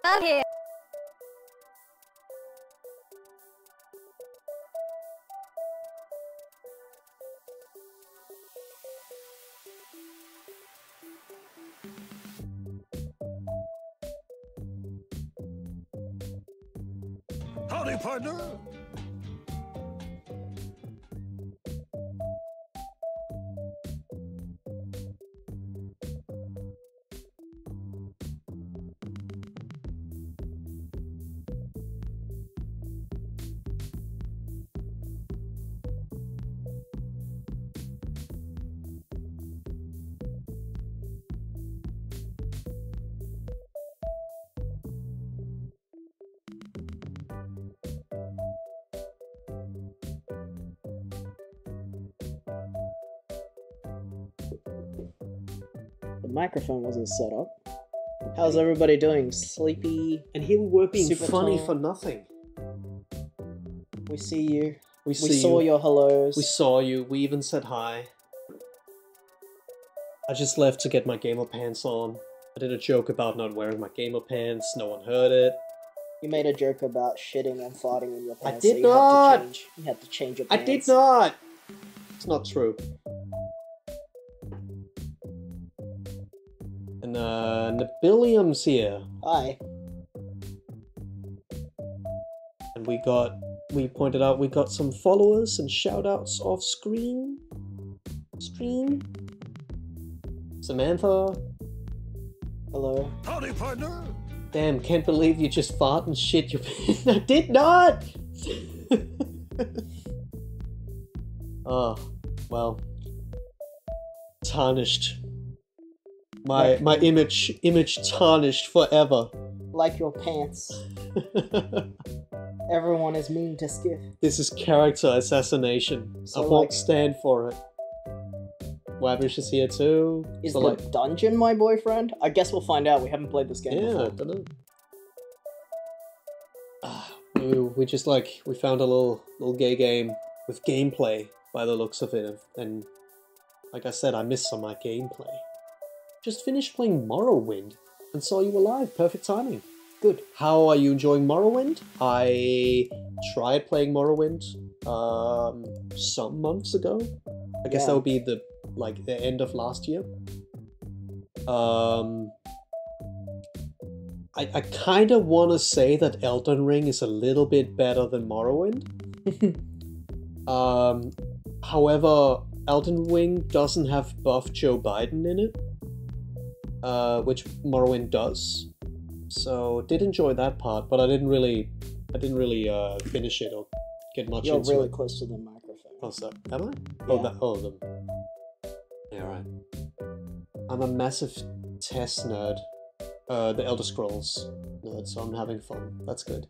Out here. Howdy, partner. The microphone wasn't set up. How's everybody doing? Sleepy? And here we were being Super funny tall. for nothing. We see you. We We see saw you. your hellos. We saw you. We even said hi. I just left to get my gamer pants on. I did a joke about not wearing my gamer pants. No one heard it. You made a joke about shitting and farting in your pants. did so not! You had to change your I pants. did not! It's not true. And Nabilium's here. Hi. And we pointed out we got some followers and shoutouts off screen. Samantha. Hello. Howdy, partner. Damn, can't believe you just fart and shit your pants. I did not! Oh, well. Tarnished. My image tarnished forever. Like your pants. Everyone is mean to Skiff. This is character assassination. So, I won't like- stand for it. Wabish is here too. Is So, the like, dungeon my boyfriend? I guess we'll find out. We haven't played this game yeah, I before. don't know. We just like, we found a little gay game with gameplay by the looks of it, and like I said, I missed some of my gameplay. Just finished playing Morrowind and saw you alive. Perfect timing. Good. How are you enjoying Morrowind? I tried playing Morrowind some months ago. I guess Yeah. that would be the end of last year. I kind of want to say that Elden Ring is a little bit better than Morrowind. However, Elden Ring doesn't have buff Joe Biden in it, which Morrowind does. So did enjoy that part, but I didn't really finish it or get much You're into really it. close to the microphone. Oh, so am I? Yeah. Oh, them. Yeah, right. I'm a massive TES nerd. The Elder Scrolls nerd, so I'm having fun. That's good.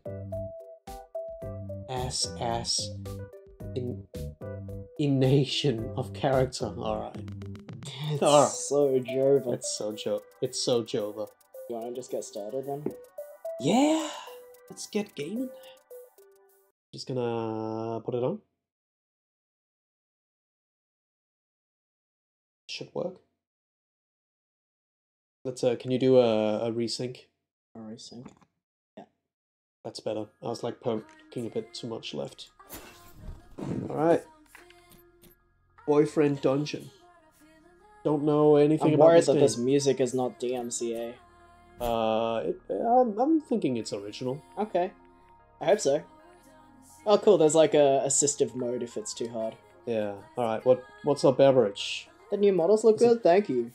In nation of character. Alright. It's Alright. so Jova. It's so Jova. You wanna just get started then? Yeah! Let's get gaming. Just gonna put it on. Should work. Let's can you do a resync? Alright, sync. That's better. I was like poking a bit too much left. Alright. Boyfriend Dungeon. Don't know anything I'm about worried this that game. this music is not DMCA. I'm thinking it's original. Okay. I hope so. Oh cool, there's like a assistive mode if it's too hard. Yeah. Alright, what's our beverage? The new models look good, thank you.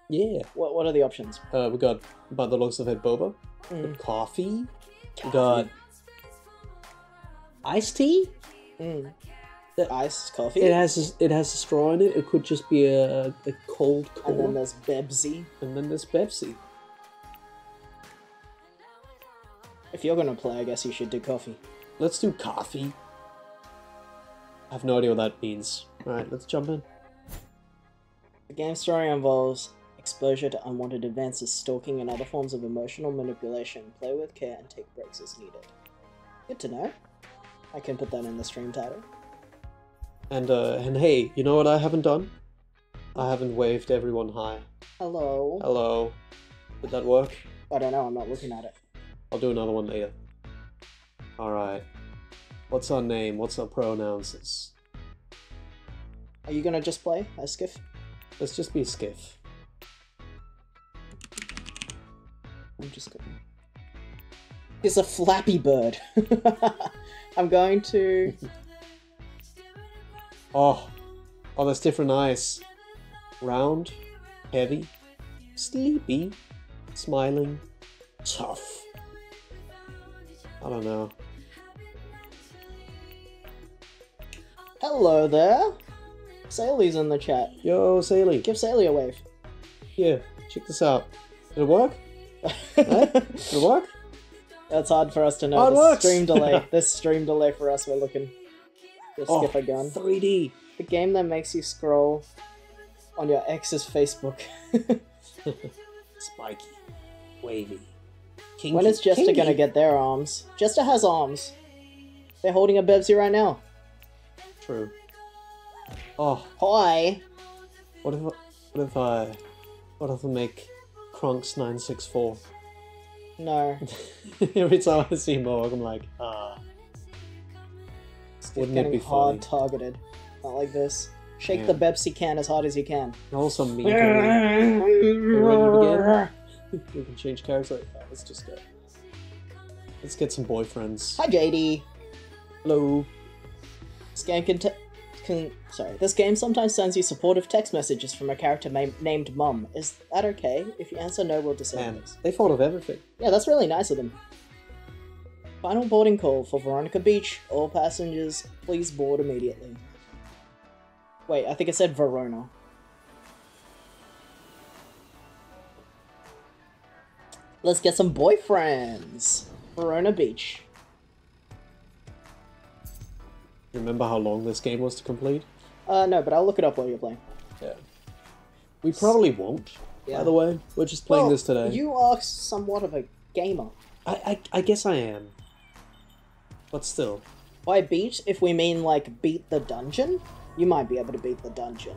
Yeah. What are the options? We got, by the looks of it, boba. Mm. Coffee. We got iced tea. Mm. The- Iced coffee. It has a straw in it. It could just be a cold core. And then there's Bebsy. And then there's Pepsi. If you're gonna play, I guess you should do coffee. Let's do coffee. I have no idea what that means. Alright, let's jump in. The game's story involves exposure to unwanted events as stalking and other forms of emotional manipulation. Play with care and take breaks as needed. Good to know. I can put that in the stream title. And hey, you know what I haven't done? I haven't waved everyone hi. Hello. Hello. Did that work? I don't know, I'm not looking at it. I'll do another one later. Alright. What's our name? What's our pronouns? Are you gonna just play as Skiff? Let's just be Skiff. I'm just gonna... It's a Flappy Bird. I'm going to... Oh, there's different eyes. Round, heavy, sleepy, smiling, tough. I don't know. Hello there. Saley's in the chat. Yo, Saley. Give Saley a wave. Here, check this out. Did it work? Did it work? That's hard for us to know. Oh, it This works. stream delay. This stream delay for us, we're looking to skip a gun. 3D. The game that makes you scroll on your ex's Facebook. Spiky. Wavy. Kinky. When is Jester Kinky. gonna get their arms? Jester has arms. They're holding a Bebsy right now. True. Oh, Hi. what if I make Krunks 964? No. Every time I see Morg, I'm like, ah. It's Wouldn't it getting be hard funny? targeted. Not like this. Shake Yeah. the Bebsy can as hard as you can. Also me. Are you ready to begin? We can change character. Yeah, let's just go. Let's get some boyfriends. Hi, JD. Hello. This game This game sometimes sends you supportive text messages from a character named Mum. Is that okay? If you answer no, we'll disable Man, this. they thought of everything. Yeah, that's really nice of them. Final boarding call for Veronica Beach. All passengers, please board immediately. Wait, I think it said Verona. Let's get some boyfriends. Verona Beach. Remember how long this game was to complete? No, but I'll look it up while you're playing. Yeah. We probably won't, Yeah. by the way. We're just playing Well, this today. You are somewhat of a gamer. I guess I am. But still. By beat, if we mean like beat the dungeon, you might be able to beat the dungeon.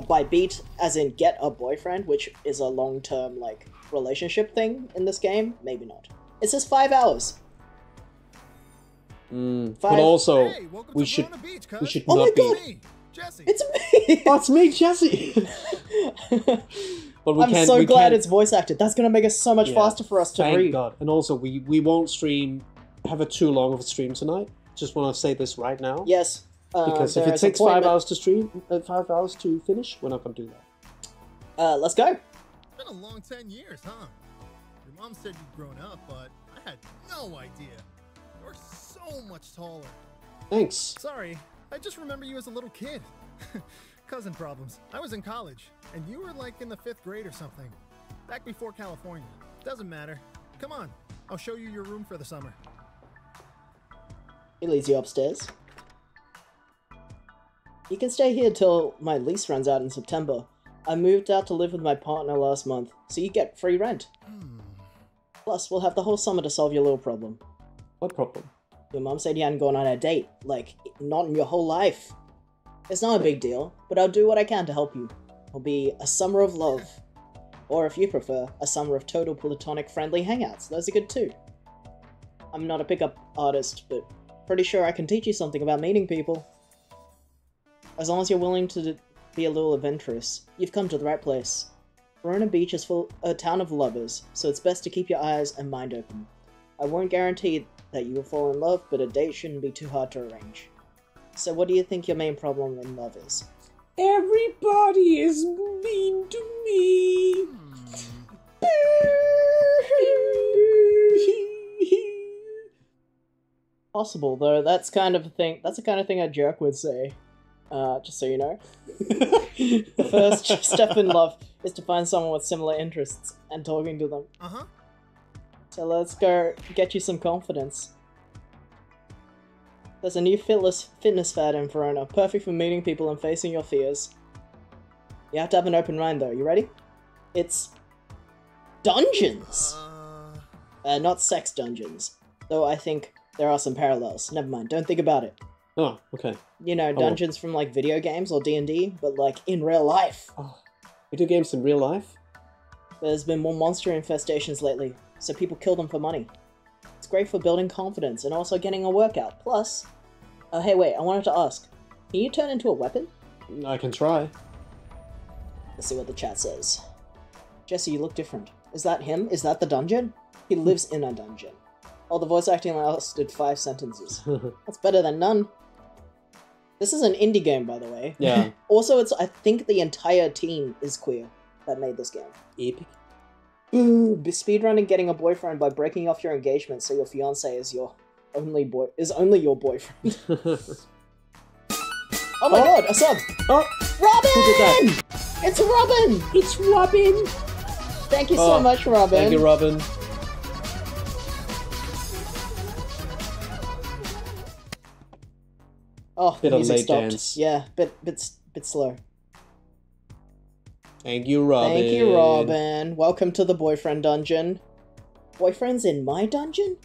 By beat, as in get a boyfriend, which is a long-term like relationship thing in this game, maybe not. It says 5 hours. But Five- also, Hey, welcome we to should Verona Beach, we cuz. should Oh my not be. God! Me, Jesse. It's me! Oh, it's me, Jesse. But we I'm can't. so we glad can't, it's voice acted. That's gonna make it so much yeah, faster for us to Thank read. God. And also, we won't have it too long of a stream tonight. Just want to say this right now. Yes. Because if there it is a takes 5 appointment. hours to stream, 5 hours to finish, we're not gonna do that. Let's go. It's been a long 10 years, huh? Your mom said you'd grown up, but I had no idea. You're so much taller. Thanks. Sorry, I just remember you as a little kid. Cousin problems. I was in college, and you were like in the 5th grade or something. Back before California. Doesn't matter. Come on, I'll show you your room for the summer. He leads you upstairs. You can stay here till my lease runs out in September. I moved out to live with my partner last month, so you get free rent. Plus, we'll have the whole summer to solve your little problem. What problem? Your mom said you hadn't gone on a date, like, not in your whole life. It's not a big deal, but I'll do what I can to help you. It'll be a summer of love. Or if you prefer, a summer of total platonic friendly hangouts. Those are good too. I'm not a pickup artist, but pretty sure I can teach you something about meeting people. As long as you're willing to be a little adventurous, you've come to the right place. Verona Beach is a town of lovers, so it's best to keep your eyes and mind open. I won't guarantee that you will fall in love, but a date shouldn't be too hard to arrange. So what do you think your main problem in love is? Everybody is mean to me. Possible, though. That's kind of a thing. That's the kind of thing a jerk would say. Just so you know. The first step in love is to find someone with similar interests and talking to them. Uh-huh. So let's go get you some confidence. There's a new fitness fad in Verona, perfect for meeting people and facing your fears. You have to have an open mind though, you ready? It's dungeons! Not sex dungeons. Though I think there are some parallels. Never mind, don't think about it. Oh, okay. You know, dungeons from like video games or D&D, but like in real life. Oh, video games in real life? There's been more monster infestations lately, so people kill them for money. great for building confidence and also getting a workout. Plus, hey wait, I wanted to ask, can you turn into a weapon? I can try. Let's see what the chat says. Jesse, you look different. Is that him? Is that the dungeon? He lives in a dungeon. Oh, the voice acting lasted 5 sentences. That's better than none. This is an indie game, by the way. Yeah. Also, I think the entire team is queer that made this game. Epic. Ooh, speedrunning getting a boyfriend by breaking off your engagement so your fiance is only your boyfriend. Oh my god, a sub! Oh! Robin! Who did that? It's Robin! It's Robin! Thank you so much, Robin. Thank you, Robin. Oh, the Bit of music late stopped. dance. Yeah, bit slow. Thank you, Robin. Thank you, Robin. Welcome to the boyfriend dungeon. Boyfriend's in my dungeon?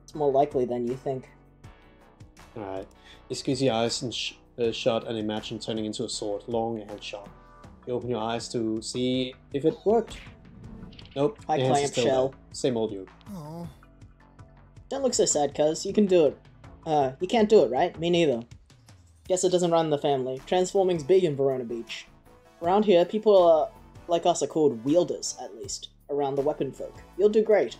It's more likely than you think. Alright. You squeeze your eyes and shut and imagine turning into a sword, long and sharp. You open your eyes to see if it worked. Nope. Hi, your hands are still Clamshell. there. Same old you. Oh. Don't look so sad, cuz. You can do it. You can't do it, right? Me neither. Guess it doesn't run in the family. Transforming's big in Verona Beach. Around here, people like us are called wielders, at least, around the weapon folk. You'll do great.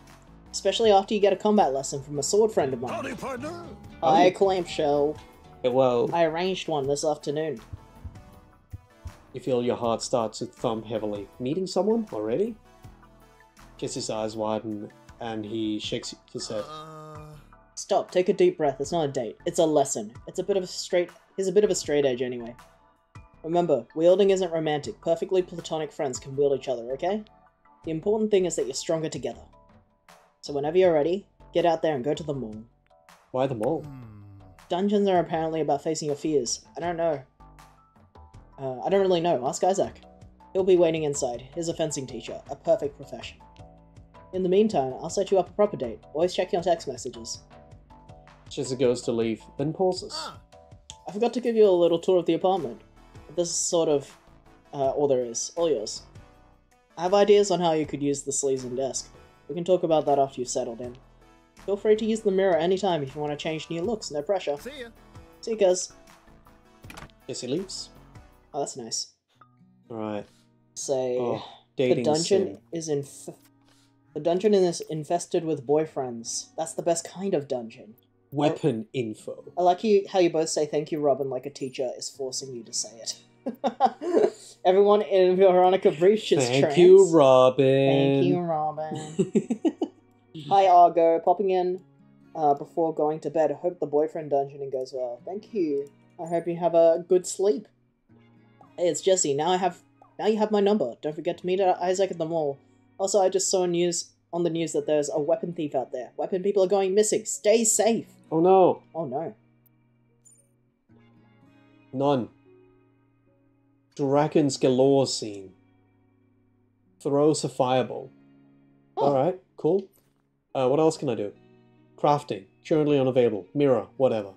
Especially after you get a combat lesson from a sword friend of mine. Howdy, partner! Hi, Clamshell. Well, I arranged one this afternoon. you feel your heart start to thump heavily. Meeting someone already? Jesse's eyes widen and he shakes his head. Stop, take a deep breath. It's not a date. It's a lesson. He's a bit of a straight edge anyway. Remember, wielding isn't romantic. Perfectly platonic friends can wield each other, okay? The important thing is that you're stronger together. So whenever you're ready, get out there and go to the mall. Why the mall? Dungeons are apparently about facing your fears. I don't know. I don't really know. Ask Isaac. He'll be waiting inside. He's a fencing teacher. A perfect profession. In the meantime, I'll set you up a proper date. Always check your text messages. Jesse goes to leave, then pauses. I forgot to give you a little tour of the apartment. This is sort of all there is. All yours. I have ideas on how you could use the sleeves and desk. We can talk about that after you've settled in. Feel free to use the mirror anytime if you want to change new looks. No pressure. See ya. See you, cuz. Jesse leaves. Oh, that's nice. Alright. Say, Oh, the dating dungeon sim. is the dungeon is infested with boyfriends. That's the best kind of dungeon. Weapon info. I like how you both say thank you, Robin, like a teacher is forcing you to say it. Everyone in Veronica Breach is Thank trans. you, Robin. Thank you, Robin. Hi, Argo. Popping in before going to bed. Hope the boyfriend dungeoning goes well. Thank you. I hope you have a good sleep. Hey, it's Jesse. Now you have my number. Don't forget to meet Isaac at the mall. Also, I just saw on the news that there's a weapon thief out there. Weapon people are going missing. Stay safe. Oh no. Oh no. None. Dragons galore scene. Throws a fireball. Oh. Alright, cool. What else can I do? Crafting. Currently unavailable. Mirror. Whatever.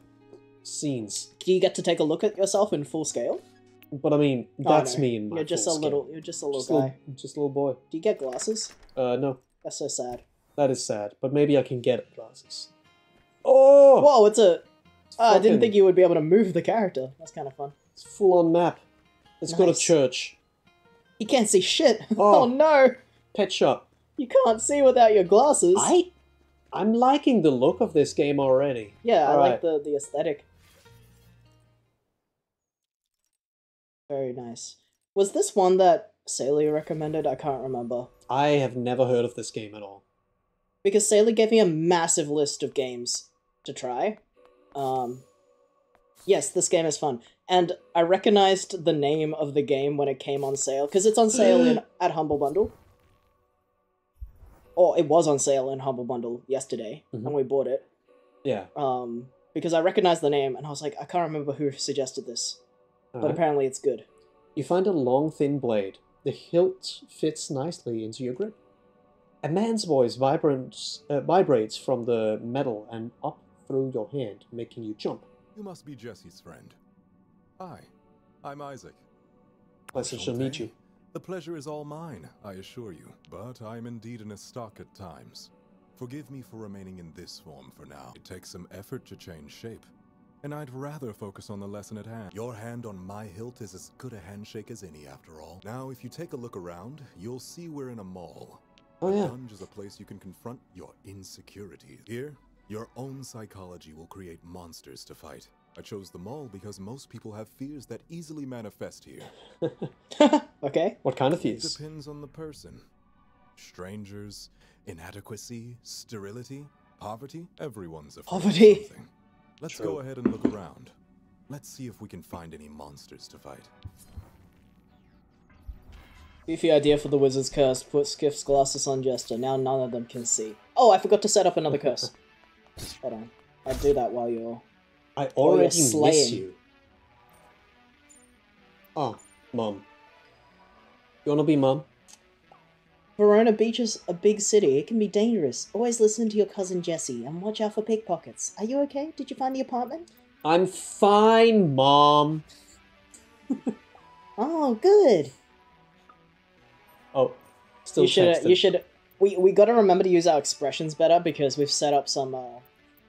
Scenes. Do you get to take a look at yourself in full scale? But I mean, that's no. me in my You're just full a little. scale. You're just a little Just guy. Just a little boy. Do you get glasses? No. That's so sad. That is sad. But maybe I can get glasses. Oh! Whoa! It's a. I didn't fucking- think you would be able to move the character. That's kind of fun. It's full on map. Let's go to Nice. church. You can't see shit. Oh. Oh no! Pet shop. You can't see without your glasses. I'm liking the look of this game already. Yeah, I like Alright. the aesthetic. Very nice. Was this one that Saley recommended? I can't remember. I have never heard of this game at all. Because Saley gave me a massive list of games to try. Yes, this game is fun. And I recognized the name of the game when it came on sale, because it's on sale at Humble Bundle. Or it was on sale in Humble Bundle yesterday, and we bought it. Yeah. Because I recognized the name, and I was like, I can't remember who suggested this. But Alright. apparently it's good. You find a long, thin blade. The hilt fits nicely into your grip. A man's voice vibrates from the metal and up through your hand, making you jump. You must be Jesse's friend. Hi, I'm Isaac. Pleasure to meet you. The pleasure is all mine, I assure you, but I'm indeed in a stock at times. Forgive me for remaining in this form for now. It takes some effort to change shape. And I'd rather focus on the lesson at hand. Your hand on my hilt is as good a handshake as any, after all. Now, if you take a look around, you'll see we're in a mall. Oh, yeah. A dungeon is a place you can confront your insecurities. Here, your own psychology will create monsters to fight. I chose the mall because most people have fears that easily manifest here. Okay. What kind of It fears? depends on the person. Strangers, inadequacy, sterility, poverty. Everyone's afraid Poverty. of something. Let's True. go ahead and look around. Let's see if we can find any monsters to fight. Beefy idea for the wizard's curse. Put Skiff's glasses on Jester. Now none of them can see. Oh, I forgot to set up another curse. Hold on. I'll do that while you're... I already miss slaying. you. Oh, Mom. You wanna be Mom? Verona Beach is a big city. It can be dangerous. Always listen to your cousin Jessie and watch out for pickpockets. Are you okay? Did you find the apartment? I'm fine, Mom. Oh, good. Oh, still You should... We gotta remember to use our expressions better because we've set up some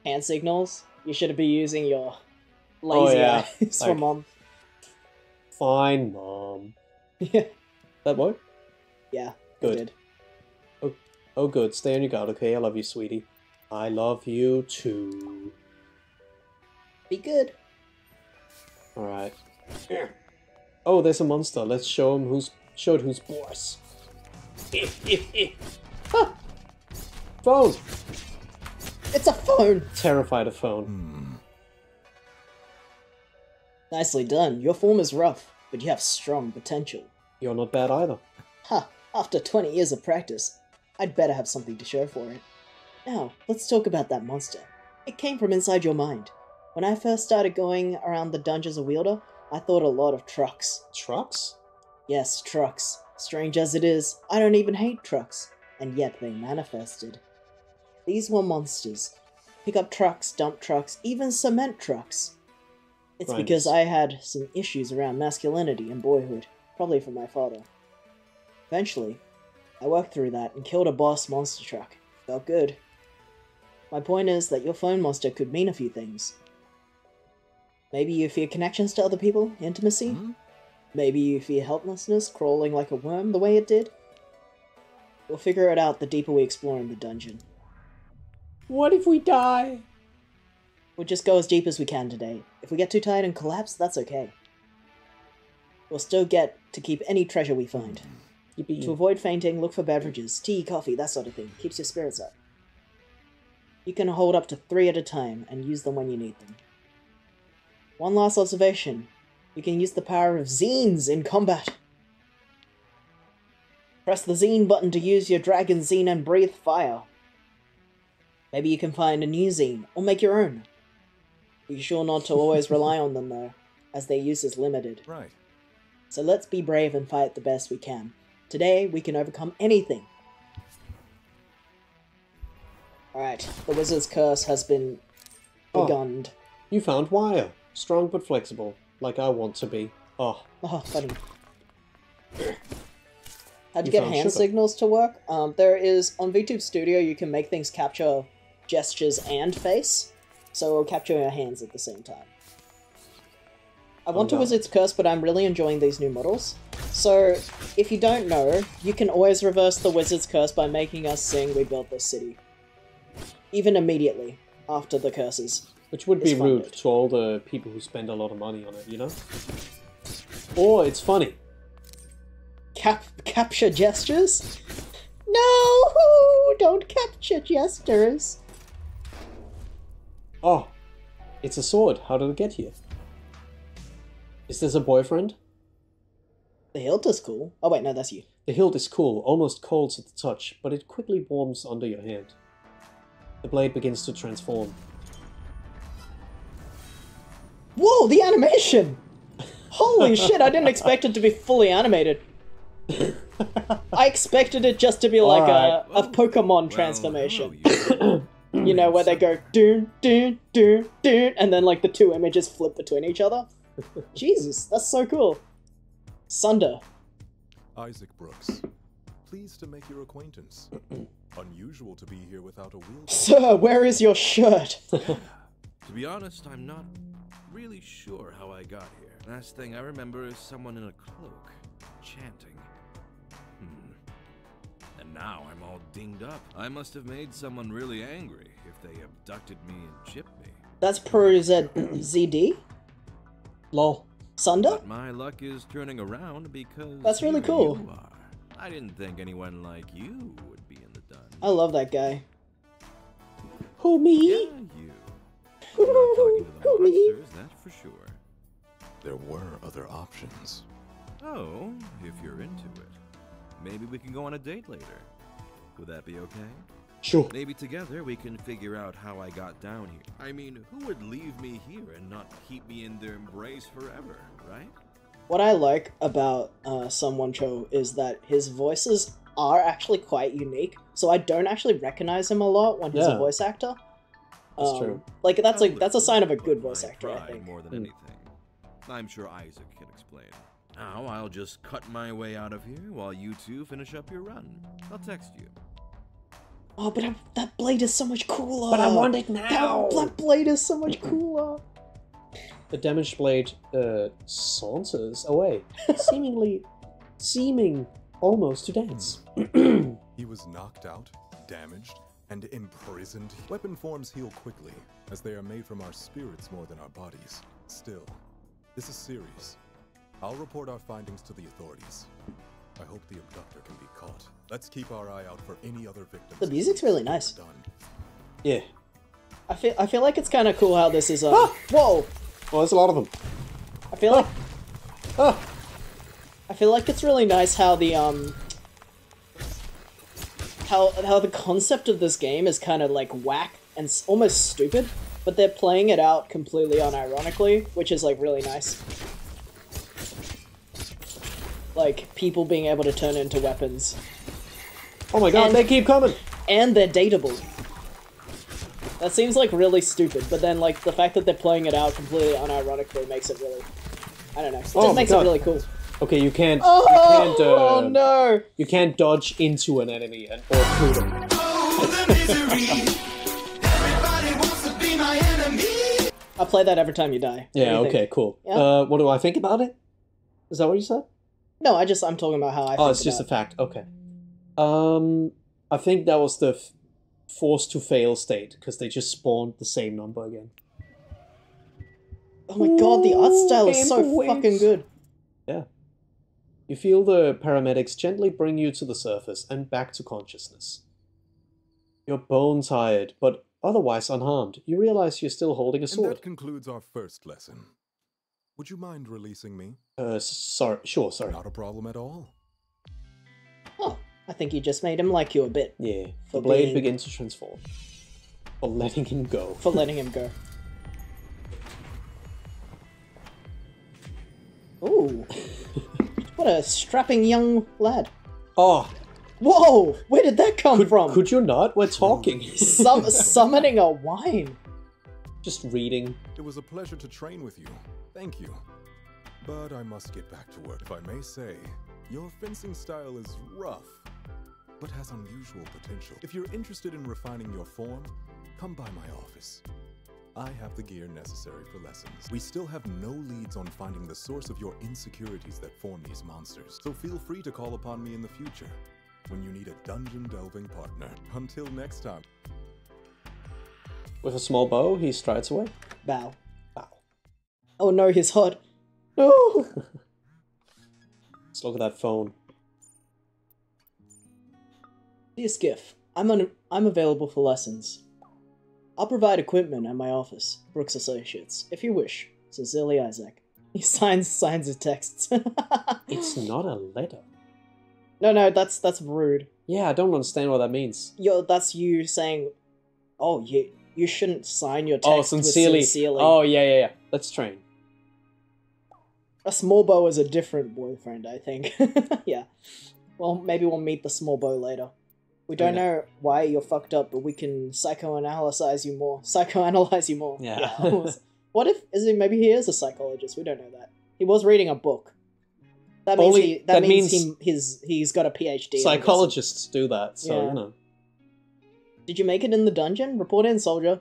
hand signals. You should be using your lazy eyes for like- Mom. Fine, Mom. Yeah. That work? Yeah. Good. It did. Oh, good. Stay on your guard, okay? I love you, sweetie. I love you too. Be good. Alright. Oh, there's a monster. Let's show him who's boss. Ah! Phone! It's a phone! Terrified of phone. Nicely done. Your form is rough, but you have strong potential. You're not bad either. Ha! After 20 years of practice, I'd better have something to show for it. Now, let's talk about that monster. It came from inside your mind. When I first started going around the dungeons of Wielder, I thought a lot of trucks. Trucks? Yes, trucks. Strange as it is, I don't even hate trucks, and yet they manifested. These were monsters. Pickup trucks, dump trucks, even cement trucks. It's Right. because I had some issues around masculinity and boyhood, probably from my father. Eventually, I worked through that and killed a boss monster truck. Felt good. My point is that your phone monster could mean a few things. Maybe you fear connections to other people, intimacy. Maybe you fear helplessness, crawling like a worm the way it did. We'll figure it out the deeper we explore in the dungeon. What if we die? We'll just go as deep as we can today. If we get too tired and collapse, that's okay. We'll still get to keep any treasure we find. Yippee. To avoid fainting, look for beverages, tea, coffee, that sort of thing. Keeps your spirits up. You can hold up to 3 at a time and use them when you need them. One last observation. You can use the power of zines in combat. Press the zine button to use your dragon zine and breathe fire. Maybe you can find a new zine, or make your own. Be sure not to always rely on them though, as their use is limited. Right. So let's be brave and fight the best we can. Today, we can overcome anything. Alright, the wizard's curse has been begun. You found wire. Strong but flexible, like I want to be. Oh, Oh, funny. How'd you You get found hand sugar. signals to work? There is, on VTube Studio, you can make things capture gestures and face, so it'll capture your hands at the same time. I want to wow. Wizard's Curse, but I'm really enjoying these new models. So, if you don't know, you can always reverse the Wizard's Curse by making us sing We Built This City. Even immediately, after the curses. which would be It's rude funded. to all the people who spend a lot of money on it, you know? Or it's funny. Capture gestures? No! Don't capture gestures! Oh, it's a sword. How did it get here? Is this a boyfriend? The hilt is cool. Oh wait, no, that's you. The hilt is cool, almost cold at the touch, but it quickly warms under your hand. The blade begins to transform. Whoa, the animation! Holy shit, I didn't expect it to be fully animated. I expected it just to be like Alright. a Pokemon transformation. You know, where they go doon, doon, doon, doon, and then like the two images flip between each other. Jesus, that's so cool. Sunder. Isaac Brooks. Pleased to make your acquaintance. Unusual to be here without a wheelchair. Sir, where is your shirt? To be honest, I'm not really sure how I got here. Last thing I remember is someone in a cloak, chanting. And now I'm all dinged up. I must have made someone really angry if they abducted me and chipped me. That's per ZD? Lol. Sunder? But my luck is turning around because That's really here cool. you are. I didn't think anyone like you would be in the dungeon. I love that guy. Who, me? Yeah, you. I'm not talking to the Who, me? monsters, that's for sure. There were other options. Oh, if you're into it. Maybe we can go on a date later. Would that be okay? Sure. Maybe together we can figure out how I got down here. I mean, who would leave me here and not keep me in their embrace forever, right? What I like about Someone Cho is that his voices are actually quite unique, so I don't actually recognize him a lot when he's a Yeah. voice actor. That's true. Like that's That a sign of a would good my voice actor, I pride think. more than anything. I'm sure Isaac can explain. Now I'll just cut my way out of here while you two finish up your run. I'll text you. Oh, but that blade is so much cooler. But I want it now. That blade is so much cooler. The damaged blade saunters away, seeming almost to dance. He was knocked out, damaged, and imprisoned. Weapon forms heal quickly, as they are made from our spirits more than our bodies. Still, this is serious. I'll report our findings to the authorities. I hope the abductor can be caught. Let's keep our eye out for any other victims. The music's really nice. Done. Yeah. I feel like it's kind of cool how this is. Whoa! Oh, there's a lot of them. I feel like Ah. I feel like it's really nice how the how the concept of this game is kind of like whack and almost stupid, but they're playing it out completely unironically, which is like really nice. Like people being able to turn into weapons, Oh my god, And- they keep coming. and they're dateable. That seems like really stupid, but then like the fact that they're playing it out completely unironically makes it really, I don't know, it just Oh my makes it God. really cool. Okay, you can't. Oh no! You can't dodge into an enemy or through them. I play that every time you die. Yeah. What do you Okay. think? Cool. Yeah. What do I think about it? Is that what you said? No, I'm talking about how I. Oh, think it's just a about fact. Okay. I think that was the forced to fail state because they just spawned the same number again. Oh my god, the art style is Game so for fucking waves. good. Yeah. You feel the paramedics gently bring you to the surface and back to consciousness. You're bone tired, but otherwise unharmed. You realize you're still holding a And sword. that concludes our first lesson. Would you mind releasing me? Sorry. Sure, sorry. Not a problem at all. Oh, I think you just made him like you a bit Yeah. For The blade being- begins to transform. For letting him go. for letting him go. Ooh. What a strapping young lad. Oh, Whoa! Where did that come from? could you not? We're talking. Summoning a wine. Just reading. It was a pleasure to train with you. Thank you. But I must get back to work. If I may say, your fencing style is rough, but has unusual potential. If you're interested in refining your form, come by my office. I have the gear necessary for lessons. We still have no leads on finding the source of your insecurities that form these monsters, so feel free to call upon me in the future when you need a dungeon-delving partner. Until next time. With a small bow, he strides away. Bow. Wow. Oh no, he's hot. No! Let's look at that phone. Dear Skiff, I'm available for lessons. I'll provide equipment at my office, Brooks Associates, if you wish. Sincerely, Isaac. He signs his texts. It's not a letter. No, that's rude. Yeah, I don't understand what that means. That's you saying, oh, you shouldn't sign your text Oh, sincerely. with sincerely. Oh, yeah. Let's train. A small bow is a different boyfriend, I think. Yeah. Well, maybe we'll meet the small bow later. We don't Yeah. know why you're fucked up, but we can psychoanalyze you more. Yeah. What if maybe he is a psychologist? We don't know that. He was reading a book. That means Only- that that means means he's got a PhD. Psychologists do that, so, Yeah. you know. Did you make it in the dungeon? Report in, soldier.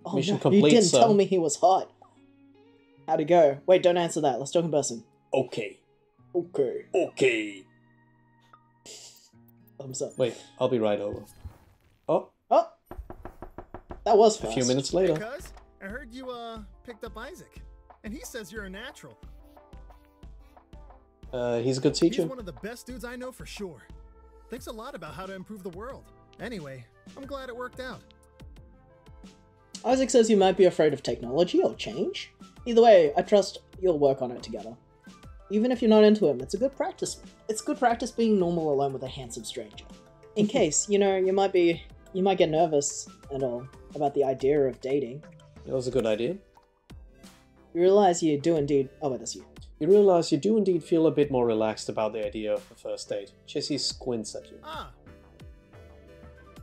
Oh Mission no, complete, you didn't sir. tell me he was hot. How'd it go? Wait, don't answer that. Let's talk in person. Okay. Okay. Okay. Thumbs up. Wait, I'll be right over. Oh, Oh! That was a fast. few minutes Hey, later. cuz, I heard you, picked up Isaac. And he says you're a natural. He's a good teacher. He's one of the best dudes I know for sure. Thinks a lot about how to improve the world. Anyway, I'm glad it worked out. Isaac says you might be afraid of technology or change. Either way, I trust you'll work on it together. Even if you're not into him, it's a good practice. It's good practice being normal alone with a handsome stranger. In case, you know, you might get nervous and all about the idea of dating. That was a good idea. You realize you do indeed. Oh, wait, that's you. You realize you do indeed feel a bit more relaxed about the idea of a first date. Jesse squints at you. Ah,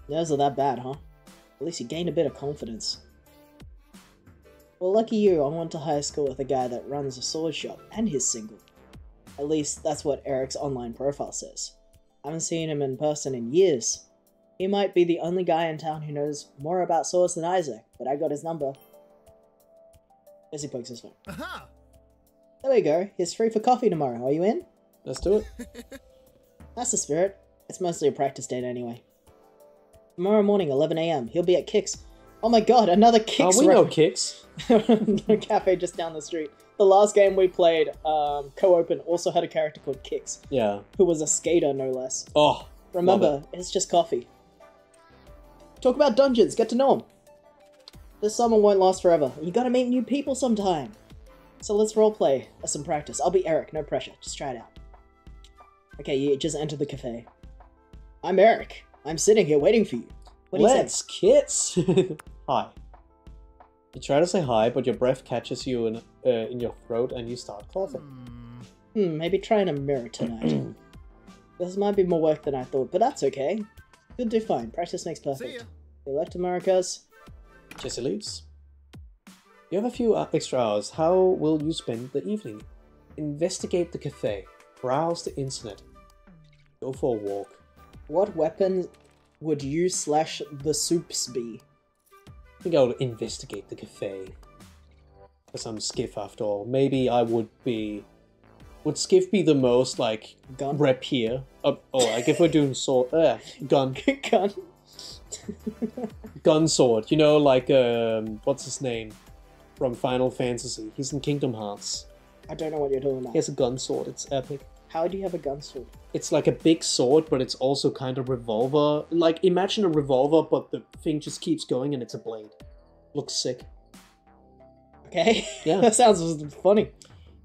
Nerves are that bad, huh? At least you gained a bit of confidence. Well, lucky you, I went to high school with a guy that runs a sword shop, and he's single. At least, that's what Eric's online profile says. I haven't seen him in person in years. He might be the only guy in town who knows more about swords than Isaac, but I got his number. As he pokes his phone. aha! There we go, he's free for coffee tomorrow, are you in? Let's do it. That's the spirit. It's mostly a practice date anyway. Tomorrow morning, 11 AM, he'll be at Kix. Oh my god, another Kix We know reference. Kicks. The cafe just down the street. The last game we played, co-open, also had a character called Kix, Yeah. who was a skater, no less. Oh, Remember, it's just coffee. Talk about dungeons, get to know them. This summer won't last forever. You gotta meet new people sometime. So let's roleplay as some practice. I'll be Eric, no pressure. Just try it out. Okay, you just enter the cafe. I'm Eric. I'm sitting here waiting for you. What do you say? let's kiss. Hi. You try to say hi, but your breath catches you in your throat and you start coughing. Maybe try in a mirror tonight. This might be more work than I thought, but that's okay. You'll do fine. Practice makes See ya. perfect. Good luck tomorrow, cuz. Jesse leaves. You have a few extra hours. How will you spend the evening? Investigate the cafe. Browse the internet. Go for a walk. What weapon would you / the soups be? I think I would investigate the cafe. Because I'm Skiff after all. Maybe I would be... Would Skiff be the most, like, Gun? rep here? Like if we're doing sword... gun. Gun. Gun sword. You know, like, what's his name? From Final Fantasy. He's in Kingdom Hearts. I don't know what you're talking about. He has a gun sword. It's epic. How do you have a gun sword? It's like a big sword, but it's also kind of revolver. Like, imagine a revolver, but the thing just keeps going and it's a blade. Looks sick. Okay. Yeah. That sounds funny.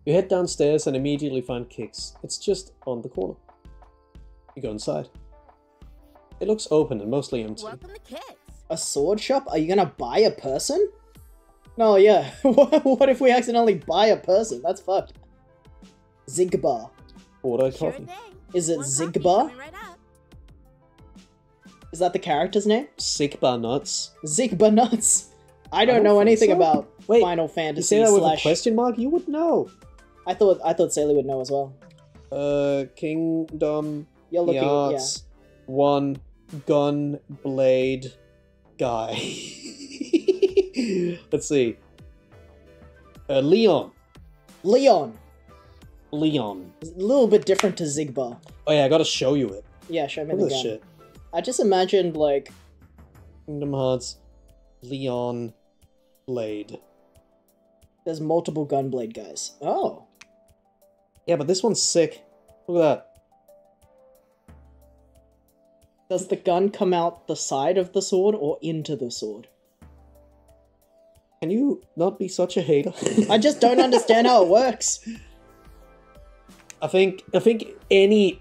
You head downstairs and immediately find Kix. It's just on the corner. You go inside. It looks open and mostly empty. Welcome to Kids. A sword shop? Are you gonna buy a person? No, yeah. What if we accidentally buy a person? That's fucked. Zigbar. Order Sure coffee. thing. Is it One coffee Zigbar? coming right up. Is that the character's name? Sick bar nuts. Zigbar nuts. I don't don't know think anything so. about Wait, Final You Fantasy say that with a slash... question mark? You would know. I thought Saley would know as well. Kingdom You're looking, Hearts 1 gun blade guy. Let's see. Leon. Leon. Leon. It's a little bit different to Zigbar. Oh yeah, I gotta show you it. Yeah, show me Look the at this gun. shit. I just imagined, like... Kingdom Hearts Leon blade. There's multiple gunblade guys. Oh. Yeah, but this one's sick. Look at that. Does the gun come out the side of the sword or into the sword? Can you not be such a hater? I just don't understand how it works. I think any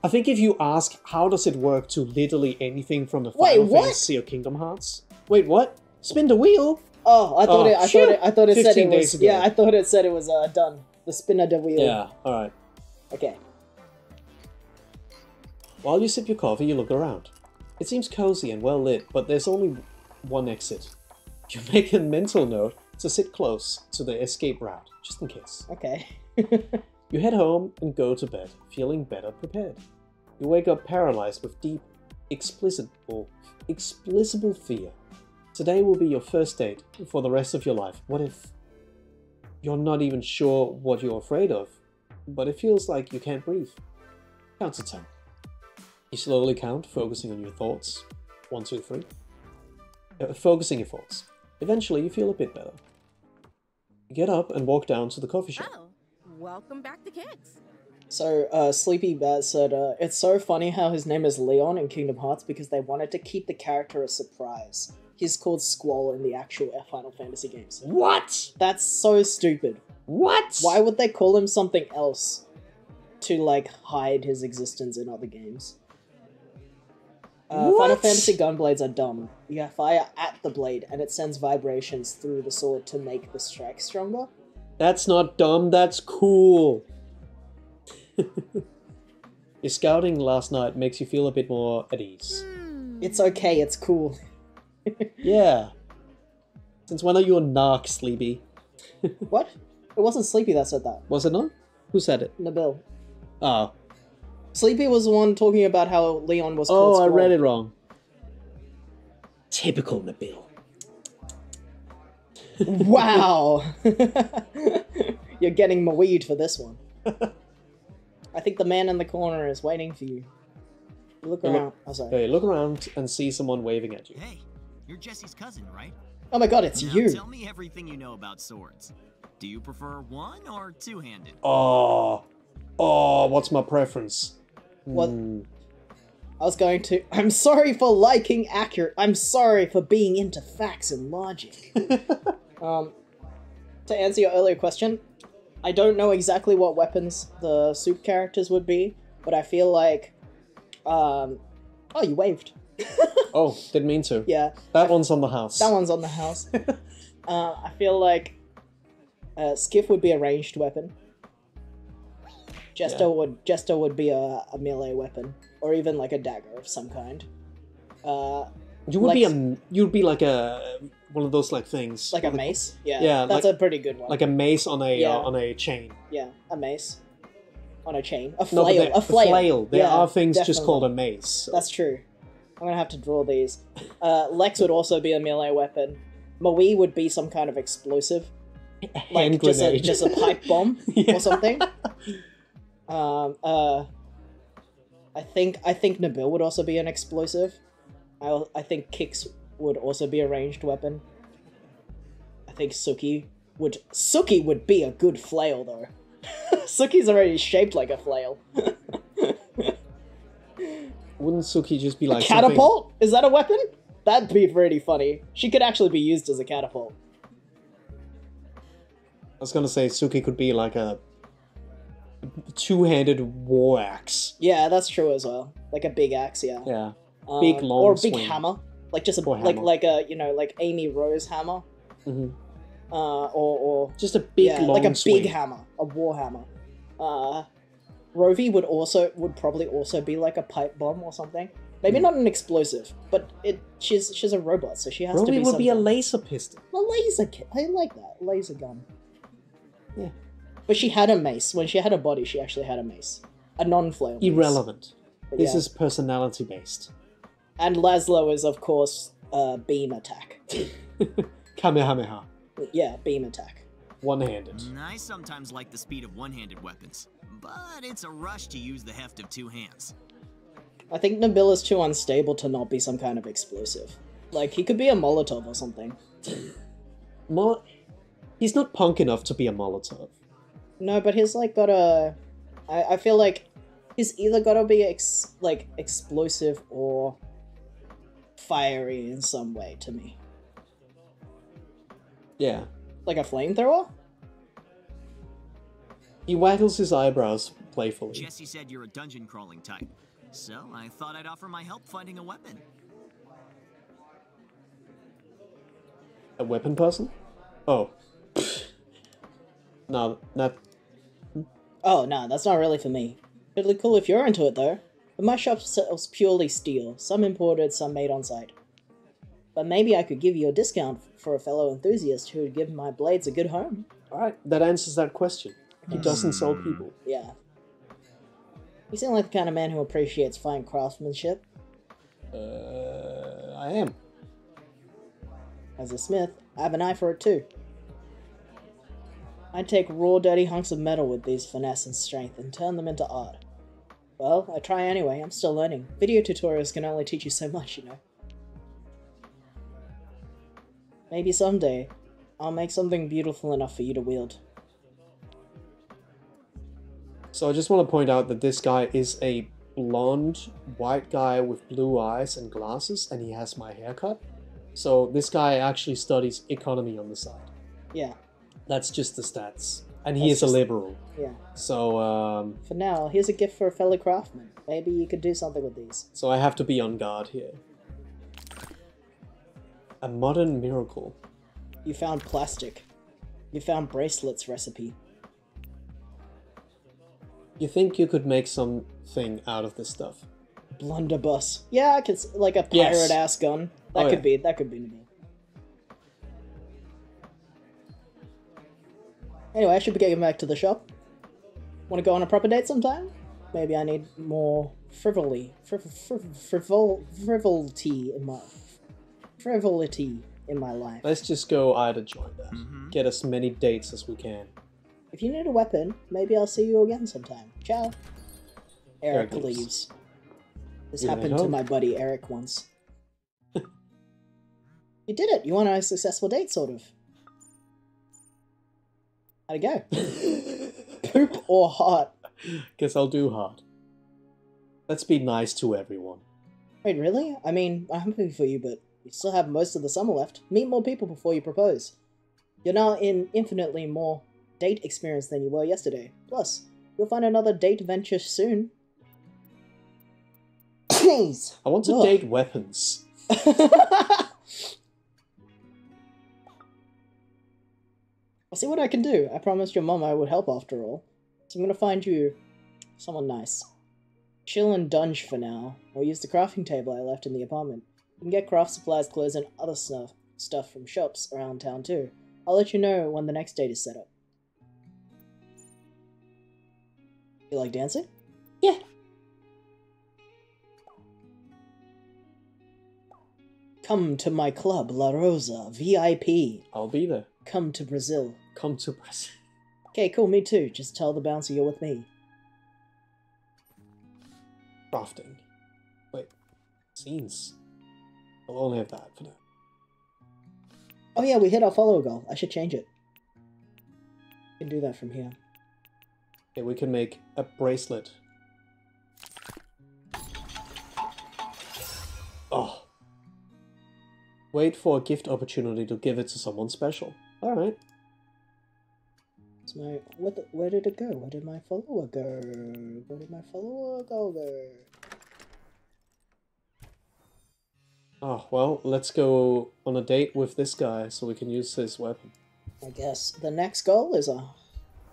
I think if you ask how does it work to literally anything from the Final Wait, what? Fantasy or Kingdom Hearts. Wait, what? Spin the wheel? Oh, I thought I thought it said 15 it days was. ago. Yeah, I thought it said it was done. The spinner the wheel. Yeah, alright. Okay. While you sip your coffee, you look around. It seems cozy and well lit, but there's only one exit. You make a mental note to sit close to the escape route, just in case. Okay. You head home and go to bed, feeling better prepared. You wake up paralyzed with deep, explicable fear. Today will be your first date for the rest of your life. What if you're not even sure what you're afraid of, but it feels like you can't breathe? Count to 10. You slowly count, focusing on your thoughts. 1, 2, 3. Focusing your thoughts. Eventually, you feel a bit better. You get up and walk down to the coffee shop. Oh, welcome back to Kicks. So, Sleepy Bat said, it's so funny how his name is Leon in Kingdom Hearts because they wanted to keep the character a surprise. He's called Squall in the actual Final Fantasy games. What? That's so stupid. What? Why would they call him something else to, like, hide his existence in other games? Final Fantasy gunblades are dumb. You fire at the blade, and it sends vibrations through the sword to make the strike stronger. That's not dumb, that's cool. Your scouting last night makes you feel a bit more at ease. It's okay, it's cool. Yeah. Since when are you a narc, Sleepy? What? It wasn't Sleepy that said that. Was it not? Who said it? Nabil. Oh. Sleepy was the one talking about how Leon was called Oh, I Squall. read it wrong. Typical Nabil. Wow! You're getting my weed for this one. I think the man in the corner is waiting for you. Look around. Oh, sorry. Okay, look around and see someone waving at you. Hey, you're Jesse's cousin, right? Oh my god, it's Now you! tell me everything you know about swords. Do you prefer one or two-handed? Oh, what's my preference? What? I was going to... I'm sorry for liking accurate... I'm sorry for being into facts and logic. To answer your earlier question, I don't know exactly what weapons the soup characters would be, but I feel like... Oh, you waved. Oh, didn't mean to. Yeah. That one's on the house. That one's on the house. I feel like Skiff would be a ranged weapon. Jester would be a melee weapon, or even like a dagger of some kind. You'd be like a one of those like things. Like a mace. Yeah. Yeah, That's like- a pretty good one. Like a mace on a Yeah. on a chain. Yeah, a mace on a chain. A No, but flail. A flail. There Yeah, are things just definitely. called a mace. So. That's true. I'm gonna have to draw these. Lex would also be a melee weapon. Maui would be some kind of explosive, hand like just grenade. a pipe bomb Yeah. or something. I think Nabil would also be an explosive. I think Kix would also be a ranged weapon. I think Suki would be a good flail though. Suki's already shaped like a flail. Wouldn't Suki just be like A catapult? Is that a weapon? That'd be pretty funny. She could actually be used as a catapult. I was gonna say Suki could be like a two-handed war axe. Yeah, that's true as well. Like a big axe, yeah. Yeah. Big, long or a big swing. hammer, like just a Or like hammer. like a like Amy Rose hammer. Mhm. Or Just a big, yeah, long like a swing. big hammer, a war hammer. Rovi would probably also be like a pipe bomb or something. Maybe not an explosive, but she's a robot, so she has to Roby be would be a something. laser pistol. A laser I like that laser gun. Yeah. But she had a mace. When she had a body, she actually had a mace, a non-flail. mace. Irrelevant. But This yeah. is personality based. And Laszlo is of course beam attack. Kamehameha. Yeah, beam attack. One-handed. I sometimes like the speed of one-handed weapons, but it's a rush to use the heft of two hands. I think Nabil is too unstable to not be some kind of explosive. Like, he could be a Molotov or something. He's not punk enough to be a Molotov. No, but he's like got a... I feel like he's either gotta be explosive or fiery in some way to me. Yeah. Like a flamethrower? He waggles his eyebrows playfully. Jesse said you're a dungeon crawling type, so I thought I'd offer my help finding a weapon. A weapon person? Oh. No, not... Oh, no, that's not really for me. It'd look cool if you're into it, though. But my shop sells purely steel, some imported, some made on site. But maybe I could give you a discount for a fellow enthusiast who would give my blades a good home. Alright, that answers that question. He does insult people. Yeah. You seem like the kind of man who appreciates fine craftsmanship. I am. As a smith, I have an eye for it too. I take raw, dirty hunks of metal with these finesse and strength and turn them into art. Well, I try anyway, I'm still learning. Video tutorials can only teach you so much, you know. Maybe someday, I'll make something beautiful enough for you to wield. So I just want to point out that this guy is a blonde, white guy with blue eyes and glasses, and he has my haircut. So this guy actually studies economy on the side. Yeah. That's just the stats. And he is a liberal. Yeah. So, For now, here's a gift for a fellow craftsman. Maybe you could do something with these. so I have to be on guard here. A modern miracle. You found plastic. You found bracelets recipe. You think you could make something out of this stuff? Blunderbuss. Yeah, I could like a Yes. pirate-ass gun. That Oh, could yeah. be. That could be me. Anyway, I should be getting back to the shop. Want to go on a proper date sometime? Maybe I need more frivolity in my life. Let's just go either join that. Get as many dates as we can. If you need a weapon, maybe I'll see you again sometime. Ciao. Eric Eric leaves. leaves. This You're happened at to home. my buddy Eric once. You did it! You went on a successful date, sort of. How'd it go? Poop or heart? Guess I'll do hard. Let's be nice to everyone. Wait, really? I mean, I'm happy for you, but you still have most of the summer left. Meet more people before you propose. You're now in infinitely more date experience than you were yesterday. Plus, you'll find another date venture soon. Jeez! I want to Ugh. date weapons. I'll see what I can do. I promised your mum I would help after all. So I'm gonna find you someone nice. Chill and dunge for now, or use the crafting table I left in the apartment. You can get craft supplies, clothes, and other stuff from shops around town too. I'll let you know when the next date is set up. You like dancing? Yeah. Come to my club, La Rosa, VIP. I'll be there. Come to Brazil. Come to Brazil. Okay, cool, me too. Just tell the bouncer you're with me. Crafting. Wait. Scenes. I'll only have that for now. Oh yeah, we hit our follower goal. I should change it. We can do that from here. Okay, we can make a bracelet. Oh. Wait for a gift opportunity to give it to someone special. Alright. It's my where did it go? Where did my follower go? Where did my follower go? Oh, well, let's go on a date with this guy so we can use his weapon. I guess the next goal is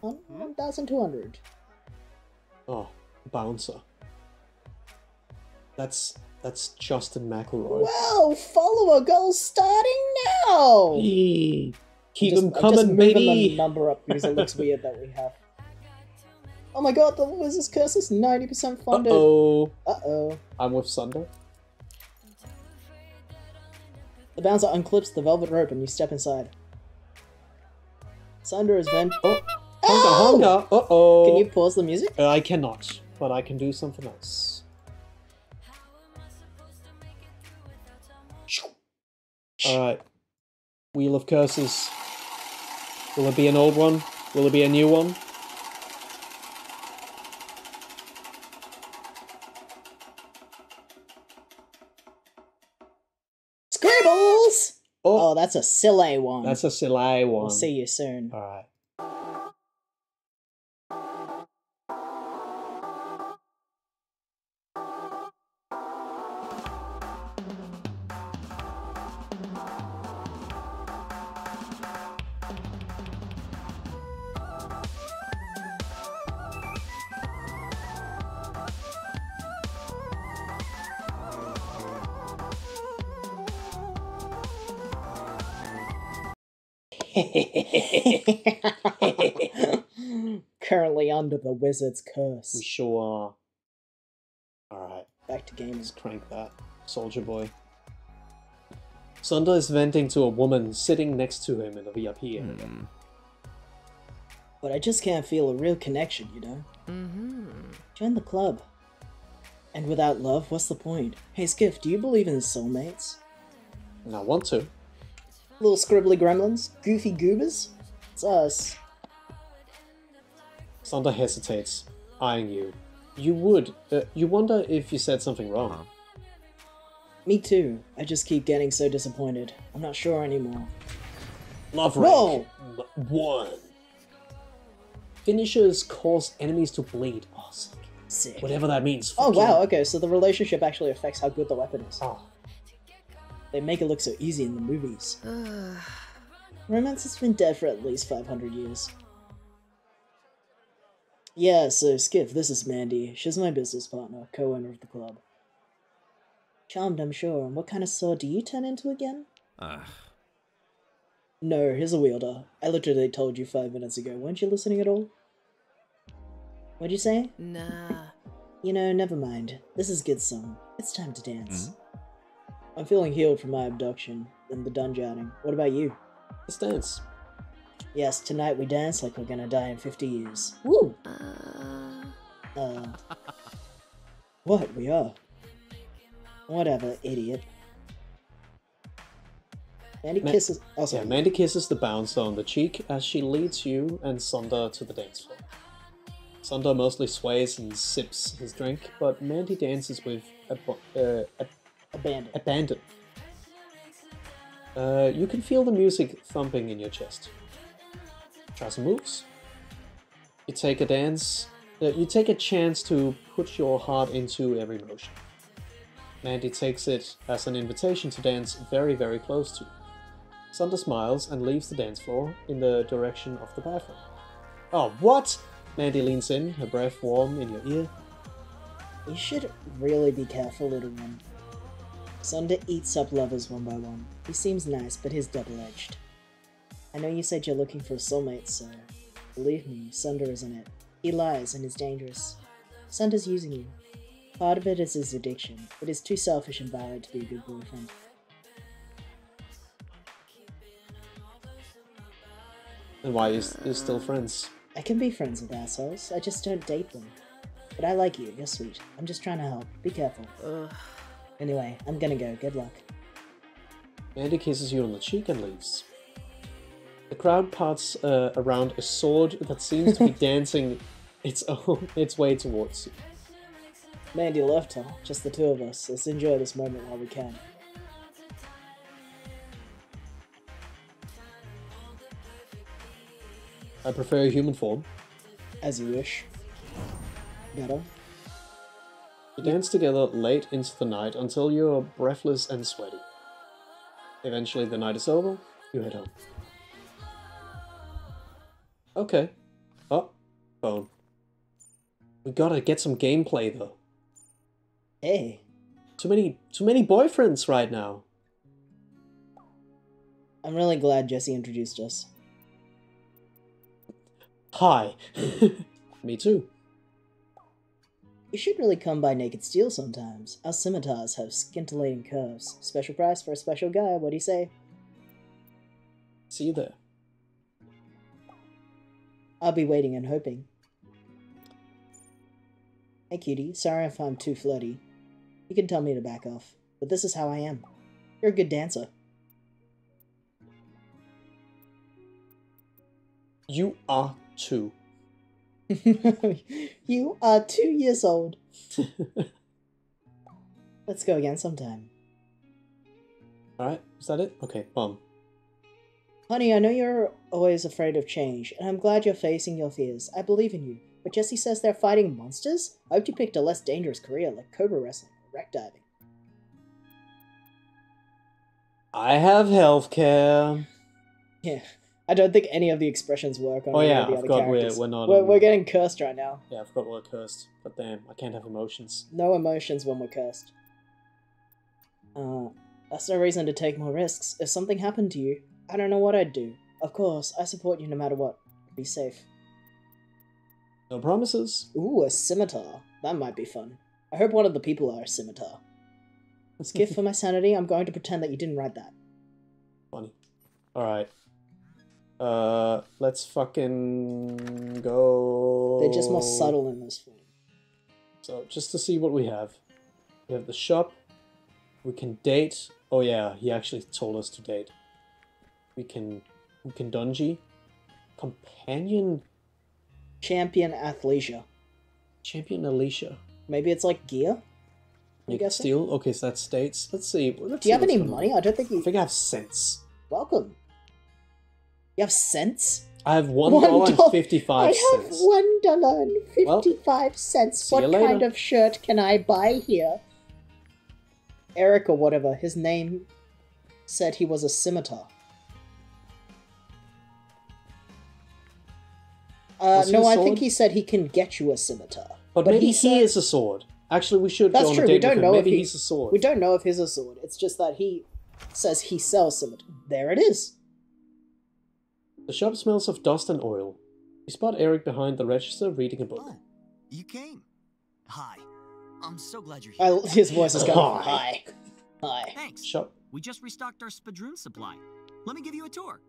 1,200. Oh, bouncer. That's Justin McElroy. Well, follower goal starting now. Keep them I'm just coming, moving baby! the number up because it looks weird that we have. Oh my god, the Wizard's Curse is 90% funded. Uh-oh. Uh-oh. I'm with Sunder. The bouncer unclips the velvet rope and you step inside. Sunder is then... Oh! Ow! Honka! Uh-oh! Can you pause the music? I cannot, but I can do something else. Alright. Wheel of Curses. Will it be an old one? Will it be a new one? Scribbles! Oh, Oh, that's a silly one. that's a silly one. We'll see you soon. Alright. Currently under the wizard's curse. We sure are. Alright, Back to gaming. let's crank that. Soldier boy. Sunder is venting to a woman sitting next to him in the VIP area. But I just can't feel a real connection, you know? Join the club. And without love, what's the point? Hey Skiff, do you believe in soulmates? And I want to. Little scribbly gremlins? Goofy goobers? It's us. Sunder hesitates, eyeing you. You wonder if you said something wrong. Me too. I just keep getting so disappointed. I'm not sure anymore. Love Whoa! rank 1. Finishers cause enemies to bleed. Oh, sick. Sick. Whatever that means. Oh Fuck wow, yeah. okay, so the relationship actually affects how good the weapon is. Oh. They make it look so easy in the movies. Romance has been dead for at least 500 years. Yeah, so Skiff, this is Mandy. She's my business partner, co-owner of the club. Charmed, I'm sure. And what kind of sword do you turn into again? No, here's a wielder. I literally told you 5 minutes ago. Weren't you listening at all? What'd you say? Nah. You know, never mind. This is good song. It's time to dance. I'm feeling healed from my abduction and the dungeoning. What about you? Let's dance. Yes, tonight we dance like we're gonna die in 50 years. Woo! What? We are? Whatever, idiot. Mandy kisses... Oh, sorry. Yeah, Mandy kisses the bouncer on the cheek as she leads you and Sunder to the dance floor. Sunder mostly sways and sips his drink, but Mandy dances with abandon. You can feel the music thumping in your chest. Try some moves. You take a dance. You take a chance to put your heart into every motion. Mandy takes it as an invitation to dance very, very close to you. Sunder smiles and leaves the dance floor in the direction of the bathroom. Oh, what? Mandy leans in, her breath warm in your ear. You should really be careful, little one. Sunder eats up lovers one by one. He seems nice, but he's double-edged. I know you said you're looking for a soulmate, so... Believe me, Sunder isn't it. He lies and is dangerous. Sunder's using you. Part of it is his addiction. It is too selfish and valid to be a good boyfriend. And why you're still friends? I can be friends with assholes, I just don't date them. But I like you, you're sweet. I'm just trying to help. Be careful. Anyway, I'm gonna go. Good luck. Mandy kisses you on the cheek and leaves. The crowd parts around a sword that seems to be dancing its way towards you. Mandy left, huh? Just the two of us. Let's enjoy this moment while we can. I prefer a human form. As you wish. Better. You dance together late into the night until you're breathless and sweaty. Eventually the night is over, you head home. Okay. Oh, phone. We gotta get some gameplay though. Hey. Too many boyfriends right now. I'm really glad Jesse introduced us. Hi. Me too. You should really come by Naked Steel sometimes. Our scimitars have scintillating curves. Special price for a special guy, what do you say? See you there. I'll be waiting and hoping. Hey cutie, sorry if I'm too flirty. You can tell me to back off, but this is how I am. You're a good dancer. You are too. You are 2 years old. Let's go again sometime. Alright, is that it? Okay, bomb. Honey, I know you're always afraid of change, and I'm glad you're facing your fears. I believe in you. But Jesse says they're fighting monsters? I hope you picked a less dangerous career like cobra wrestling or wreck diving. I have healthcare. Yeah, I don't think any of the expressions work on Oh any yeah, of the I other forgot characters. we're not. We're getting cursed right now. Yeah, I forgot we're cursed. But damn, I can't have emotions. No emotions when we're cursed. That's no reason to take more risks. If something happened to you, I don't know what I'd do. Of course, I support you no matter what. Be safe. No promises. Ooh, a scimitar. That might be fun. I hope one of the people are a scimitar. Skiff for my sanity, I'm going to pretend that you didn't write that. Funny. Alright. Let's fucking go... They're just more subtle in this form. So, just to see what we have. We have the shop. We can date. Oh yeah, he actually told us to date. We can dungeon. Companion... Champion Athleisure. Champion Alicia. Maybe it's like gear? I guess. Steel? Okay, so that's states. Let's see. Do you have any money? I don't think you... I think I have cents. Welcome. You have cents? I have $1.55. I have $1.55. Well, what kind of shirt can I buy here? Eric or whatever, his name said he was a scimitar. No, I think he said he can get you a scimitar. But maybe he is a sword. Actually, we should go on a date with him. Maybe he's a sword. We don't know if he's a sword. It's just that he says he sells scimitar. There it is. The shop smells of dust and oil. We spot Eric behind the register reading a book. Oh, you came. Hi. I'm so glad you're here. His voice is going, hi. Hi. Thanks. Shop. We just restocked our spadroon supply. Let me give you a tour.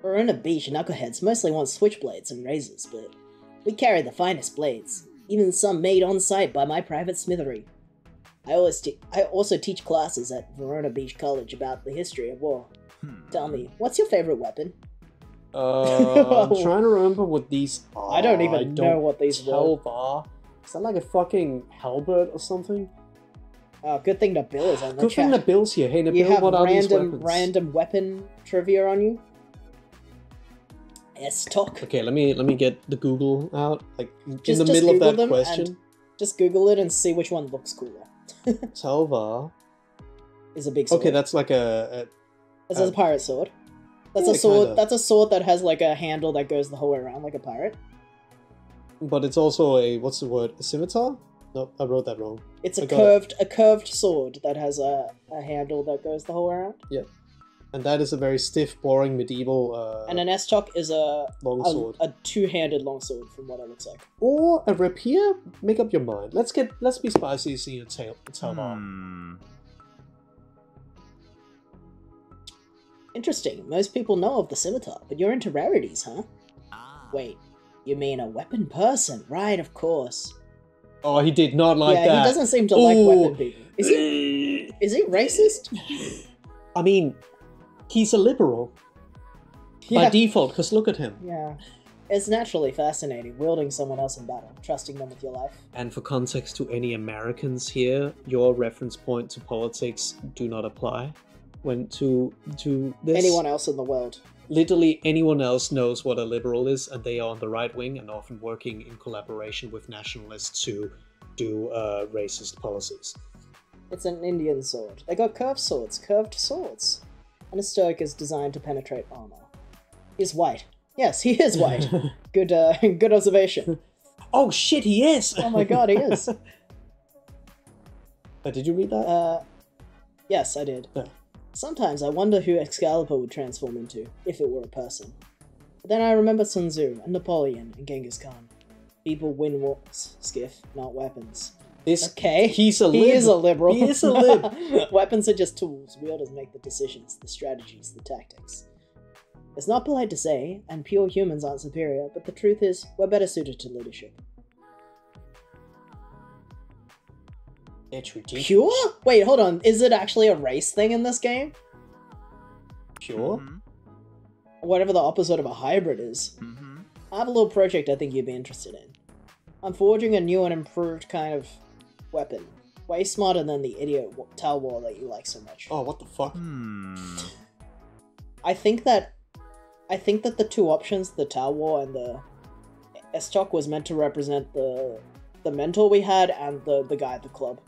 Verona Beach knuckleheads mostly want switchblades and razors, but we carry the finest blades, even some made on site by my private smithery. I also teach classes at Verona Beach College about the history of war. Tell me, what's your favorite weapon? I'm trying to remember what these are. I don't even know what these are. Is that like a fucking halberd or something? Oh, good thing Nabil is on the Good chat. thing Nabil's here. Hey Nabil, you have what are these weapons? random weapon trivia on you? S-Talk. Okay, let me get the Google out. Like Just in the middle of Google that them question. and just Google it and see which one looks cooler. Talvar is a big sword. Okay, that's like a This is a pirate sword. That's yeah, a sword. kinda. That's a sword that has like a handle that goes the whole way around, like a pirate. But it's also a what's the word? A scimitar? No, I wrote that wrong. It's a curved sword that has a handle that goes the whole way around. Yeah, and that is a very stiff, boring medieval. And an S-Talk is a longsword, a two-handed longsword, from what it looks like. or a rapier. Make up your mind. Let's be spicy. See a Talvar. Interesting. Most people know of the scimitar, but you're into rarities, huh? Wait, you mean a weapon person? Right, of course. Oh, he did not like that. Yeah, he doesn't seem to like weapon people. Is he racist? I mean, he's a liberal. By default, because look at him. Yeah. It's naturally fascinating, wielding someone else in battle, trusting them with your life. And for context to any Americans here, your reference point to politics do not apply. When to this. Anyone else in the world. Literally anyone else knows what a liberal is, and they are on the right wing and often working in collaboration with nationalists to do racist policies. It's an Indian sword. They got curved swords. And a stoic is designed to penetrate armor. He's white. Yes, he is white. Good observation. Oh shit, he is! Oh my god, he is. Did you read that? Yes, I did. Yeah. Sometimes I wonder who Excalibur would transform into, if it were a person. But then I remember Sun Tzu, and Napoleon, and Genghis Khan. People win wars, Skiff, not weapons. Okay, he is a liberal. He is a lib. Weapons are just tools. Wielders make the decisions, the strategies, the tactics. It's not polite to say, and pure humans aren't superior, but the truth is, we're better suited to leadership. It's ridiculous. Pure? Wait, hold on. Is it actually a race thing in this game? Pure? Whatever the opposite of a hybrid is. I have a little project I think you'd be interested in. I'm forging a new and improved kind of weapon. Way smarter than the idiot Talwar that you like so much. Oh, what the fuck? I think that the two options, the Talwar and the S-Talk, was meant to represent the mentor we had and the guy at the club.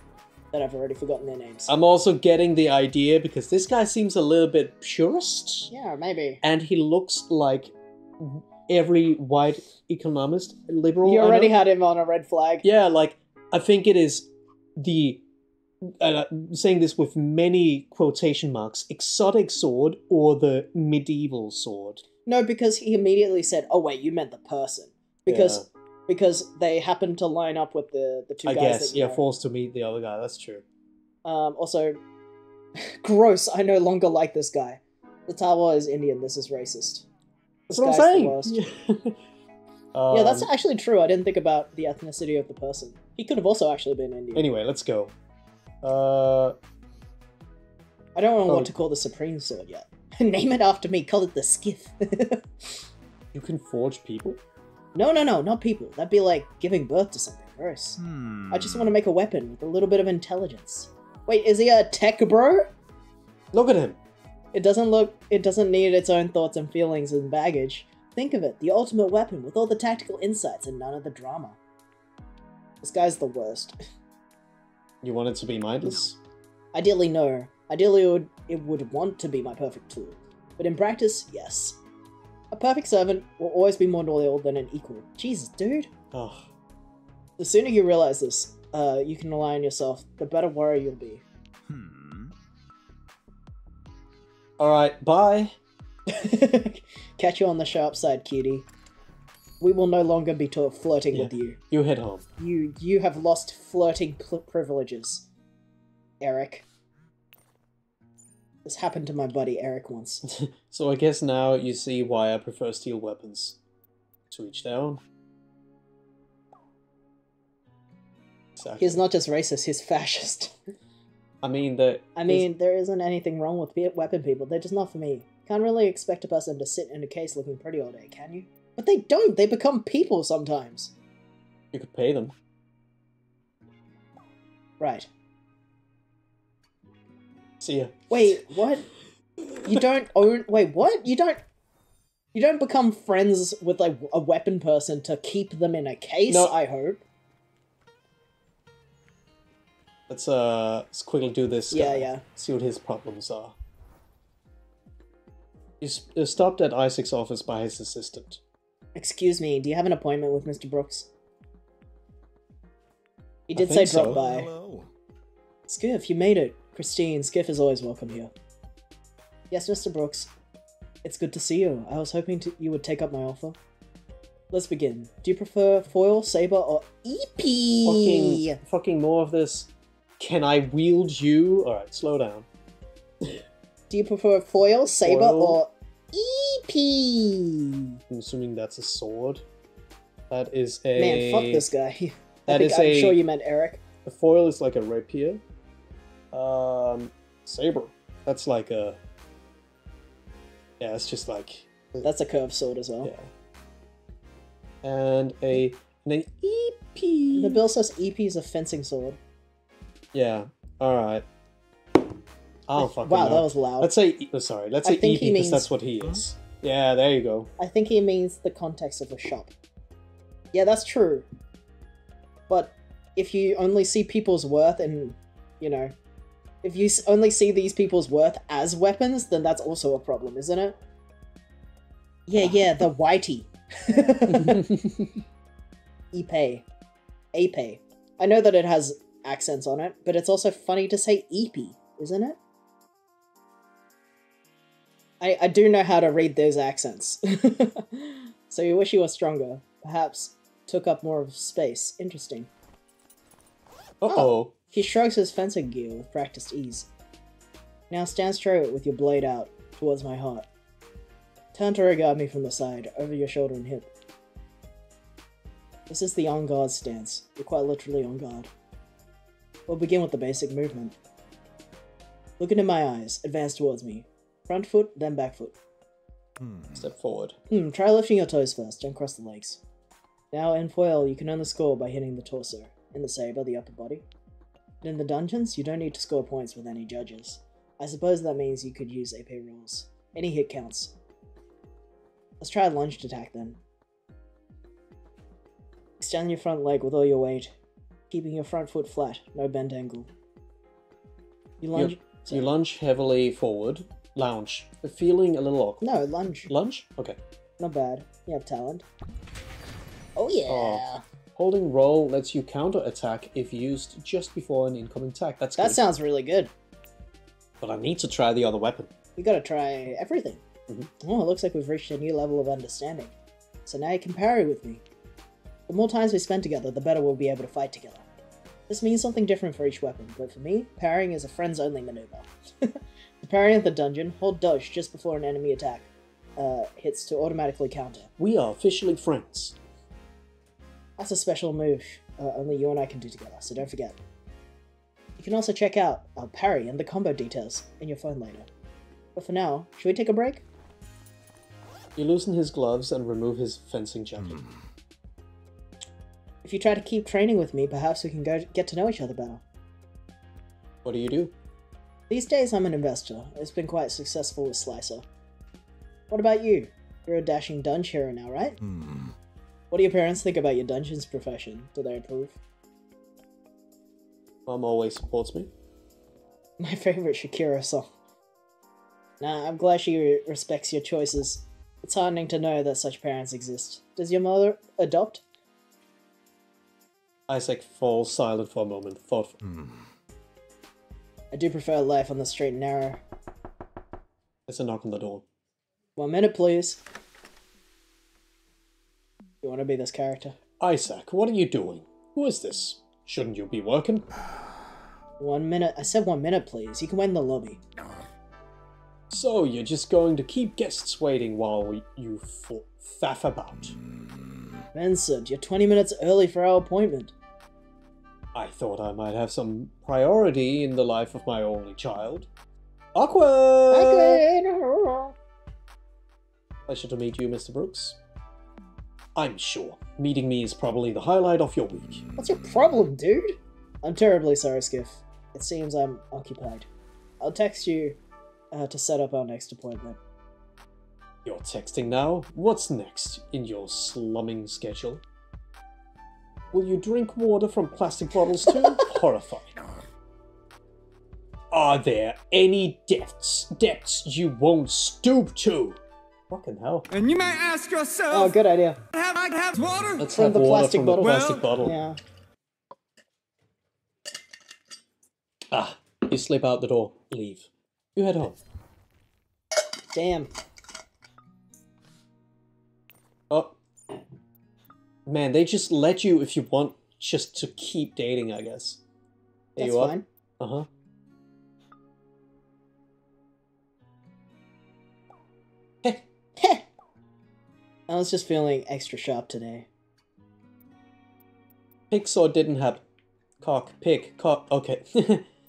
That I've already forgotten their names. I'm also getting the idea because this guy seems a little bit purist. Yeah, maybe. And he looks like every white economist, liberal. You already had him on a red flag. Yeah, like, I think it is the, saying this with many quotation marks, exotic sword or the medieval sword. No, because he immediately said, oh wait, you meant the person. because they happen to line up with the two I guys. guess, that you yeah, know. forced to meet the other guy. That's true. Also, gross. I no longer like this guy. The Tawa is Indian. This is racist. That's This what I'm guy's the saying. worst. Yeah, that's actually true. I didn't think about the ethnicity of the person. He could have also actually been Indian. Anyway, let's go. I don't know what to call the Supreme Sword yet. Name it after me. Call it the Skiff. You can forge people? No, not people. That'd be like giving birth to something. Gross. I just want to make a weapon with a little bit of intelligence. Wait, is he a tech bro? Look at him. It doesn't need its own thoughts and feelings and baggage. Think of it, the ultimate weapon with all the tactical insights and none of the drama. This guy's the worst. You want it to be mindless? Ideally, no. Ideally, it would want to be my perfect tool. But in practice, yes. A perfect servant will always be more loyal than an equal. Jesus, dude. Oh. The sooner you realize this, you can rely on yourself, the better warrior you'll be. Alright, bye. Catch you on the sharp side, cutie. We will no longer be flirting with you. You head home. You have lost flirting privileges, Eric. This happened to my buddy Eric once. So I guess now you see why I prefer steel weapons. To each their own. Exactly. He's not just racist, he's fascist. I mean, there isn't anything wrong with weapon people, they're just not for me. Can't really expect a person to sit in a case looking pretty all day, can you? But they don't, they become people sometimes. You could pay them. Right. See ya. Wait, what? You don't own... Wait, what? You don't become friends with like a weapon person to keep them in a case, No. I hope. Let's quickly do this. Yeah. See what his problems are. He's stopped at Isaac's office by his assistant. Excuse me, do you have an appointment with Mr. Brooks? He I did say think drop so. by. Hello. Skiff, you made it. Christine, Skiff is always welcome here. Yes, Mr. Brooks. It's good to see you. I was hoping you would take up my offer. Let's begin. Do you prefer foil, saber, or EP? Fucking more of this. Can I wield you? Alright, slow down. Do you prefer foil, saber, Foil. or EP? I'm assuming that's a sword. That is a... Man, fuck this guy. That is I'm a- sure you meant Eric. The foil is like a rapier. Saber. That's like a... Yeah, it's just like... That's a curved sword as well. Yeah. And an EP. The bill says EP is a fencing sword. Yeah. Alright. I don't fucking Wow, know. that was loud. Let's say... sorry, let's I say think EP he because means- that's what he is. Yeah, there you go. I think he means the context of a shop. Yeah, that's true. But if you only see people's worth and, you know, if you only see these people's worth as weapons, then that's also a problem, isn't it? Yeah, the whitey. Epe. Ape. I know that it has accents on it, but it's also funny to say eepy, isn't it? I do know how to read those accents. So you wish you were stronger. Perhaps took up more of space. Interesting. Uh-oh. He strokes his fencing gear with practiced ease. Now stand straight with your blade out towards my heart. Turn to regard me from the side, over your shoulder and hip. This is the on guard stance. You're quite literally on guard. We'll begin with the basic movement. Look into my eyes. Advance towards me. Front foot, then back foot. Step forward. Try lifting your toes first, don't cross the legs. Now, in foil, you can only score by hitting the torso. In the saber, the upper body. And in the dungeons, you don't need to score points with any judges. I suppose that means you could use AP rules. Any hit counts. Let's try a lunged attack then. Extend your front leg with all your weight, keeping your front foot flat, no bent angle. You lunge... You lunge heavily forward. Lounge. Feeling a little awkward. No, lunge. Lunge? Okay. Not bad. You have talent. Oh yeah! Oh. Holding roll lets you counter-attack if used just before an incoming attack. That's That good. sounds really good. But I need to try the other weapon. We gotta try everything. Mhm. Oh, it looks like we've reached a new level of understanding. So now you can parry with me. The more times we spend together, the better we'll be able to fight together. This means something different for each weapon, but for me, parrying is a friends-only maneuver. The parry of the dungeon, hold dodge just before an enemy attack hits to automatically counter. We are officially friends. That's a special move only you and I can do together, so don't forget. You can also check out our parry and the combo details in your phone later. But for now, should we take a break? You loosen his gloves and remove his fencing jacket. If you try to keep training with me, perhaps we can get to know each other better. What do you do? These days I'm an investor. It's been quite successful with Slicer. What about you? You're a dashing dunge hero now, right? What do your parents think about your dungeons profession? Do they approve? Mom always supports me. My favorite Shakira song. Nah, I'm glad she respects your choices. It's heartening to know that such parents exist. Does your mother adopt? Isaac falls silent for a moment, thoughtful. I do prefer life on the straight and narrow. There's a knock on the door. 1 minute, please. You want to be this character? Isaac, what are you doing? Who is this? Shouldn't you be working? 1 minute. I said 1 minute, please. You can wait in the lobby. So, you're just going to keep guests waiting while you faff about? Vincent, you're 20 minutes early for our appointment. I thought I might have some priority in the life of my only child. Awkward! Pleasure to meet you, Mr. Brooks. I'm sure meeting me is probably the highlight of your week. What's your problem, dude? I'm terribly sorry, Skiff. It seems I'm occupied. I'll text you to set up our next appointment. You're texting now? What's next in your slumming schedule? Will you drink water from plastic bottles too? Horrifying. Are there any depths you won't stoop to? Fucking hell. And you may ask yourself, Oh, good idea. have I have water? Let's From have the water plastic from bottle. the plastic bottle. Yeah. Ah, you slip out the door. Leave. You head home. Damn. Oh. Man, they just let you if you want just to keep dating, I guess. There That's you are. fine. Uh-huh. Heh. Heh. I was just feeling extra sharp today. Pigsaw didn't have cock. Pig. Cock. Okay.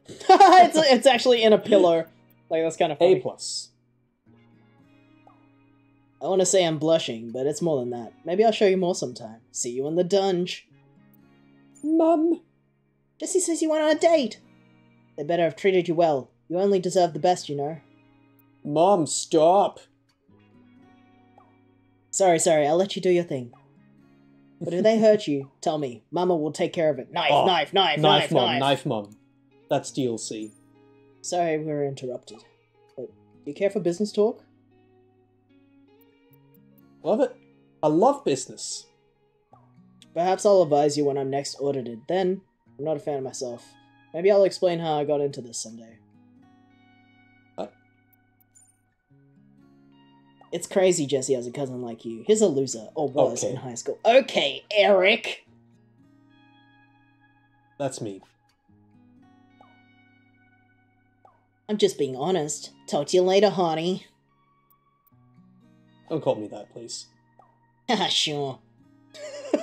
it's actually in a pillow. Like, that's kind of funny. A+. I want to say I'm blushing, but it's more than that. Maybe I'll show you more sometime. See you in the dunge. Mum. Jesse says you went on a date. They better have treated you well. You only deserve the best, you know. Mom, stop. Sorry, I'll let you do your thing. But if they hurt you, tell me. Mama will take care of it. Knife, Oh, knife. Knife, Mom. That's DLC. Sorry we were interrupted. But do you care for business talk? Love it. I love business. Perhaps I'll advise you when I'm next audited. Then, I'm not a fan of myself. Maybe I'll explain how I got into this someday. What? It's crazy Jesse has a cousin like you. He's a loser, or was Okay. in high school. Okay, Eric! That's me. I'm just being honest. Talk to you later, honey. Don't call me that, please. Haha, sure.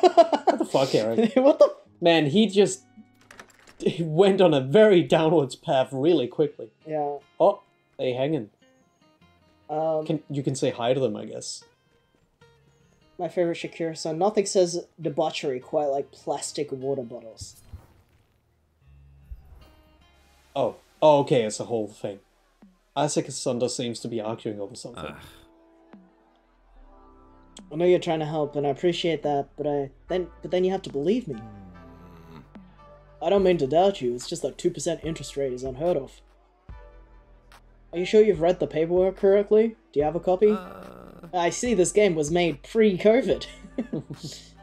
What the fuck, Eric? What the? Man, he went on a very downwards path really quickly. Yeah. Oh, they hanging. Um, You can say hi to them, I guess. my favorite Shakira song. Nothing says debauchery quite like plastic water bottles. Oh, okay, it's a whole thing. Isaac Sunder seems to be arguing over something. I know you're trying to help, and I appreciate that, but then you have to believe me. I don't mean to doubt you, it's just that 2% interest rate is unheard of. Are you sure you've read the paperwork correctly? Do you have a copy? I see this game was made pre-COVID.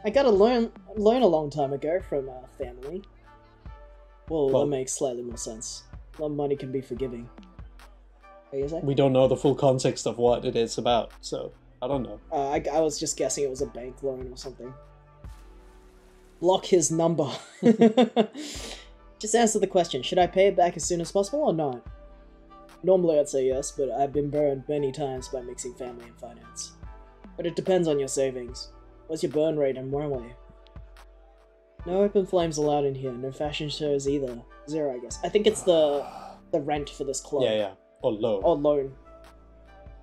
I got a loan a long time ago from a family. Well, Well- that makes slightly more sense. A lot of money can be forgiving. What are you saying? We don't know the full context of what it is about, so I don't know. I was just guessing it was a bank loan or something. Block his number. Just answer the question. Should I pay it back as soon as possible or not? Normally I'd say yes, but I've been burned many times by mixing family and finance. But it depends on your savings. What's your burn rate and runway? No open flames allowed in here. No fashion shows either. 0, I guess. I think it's the rent for this club. Yeah, yeah. Or loan. Or loan.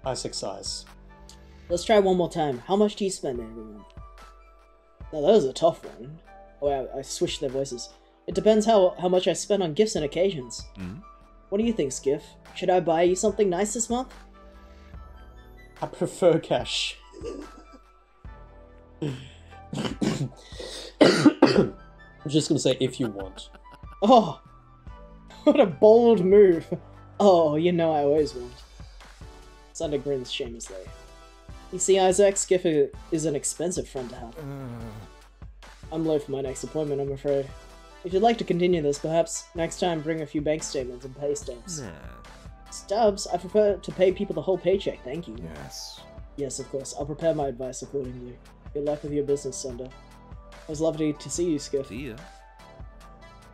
Isaac size. Let's try one more time. How much do you spend every month? Now that was a tough one. Oh, I switched their voices. It depends how much I spend on gifts and occasions. Mm-hmm. What do you think, Skiff? Should I buy you something nice this month? I prefer cash. I'm just gonna say if you want. Oh! What a bold move! Oh, you know I always want. Sunder grins shamelessly. You see, Isaac, Skiff is an expensive friend to have. I'm late for my next appointment, I'm afraid. If you'd like to continue this, perhaps next time bring a few bank statements and pay stubs. Nah. Stubs? I prefer to pay people the whole paycheck, thank you. Yes. Yes, of course. I'll prepare my advice accordingly. Good luck with your business, Sunder. It was lovely to see you, Skiff. See ya.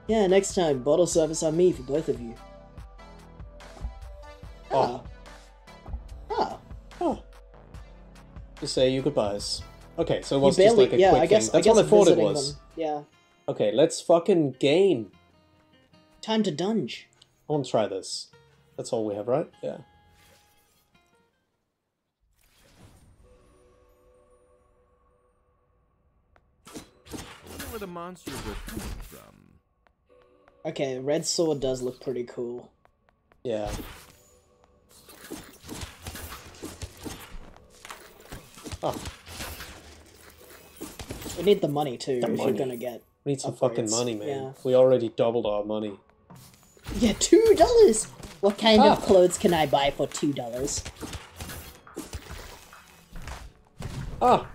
Yeah, next time, bottle service on me for both of you. Oh. Ah. Oh. Just say your goodbyes. Okay, so it was You just barely, like a yeah, quick I guess, thing. That's what I thought it visiting was. them. Yeah. Okay, let's fucking game. Time to dunge. I want to try this. That's all we have, right? Yeah. I wonder where the monsters are coming from. Okay, red sword does look pretty cool. Yeah. Oh, We need the money too, The if money. you're gonna get we need some fucking upgrades. money, man. Yeah. We already doubled our money. Yeah, $2! What kind Ah. of clothes can I buy for $2? Ah!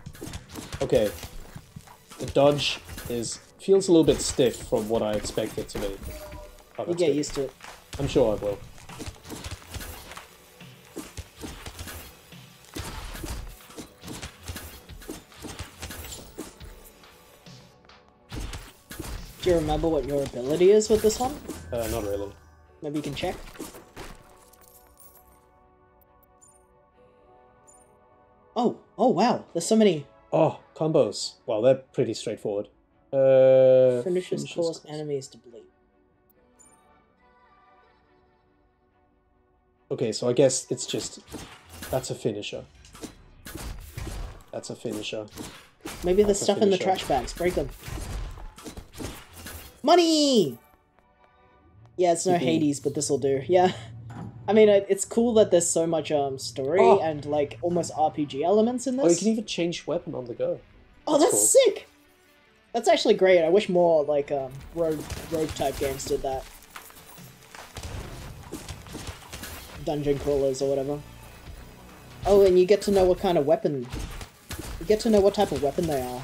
Okay. The dodge feels a little bit stiff from what I expected to be. Oh, You that's get good. used to it. I'm sure I will. Do you remember what your ability is with this one? Not really. Maybe you can check. Oh wow, there's so many Oh, combos. Well, they're pretty straightforward. finishes cause enemies to bleed. Okay, so I guess it's just... That's a finisher. That's a finisher. Maybe there's That's a stuff in the finisher. trash bags. Break them. Money! Yeah, it's no Mhm. Hades, but this'll do. Yeah. I mean, it's cool that there's so much story Oh. and like almost RPG elements in this. Oh, you can even change weapon on the go. Oh, that's cool. sick! That's actually great. I wish more like rogue type games did that. Dungeon crawlers or whatever. Oh, and you get to know what kind of weapon. You get to know what type of weapon they are.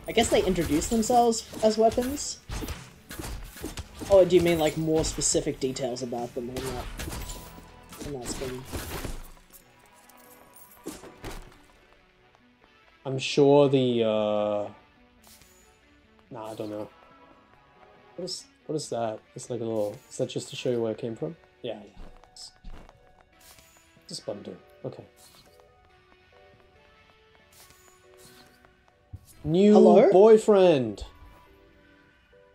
I guess they introduce themselves as weapons. Or do you mean like more specific details about them in that skin? I'm sure the, Nah, I don't know. What is that? It's like a little... Is that just to show you where it came from? Yeah, yeah. This button do. Okay. New Hello? boyfriend!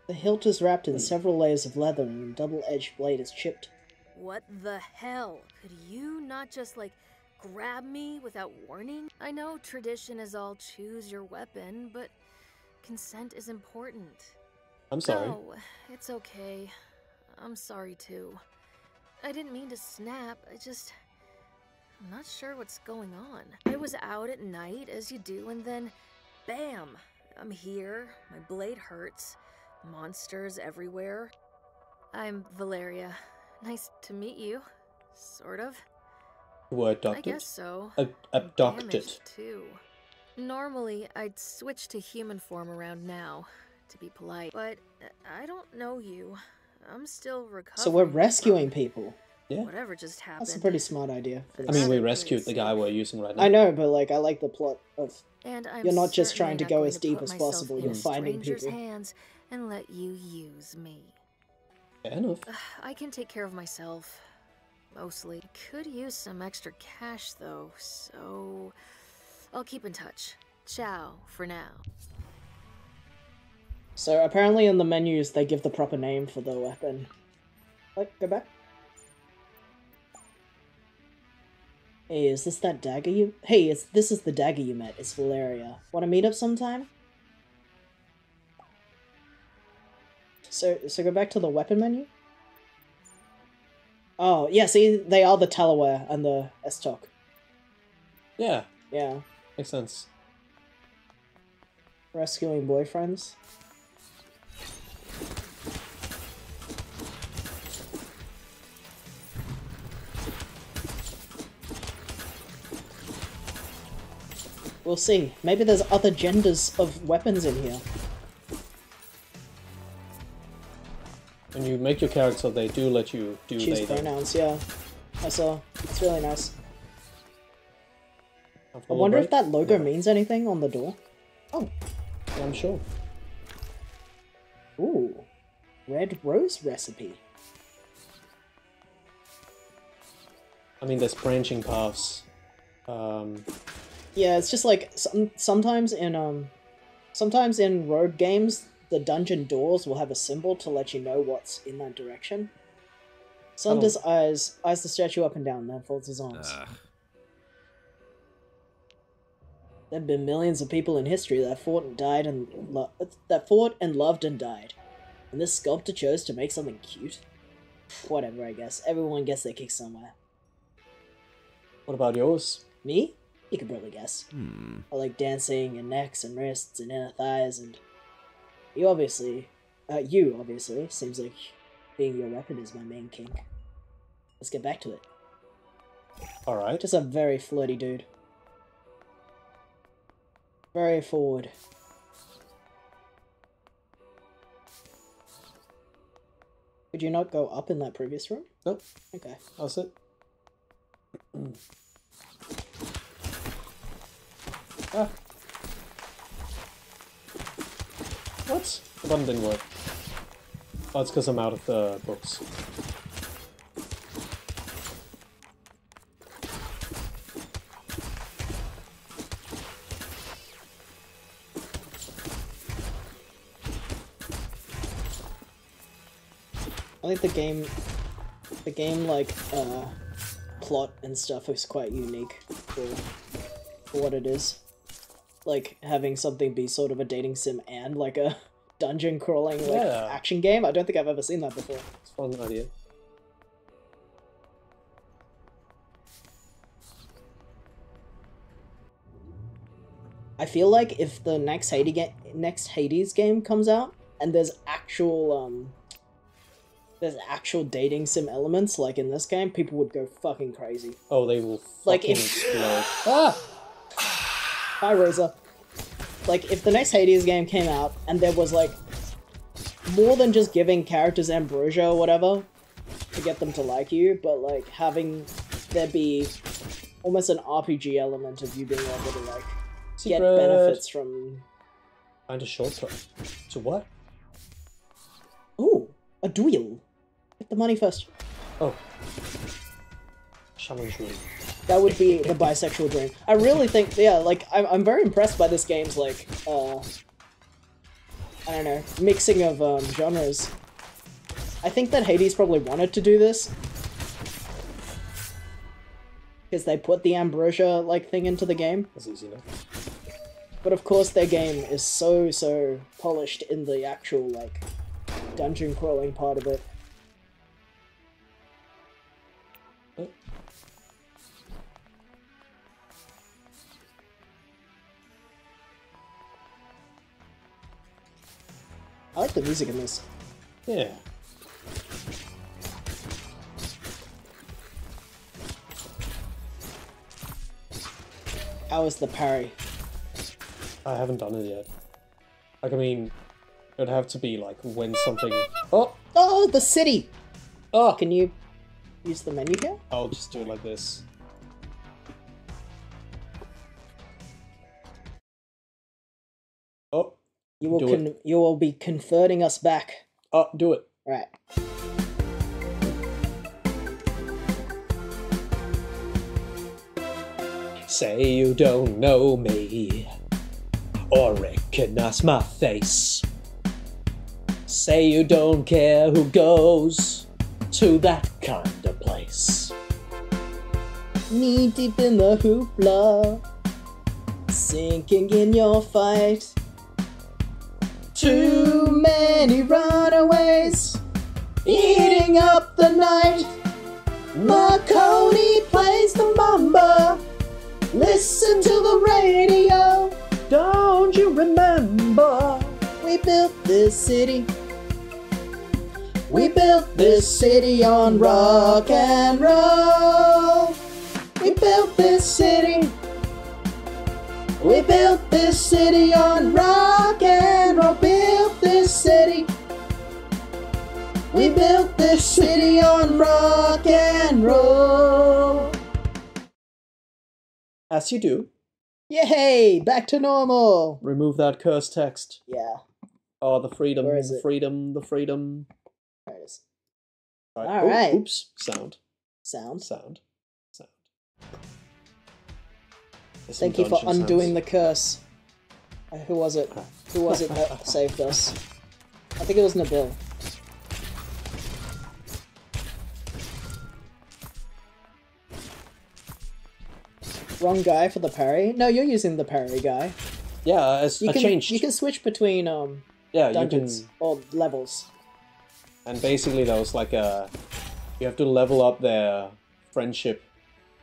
The hilt is wrapped in several layers of leather and the double-edged blade is chipped. What the hell? Could you not just, like, grab me without warning? I know tradition is all choose your weapon, but consent is important. I'm sorry. No, it's okay. I'm sorry too. I didn't mean to snap, I'm not sure what's going on. I was out at night, as you do, and then, bam! I'm here, my blade hurts, monsters everywhere. I'm Valeria. Nice to meet you. Sort of. You were I abducted? guess so. Abducted. Damaged, too. Normally, I'd switch to human form around now, to be polite. But I don't know you. I'm still recovering. So we're rescuing people. Yeah. Whatever just happened. That's a pretty smart idea. For I this. mean, we rescued the guy we're using right now. I know, but like, I like the plot of. And I'm You're not just certainly trying to not go going as deep put as myself possible. in You're a finding stranger's people. hands and let you use me. Fair enough. I can take care of myself. Mostly. Could use some extra cash though, so I'll keep in touch. Ciao for now. So apparently in the menus they give the proper name for the weapon. Like, go back. Hey, is this that dagger you? Hey, this is the dagger you met. It's Valeria. Want to meet up sometime? So go back to the weapon menu. Oh, yeah, see, they are the Talaware and the S-Talk. Yeah, Yeah. makes sense. Rescuing boyfriends. We'll see. Maybe there's other genders of weapons in here. When you make your character, they do let you do Choose they them. pronouns, yeah. I saw. It's really nice. I After a wonder if break? that logo Yeah. means anything on the door. Oh. Yeah, I'm sure. Ooh. Red rose recipe. I mean, there's branching paths. Yeah, it's just like sometimes in road games, the dungeon doors will have a symbol to let you know what's in that direction. Sunder's eyes the statue up and down, then folds his arms. There've been millions of people in history that fought and died and loved and died. And this sculptor chose to make something cute? Whatever, I guess. Everyone gets their kick somewhere. What about yours? Me? You can probably guess. I like dancing and necks and wrists and inner thighs, and you obviously, seems like being your weapon is my main kink. Let's get back to it. Alright. Just a very flirty dude. Very forward. Could you not go up in that previous room? Nope. Okay. That's it. Ah. What? The button didn't work. Oh, it's because I'm out of the books. I think the game like plot and stuff is quite unique for what it is. Like having something be sort of a dating sim and like a dungeon crawling like action game. I don't think I've ever seen that before. It's a fun idea. I feel like if the next Hades game comes out and there's actual dating sim elements like in this game, people would go fucking crazy. Oh, they will Like fucking if- explode. Ah! Hi, Rosa. Like, if the next Hades game came out, and there was, like, more than just giving characters ambrosia or whatever to get them to like you, but, like, having there be almost an RPG element of you being able to, like, get Secret. benefits from... Find a shortcut. To what? Ooh, a duel. Get the money first. Oh. Challenge me. That would be the bisexual dream. I really think, yeah, like, I'm very impressed by this game's, like, I don't know, mixing of genres. I think that Hades probably wanted to do this. Because they put the ambrosia, like, thing into the game. That's easy enough. But of course their game is so polished in the actual, like, dungeon crawling part of it. I like the music in this. Yeah. How is the parry? I haven't done it yet. Like, I mean, it'd have to be like when something. Oh! Oh, the city! Oh! Can you use the menu here? I'll just do it like this. Oh, You will be converting us back. oh, do it. Right. Say you don't know me or recognize my face. Say you don't care who goes to that kind of place. Knee deep in the hoopla, sinking in your fight. Too many runaways, eating up the night. Marconi plays the mamba. Listen to the radio. Don't you remember? We built this city. We built this city on rock and roll. We built this city. We built this city on rock and roll. Built this city. We built this city on rock and roll. As you do, Yay! Back to normal. remove that cursed text. Yeah, Oh, the freedom, Where is the it? freedom, the freedom. there it is. Right. All Oh, right. Oops. Sound. Sound. Sound. Sound. There's Thank some you for dungeon undoing sounds. the curse. Who was it? Who was it that saved us? I think it was Nabil. Wrong guy for the parry? No, you're using the parry guy. Yeah, I You can changed. you can switch between yeah, dungeons you can. or levels. And basically, there was like you have to level up their friendship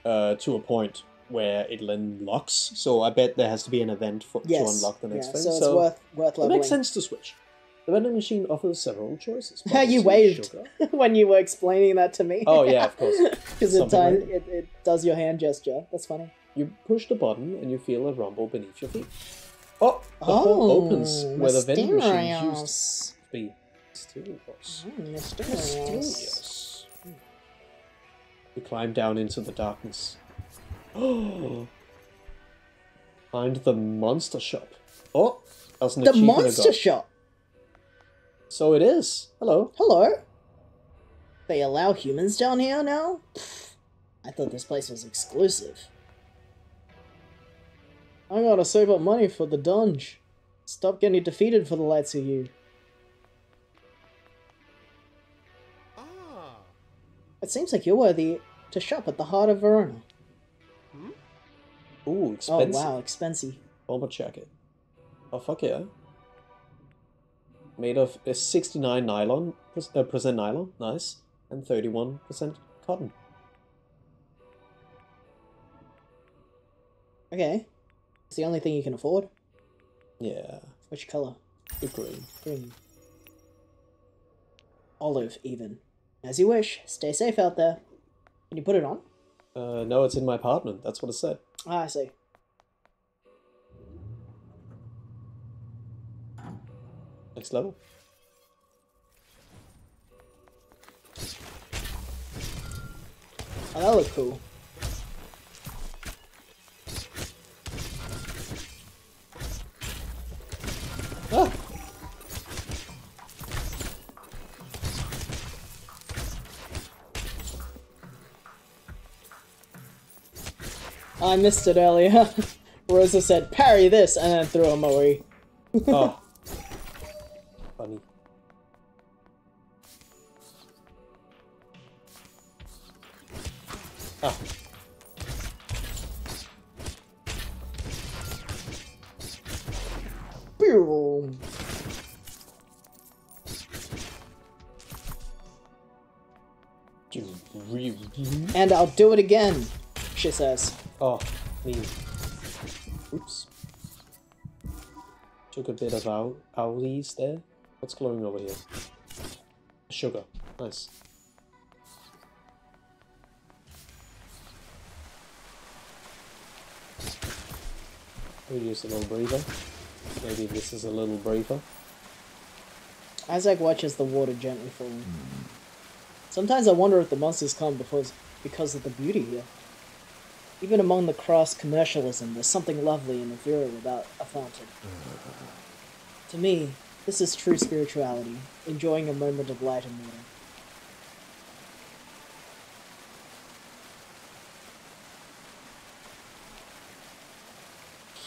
to a point where it unlocks. So I bet there has to be an event to Yes. unlock the next Yeah, thing. so it's worth it leveling. makes sense to switch. The vending machine offers several choices. You Bubble tea, waved sugar. when you were explaining that to me. Oh yeah, of course. Because Something like it does your hand gesture. That's funny. You push the button and you feel a rumble beneath your feet. Oh, the hole opens where the vending machine used to be. Mysterious. Mysterious. You climb down into the darkness. Oh! Find the monster shop. Oh, that's an The achievement I monster got. shop. So it is. Hello. Hello. They allow humans down here now? Pfft, I thought this place was exclusive. I gotta save up money for the dunge. Stop getting defeated for the likes of you. It seems like you're worthy to shop at the heart of Verona. Ooh, Oh expensive. wow, expensive. Bomber jacket. Oh fuck yeah. Made of 69 nylon, percent nylon, nice, and 31% cotton. Okay. It's the only thing you can afford. Yeah, Which color? good green. Green. Olive, even. As you wish. Stay safe out there. Can you put it on? No, it's in my apartment. That's what it said. Ah, I see. Next level. Oh, that looked cool. Ah! I missed it earlier. Rosa said, parry this, and then threw a Moe. Oh. Funny. Ah. Boom. And I'll do it again, she says. Oh, me. Oops. Took a bit of owlies there. What's glowing over here? Sugar. Nice. We'll use a little breather. Maybe this is a little breather. Isaac watches the water gently fall. Sometimes I wonder if the monsters come because of the beauty here. Even among the crass commercialism, there's something lovely and ethereal about a fountain. To me, this is true spirituality, enjoying a moment of light and water.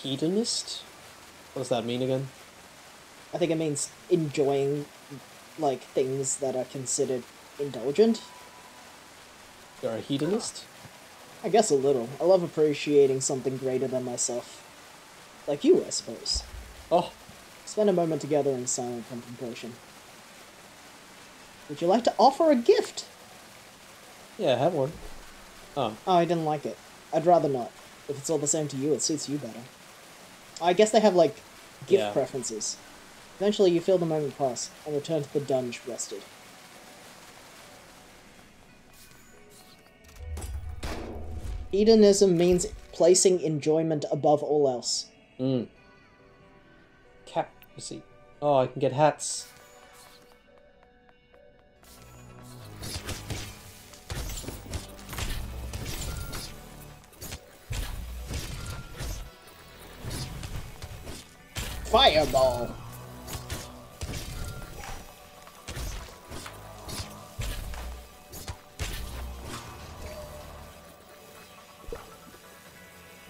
Hedonist? What does that mean again? I think it means enjoying, like, things that are considered indulgent. You're a hedonist? I guess a little. I love appreciating something greater than myself. Like you, I suppose. Oh, Spend a moment together in silent contemplation. Would you like to offer a gift? yeah, have one. Oh, Oh, I didn't like it. I'd rather not. If it's all the same to you, it suits you better. I guess they have, like, gift Yeah. preferences. Eventually, you feel the moment pass, and return to the dungeon rested. Hedonism means placing enjoyment above all else. cap receipt. Oh, I can get hats. Fireball!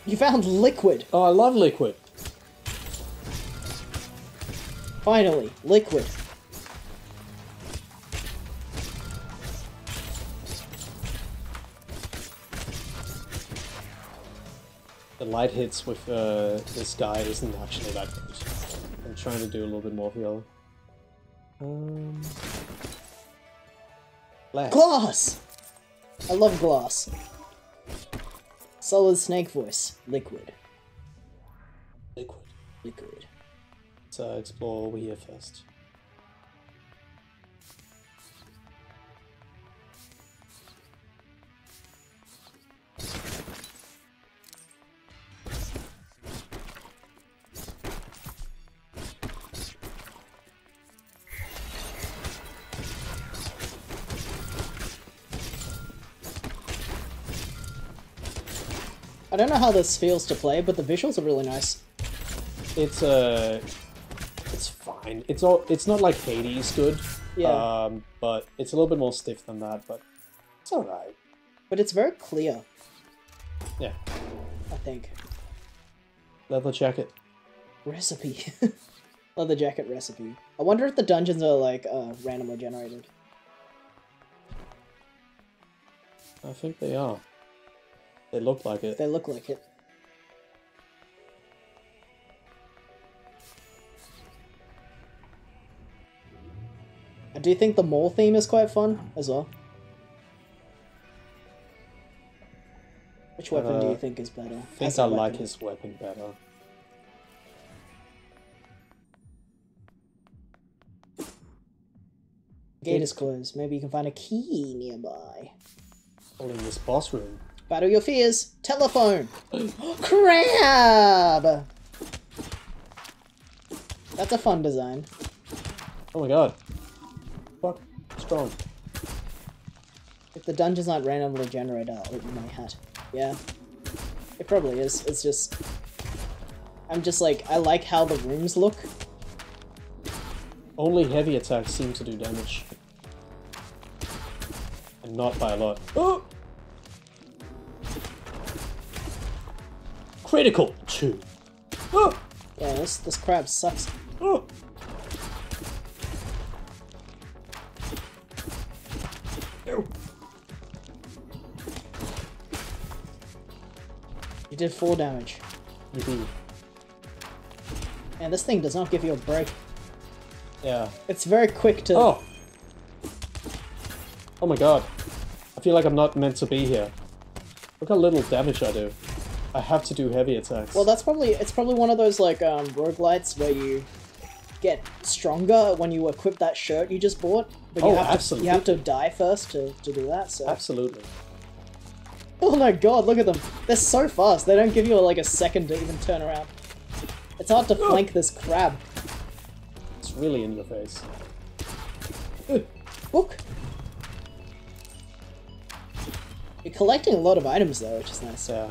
You found liquid! Oh, I love liquid. Finally, liquid. The light hits with this guy isn't actually that good. I'm trying to do a little bit more here. Glass. Glass! I love glass. Solid snake voice. Liquid. Liquid. Liquid. Let's explore over here first. I don't know how this feels to play, but the visuals are really nice. It's fine. It's not like Hades good. Yeah. But it's a little bit more stiff than that, but it's alright. But it's very clear, Yeah. I think. Leather jacket. Recipe. Leather jacket recipe. I wonder if the dungeons are, like, randomly generated. I think they are. They look like it. They look like it. I do think the mall theme is quite fun, as well. Which weapon do you think is better? I think As a I like weapon. his weapon better. Gate is closed. Maybe you can find a key nearby. All in this boss room. Battle your fears. Telephone. Crab. That's a fun design. Oh my god. Fuck. Strong. If the dungeons aren't randomly generated, I'll open my hat. Yeah. It probably is. It's just... I'm just like, I like how the rooms look. Only heavy attacks seem to do damage. And not by a lot. Oh! Critical 2. Oh! Yeah, this crab sucks. Oh! Ew. You did 4 damage. Yippee. And this thing does not give you a break. Yeah. It's very quick to... Oh! Oh my god. I feel like I'm not meant to be here. Look how little damage I do. I have to do heavy attacks. Well, it's probably one of those, like, roguelites where you get stronger when you equip that shirt you just bought. But you absolutely. You have to die first to do that, so... Absolutely. Oh my god, look at them. They're so fast. They don't give you, like, a second to even turn around. It's hard to flank this crab. It's really in your face. Book. collecting a lot of items though, which is nice. Yeah.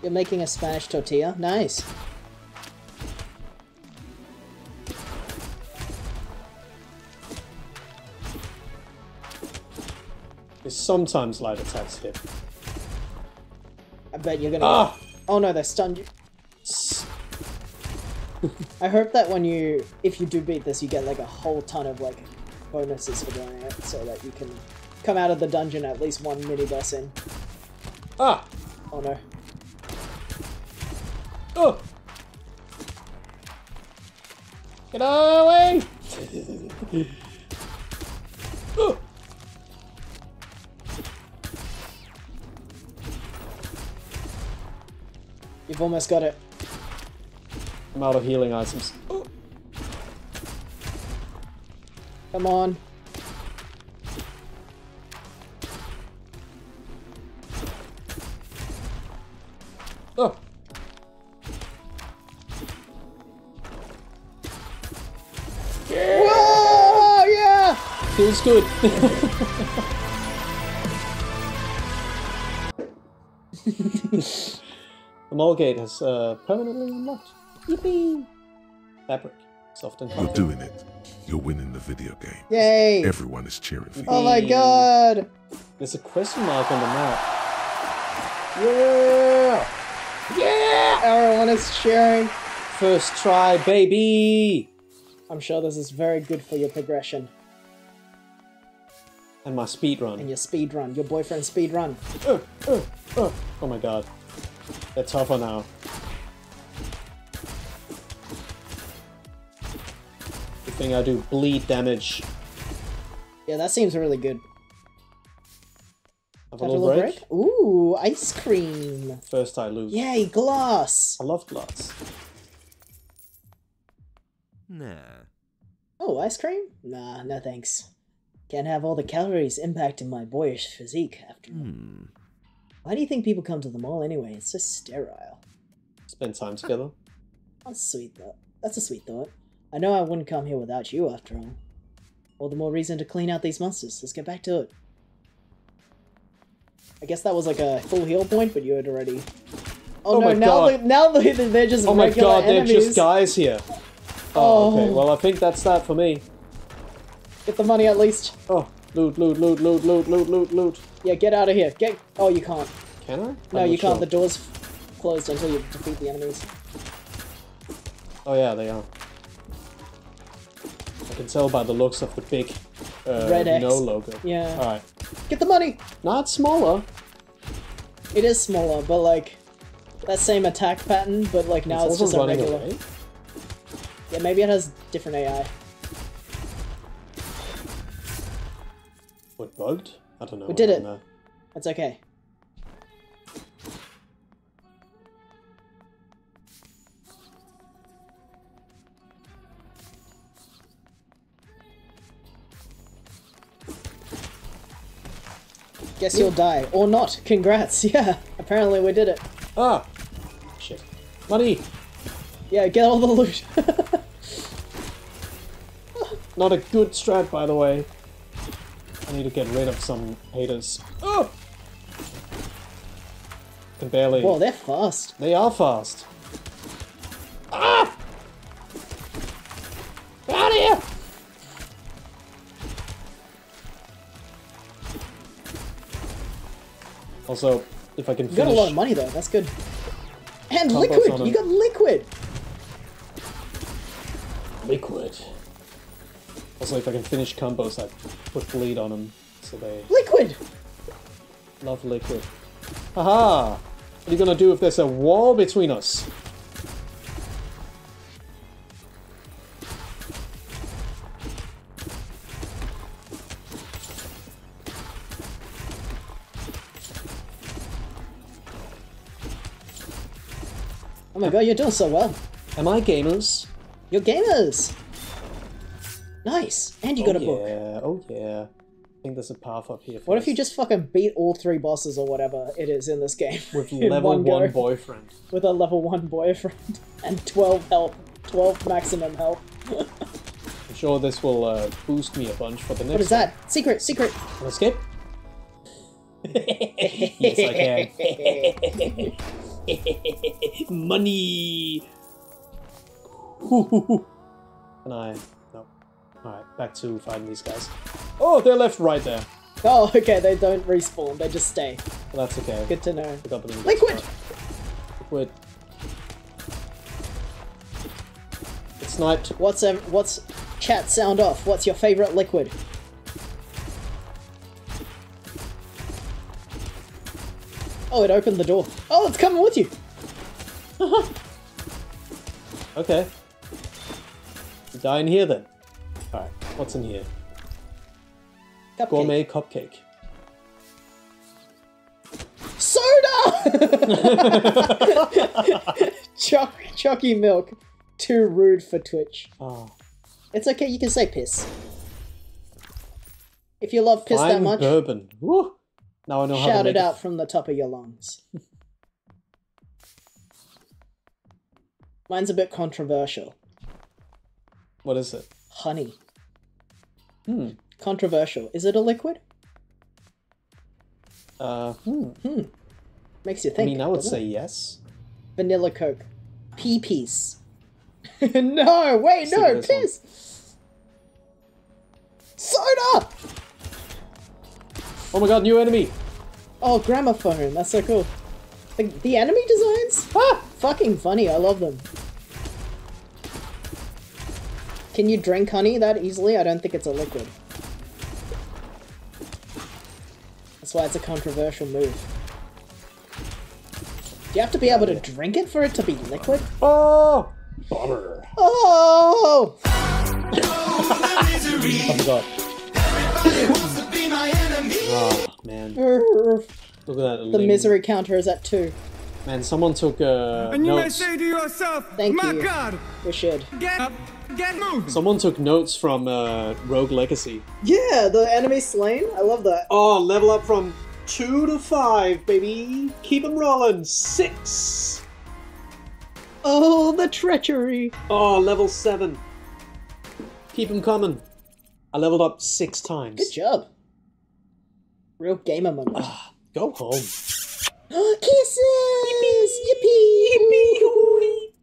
You're making a Spanish tortilla? Nice. Because sometimes light attacks hit. I bet you're gonna... Ah! Oh no, they stunned you. I hope that when if you do beat this, you get like a whole ton of like bonuses for doing it, so that you can come out of the dungeon at least one mini boss in. Ah! Oh no. Oh! Get away! Oh! You've almost got it. I'm out of healing items. Oh. Come on. Oh! Whoa! Yeah! Feels good. The mall gate has permanently unlocked. Yippee! Fabric. Soft and You're comfortable. doing it. You're winning the video game. Yay! Everyone is cheering for you. Oh my god! There's a question mark on the map. Yeah! Yeah! Everyone is cheering. First try, baby! I'm sure this is very good for your progression. And my speed run. And your speed run. Your boyfriend speed run. Oh my god. They're tougher now. Good thing I do bleed damage. Yeah, that seems really good. Have Have a little break? Ooh, ice cream. First I lose. Yay, glass. I love glass. Nah. Oh, ice cream? Nah, no thanks. Can't have all the calories impacting my boyish physique after all. Why do you think people come to the mall anyway? It's just sterile. Spend time together. That's sweet though. That's a sweet thought. I know I wouldn't come here without you after all. All the more reason to clean out these monsters. Let's get back to it. I guess that was like a full heal point, but you had already... Oh, no, my god. now they're just Oh my regular god, they're enemies. just guys here. Oh, okay. Well, I think that's that for me. Get the money at least. Oh, loot, loot, loot, loot, loot, loot, loot, loot. Yeah, get out of here. Oh, you can't. Can I? No, I'm you not can't. sure. The door's closed until you defeat the enemies. Oh yeah, they are. I can tell by the looks of the big Red X. no logo. Yeah. Alright. Get the money! Not smaller. It is smaller, but like, that same attack pattern, but like now it's also just a running regular. away. Yeah, maybe it has different AI. What, bugged? I don't know. We did what it. happened It's okay. Guess you'll die. Or not. Congrats. Yeah, apparently we did it. there. Ah! Shit. Money! Yeah, get all the loot. Not a good strat, by the way. I need to get rid of some haters. Oh! Can barely... Whoa, they're fast. They are fast. Ah! Get out of here! Also, if I can You got a finish... lot of money though, that's good. And Combos liquid! on You them. got liquid! Liquid. Also, if I can finish combos, I put bleed on them, so they Liquid! love liquid. Haha! What are you gonna do if there's a wall between us? Oh my god, you're doing so well. Am I gamers? You're gamers! Nice! And you got a book. Yeah, oh yeah. I think there's a path up here. What if you just fucking beat all 3 bosses or whatever it is in this game? with in level one go? 1 boyfriend? With a level 1 boyfriend and 12 health. 12 maximum health. I'm sure this will boost me a bunch for the next What is that? Secret, secret! one. Escape? Yes, I can. Money! Can I? No. Alright, back to fighting these guys. Oh, they're left right there. Oh, okay, they don't respawn, they just stay. Well, that's okay. Good to know. Forgot them in the Liquid! Liquid. It's sniped. What's chat sound off? What's your favorite liquid? Oh, it opened the door. Oh, it's coming with you! Okay. You die in here then. Alright, what's in here? Cupcake. Gourmet cupcake. Soda! Chalky milk. Too rude for Twitch. Oh. It's okay, you can say piss. If you love piss that Fine much, bourbon. Woo! Now I know how to shout make it out from the top of your lungs. Mine's a bit controversial. What is it? Honey. Hmm. Controversial. Is it a liquid? Makes you I think. mean, I would doesn't say it? yes. Vanilla Coke. Pee-pees. No, wait, See no, this one. piss! Soda! Oh my god, new enemy! Oh, gramophone. That's so cool. The enemy designs? Ah! Fucking funny. I love them. Can you drink honey that easily? I don't think it's a liquid. That's why it's a controversial move. Do you have to be able to drink it for it to be liquid? Oh! Bummer. Oh! I forgot. Oh, man. Look at that. The ling. misery counter is at 2. Man, someone took And you may notes. say to yourself, Thank my you. God, We should. get up, get moving. Someone took notes from Rogue Legacy. Yeah, the enemy slain. I love that. Oh, level up from 2 to 5, baby. Keep 'em rolling. 6. Oh, the treachery. Oh, level 7. Keep 'em coming. I leveled up 6 times. Good job. Real gamer moment. Go home. Kisses! Yippee!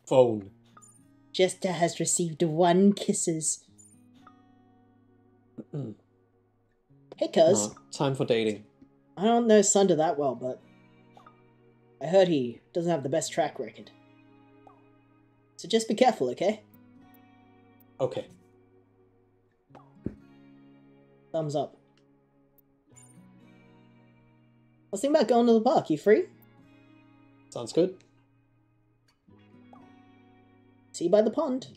Phone. Jester has received 1 kisses. Hey, cuz. Time for dating. I don't know Sunder that well, but I heard he doesn't have the best track record. So just be careful, okay? Okay. Thumbs up. I was thinking about going to the park. You free? Sounds good. See you by the pond.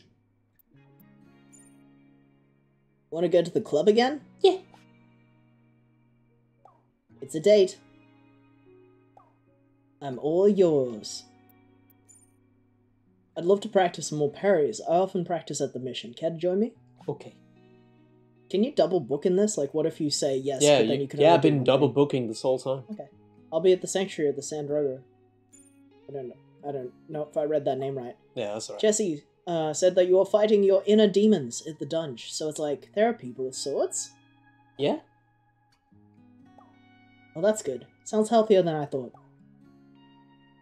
Want to go to the club again? Yeah. It's a date. I'm all yours. I'd love to practice some more parries. I often practice at the mission. Care to join me? Okay. Can you double book in this? Like, what if you say yes, Yeah, but then you can yeah, only I've do been one double thing? booking this whole time. Okay. I'll be at the Sanctuary of the Sandrogo. I don't know if I read that name right. Yeah, that's alright. Jesse said that you are fighting your inner demons at the dungeon. So it's like therapy, but with swords? Yeah? Well, that's good. Sounds healthier than I thought.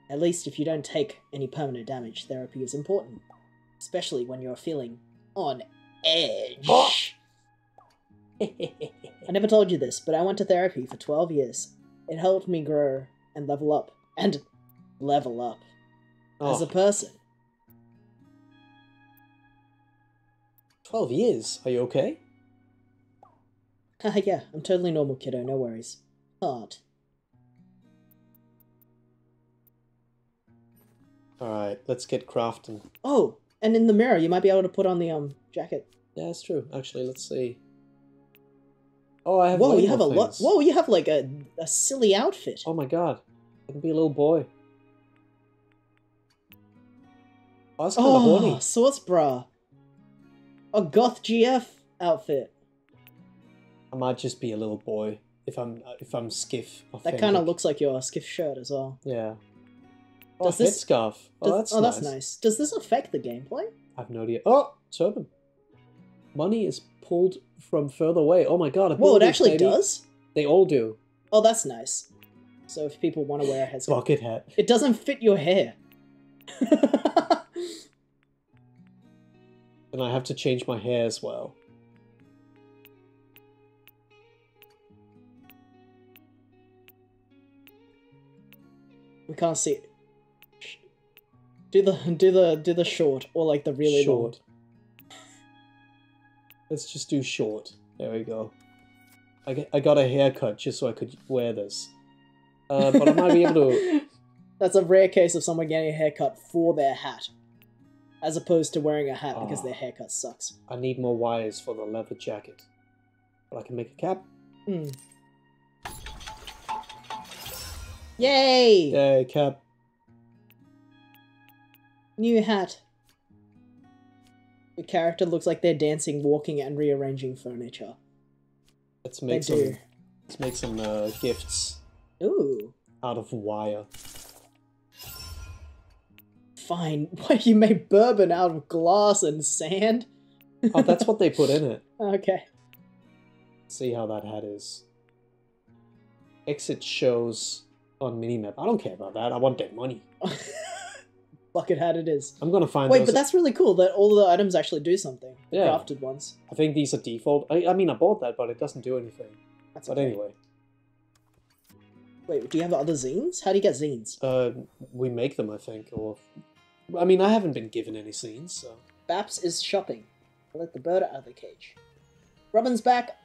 At least if you don't take any permanent damage, therapy is important. Especially when you're feeling on edge. I never told you this, but I went to therapy for 12 years. It helped me grow and level up. And level up. As a person. 12 years. Are you okay? Yeah, I'm totally normal, kiddo. No worries. Hard. Alright, let's get crafting. Oh, and in the mirror, you might be able to put on the jacket. Yeah, that's true. Actually, let's see. Oh, I have Whoa, way you have a more lot. things. Whoa, you have like a silly outfit. Oh my god. I can be a little boy. Oh, that's kind of horny. Source bra. A goth GF outfit. I might just be a little boy if I'm skiff. That kind of looks like your skiff shirt as well. Yeah. Oh, Does this- headscarf. Oh, that's nice. Does this affect the gameplay? I have no idea. Oh, turban. Money is pulled from further away. Oh my god. Well, it abilities, actually baby. does. They all do. Oh, that's nice. So if people want to wear a headscarf, Bucket hat. it doesn't fit your hair. And I have to change my hair as well. We can't see it. Do the short or like the really Short. Let's just do short. There we go. I got a haircut just so I could wear this. But I might be able to... That's a rare case of someone getting a haircut for their hat, as opposed to wearing a hat because their haircut sucks. I need more wires for the leather jacket. But I can make a cap. Yay! Yay, cap. New hat. The character looks like they're dancing, walking, and rearranging furniture. Let's make They do. Let's make some gifts Ooh. out of wire. Fine. Why you made bourbon out of glass and sand? Oh, that's what they put in it. Okay. See how that hat is. Exit shows on minimap. I don't care about that. I want that money. Bucket hat it is. I'm gonna find Wait, those. but that's really cool that all the items actually do something. The Yeah. crafted ones. I think these are default. I mean, I bought that, but it doesn't do anything. That's But okay. anyway, Wait, do you have other zines? How do you get zines? we make them, I think. Or, I mean, I haven't been given any scenes, so. Baps is shopping. Let the bird out of the cage. Robin's back.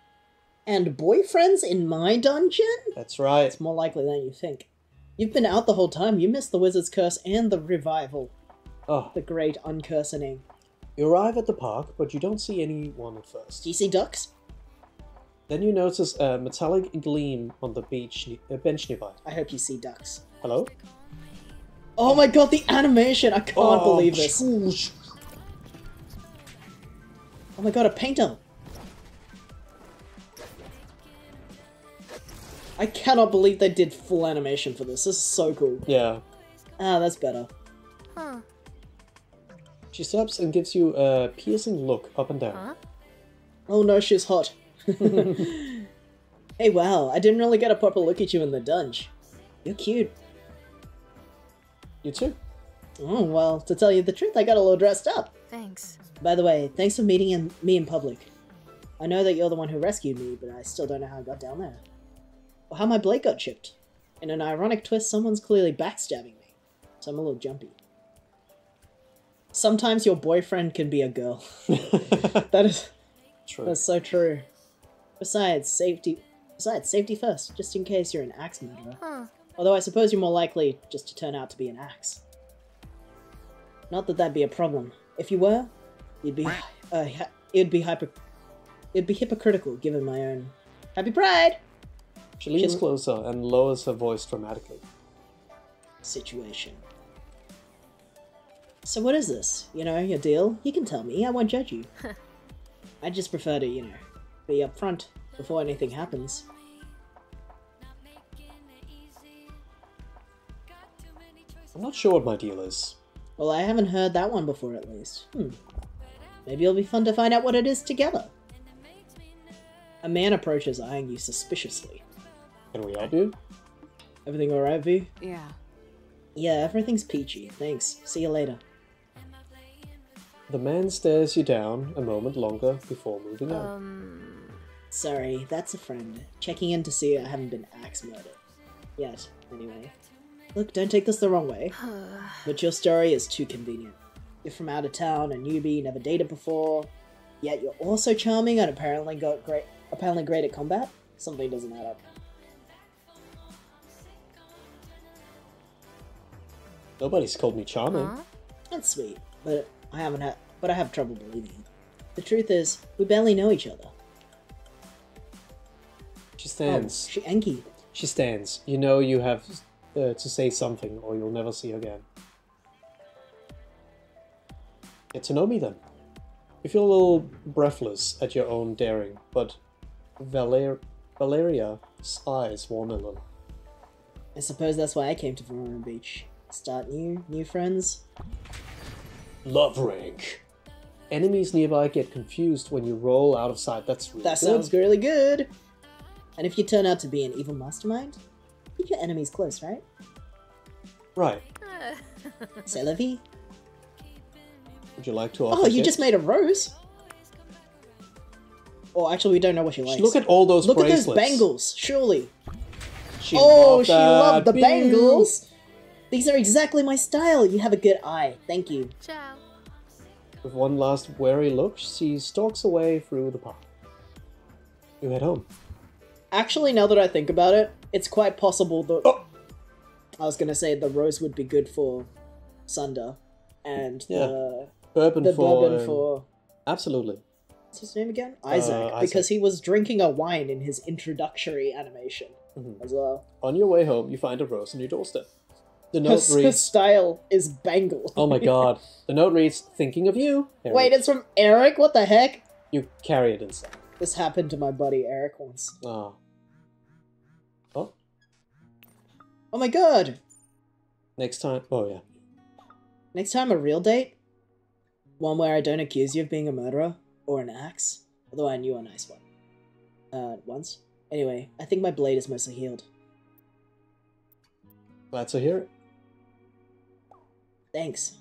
And boyfriend's in my dungeon? That's right. It's more likely than you think. You've been out the whole time. You missed the wizard's curse and the revival. Oh, The great uncursening. you arrive at the park, but you don't see anyone at first. Do you see ducks? Then you notice a metallic gleam on the bench nearby. I hope you see ducks. Hello? Oh my god, the animation! I can't believe this. Swoosh. Oh my god, a painter! I cannot believe they did full animation for this. This is so cool. Yeah. Ah, that's better. Huh. She stops and gives you a piercing look up and down. Huh? Oh no, she's hot. Hey, wow, I didn't really get a proper look at you in the dungeon. You're cute. You too? Oh, well, to tell you the truth, I got a little dressed up. Thanks. By the way, thanks for meeting me in public. I know that you're the one who rescued me, but I still don't know how I got down there. Or how my blade got chipped. In an ironic twist, someone's clearly backstabbing me. So I'm a little jumpy. Sometimes your boyfriend can be a girl. That is... True. That's so true. Besides, safety first, just in case you're an axe murderer. Huh. Although I suppose you're more likely just to turn out to be an axe. Not that that'd be a problem. If you were, it'd be hypocritical given my own happy pride She leans closer and lowers her voice dramatically. situation. So what is this? You know, your deal? You can tell me, I won't judge you. I just prefer to, you know, be upfront before anything happens. I'm not sure what my deal is. Well, I haven't heard that one before, at least. Maybe it'll be fun to find out what it is together. A man approaches, eyeing you suspiciously. Can we help you? Everything alright, V? Yeah. Yeah, everything's peachy. Thanks. See you later. The man stares you down a moment longer before moving on. Sorry, that's a friend. Checking in to see I haven't been axe murdered. Yet, anyway. Look, don't take this the wrong way, but your story is too convenient. You're from out of town, a newbie, never dated before, yet you're also charming and apparently great at combat? Something doesn't add up. Nobody's called me charming. Huh? That's sweet, but I have trouble believing it. The truth is, we barely know each other. She stands. Oh, Enki. She stands. You know you have to say something or you'll never see her again. Get to know me then. You feel a little breathless at your own daring, but Valeria's eyes warm a little. I suppose that's why I came to Verona Beach. Start new friends. Love rank. Enemies nearby get confused when you roll out of sight. That's really That good. sounds really good. And if you turn out to be an evil mastermind, keep your enemies close, right? Right. C'est la vie. Would you like to offer Oh, you gift? just made a rose? Oh, actually, we don't know what she likes. Look at all those Look bracelets. at those bangles, surely. She Oh, loved she that. loved the Pew. bangles. These are exactly my style. You have a good eye. Thank you. Ciao. With one last wary look, she stalks away through the park. You head home. Actually, now that I think about it, it's quite possible that... Oh! I was going to say the rose would be good for Sunder. And the Bourbon bourbon for... Absolutely. What's his name again? Isaac. Because he was drinking a wine in his introductory animation as well. On your way home, you find a rose on your doorstep. The Her, note her reads... style is bangle. Oh my god. The note reads, thinking of you, Eric. Wait, it's from Eric? What the heck? You carry it inside. This happened to my buddy Eric once. Ah. Oh, Oh my god! next time... Oh, yeah. Next time a real date? One where I don't accuse you of being a murderer or an axe. Although I knew a nice one. Once. Anyway, I think my blade is mostly healed. Glad to hear it. Thanks.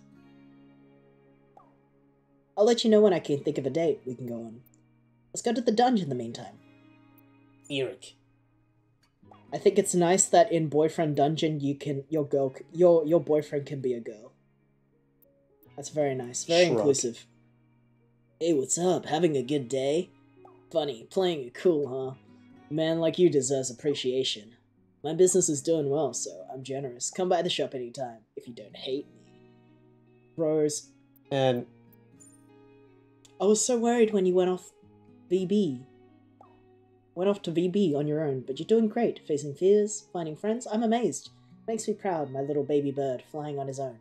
I'll let you know when I can think of a date we can go on. Let's go to the dungeon in the meantime. Eric. I think it's nice that in Boyfriend Dungeon your boyfriend can be a girl. That's very nice. Very Shrug. inclusive. Hey, what's up? Having a good day? Funny, playing it cool, huh? A man like you deserves appreciation. My business is doing well, so I'm generous. Come by the shop anytime, if you don't hate me. Bros, And I was so worried when you went off VB. Went off to VB on your own, but you're doing great. Facing fears, finding friends, I'm amazed. Makes me proud, my little baby bird flying on his own.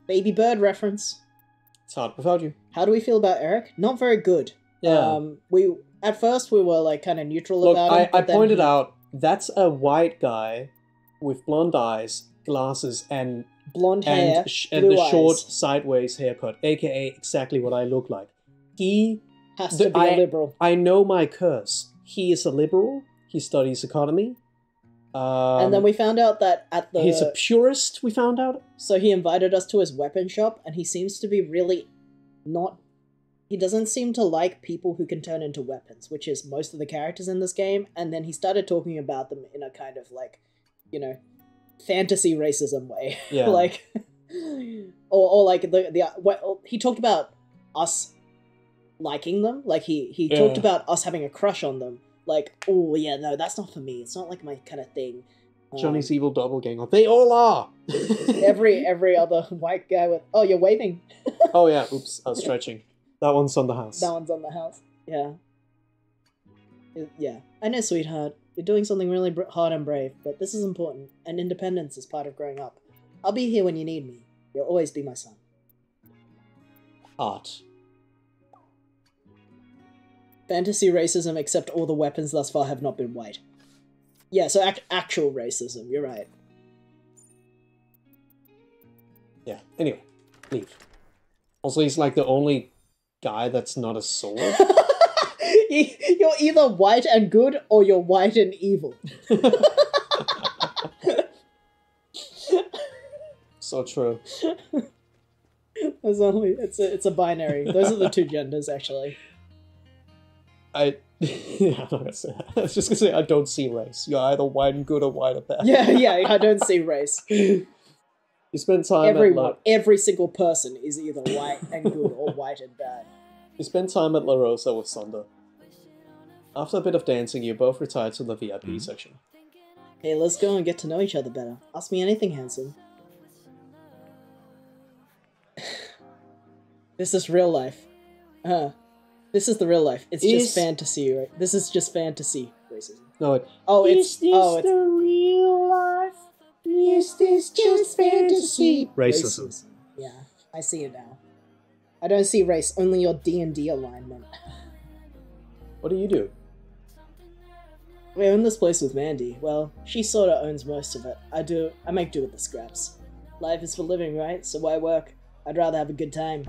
Baby bird reference. it's hard without you. How do we feel about Eric? Not very good. Yeah. At first we were like kind of neutral Look, about him. I but then pointed he- out, that's a white guy with blonde eyes, glasses, and blonde hair, and blue the eyes. short sideways haircut, aka exactly what I look like. He Has to be a liberal. I know my curse. He is a liberal. He studies economy. And then we found out that at the... He's a purist, we found out. So he invited us to his weapon shop, and he seems to be really not... He doesn't seem to like people who can turn into weapons, which is most of the characters in this game, and then he started talking about them in a kind of, like, you know, fantasy racism way. Yeah. like... or like, he talked about us liking them. Like, he talked about us having a crush on them. Like, oh, yeah, no, that's not for me. It's not, like, my kind of thing. Johnny's evil doppelganger. They all are! every other white guy with... Oh, you're waving. Oh yeah, oops, I was stretching. That one's on the house. That one's on the house. Yeah. Yeah. I know, sweetheart. You're doing something really hard and brave, but this is important, and independence is part of growing up. I'll be here when you need me. You'll always be my son. Art. Fantasy racism, except all the weapons thus far have not been white. Yeah, so actual racism, you're right. Yeah, anyway, leave. Also, he's like the only guy that's not a sword. You're either white and good, or you're white and evil. So true. There's only it's a binary. Those are the two genders, actually. Yeah, I'm not gonna say that. I was just gonna say I don't see race. You're either white and good or white and bad. Yeah, I don't see race. You spend time Everyone, every single person is either white and good or white and bad. You spend time at La Rosa with Sunder. After a bit of dancing, you both retire to the VIP section. Hey, let's go and get to know each other better. Ask me anything, handsome. This is real life. This is the real life. It's just fantasy, right? This is just fantasy racism. No, it's the real life? Is this just fantasy? Racism. Yeah, I see it now. I don't see race, only your D&D alignment. What do you do? We own this place with Mandy. Well, she sorta owns most of it. I make do with the scraps. Life is for living, right? So why work? I'd rather have a good time.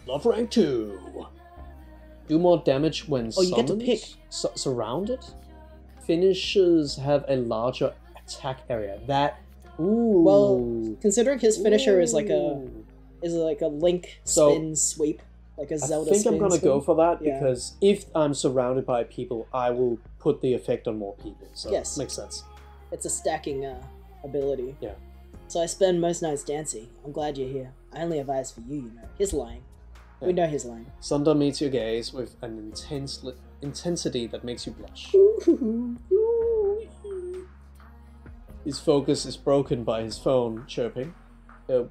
Love rank 2. Do more damage when Oh, you summoned. get to pick. Surrounded. Finishers have a larger attack area. That. Ooh. Well, considering his finisher is like a Ooh. Link So, spin sweep, like a Zelda. I think I'm gonna spin. go for that Yeah. because if I'm surrounded by people, I will put the effect on more people. So Yes. makes sense. It's a stacking ability. Yeah. So I spend most nights dancing. I'm glad you're here. I only have eyes for you, you know. He's lying. Yeah. We know he's lying. Sunder meets your gaze with an intensity that makes you blush. His focus is broken by his phone chirping,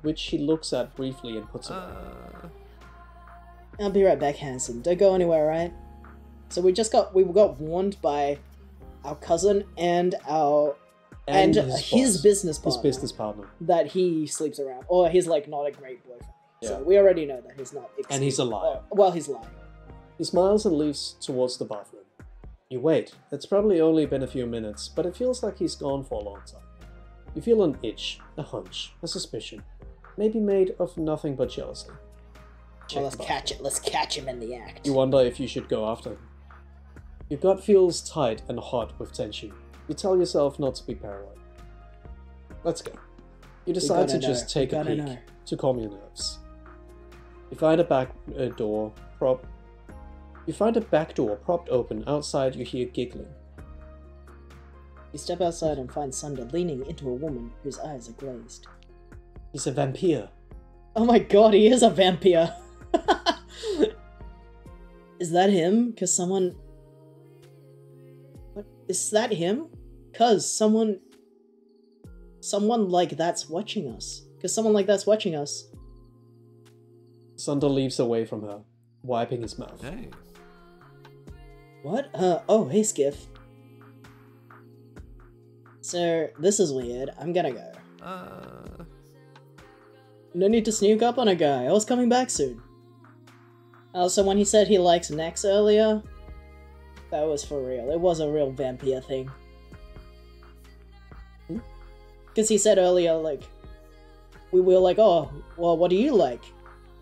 which he looks at briefly and puts away. I'll be right back, handsome. Don't go anywhere, right? So we got warned by our cousin and his business partner. His business partner. That he sleeps around, or he's like not a great boyfriend. Yeah. So we already know that he's not. And he's a liar. Well, he's lying. He smiles and leaves towards the bathroom. You wait. It's probably only been a few minutes, but it feels like he's gone for a long time. You feel an itch, a hunch, a suspicion, maybe made of nothing but jealousy. Well, let's catch it. Let's catch him in the act. You wonder if you should go after him. Your gut feels tight and hot with tension. You tell yourself not to be paranoid. Let's go. You decide to just take a peek to calm your nerves. You find a back door propped open. Outside, you hear giggling. You step outside and find Sunder leaning into a woman whose eyes are glazed. He's a vampire. Oh my god, he is a vampire! Is that him? Because someone... What? Is that him? Because someone like that's watching us. Because someone like that's watching us. Sunder leaps away from her, wiping his mouth. Hey. What? Oh, hey, Skiff. So, this is weird. I'm gonna go. No need to sneak up on a guy. I was coming back soon. So when he said he likes necks earlier, that was for real. It was a real vampire thing. Because he said earlier, like, we were like, oh, well, what do you like?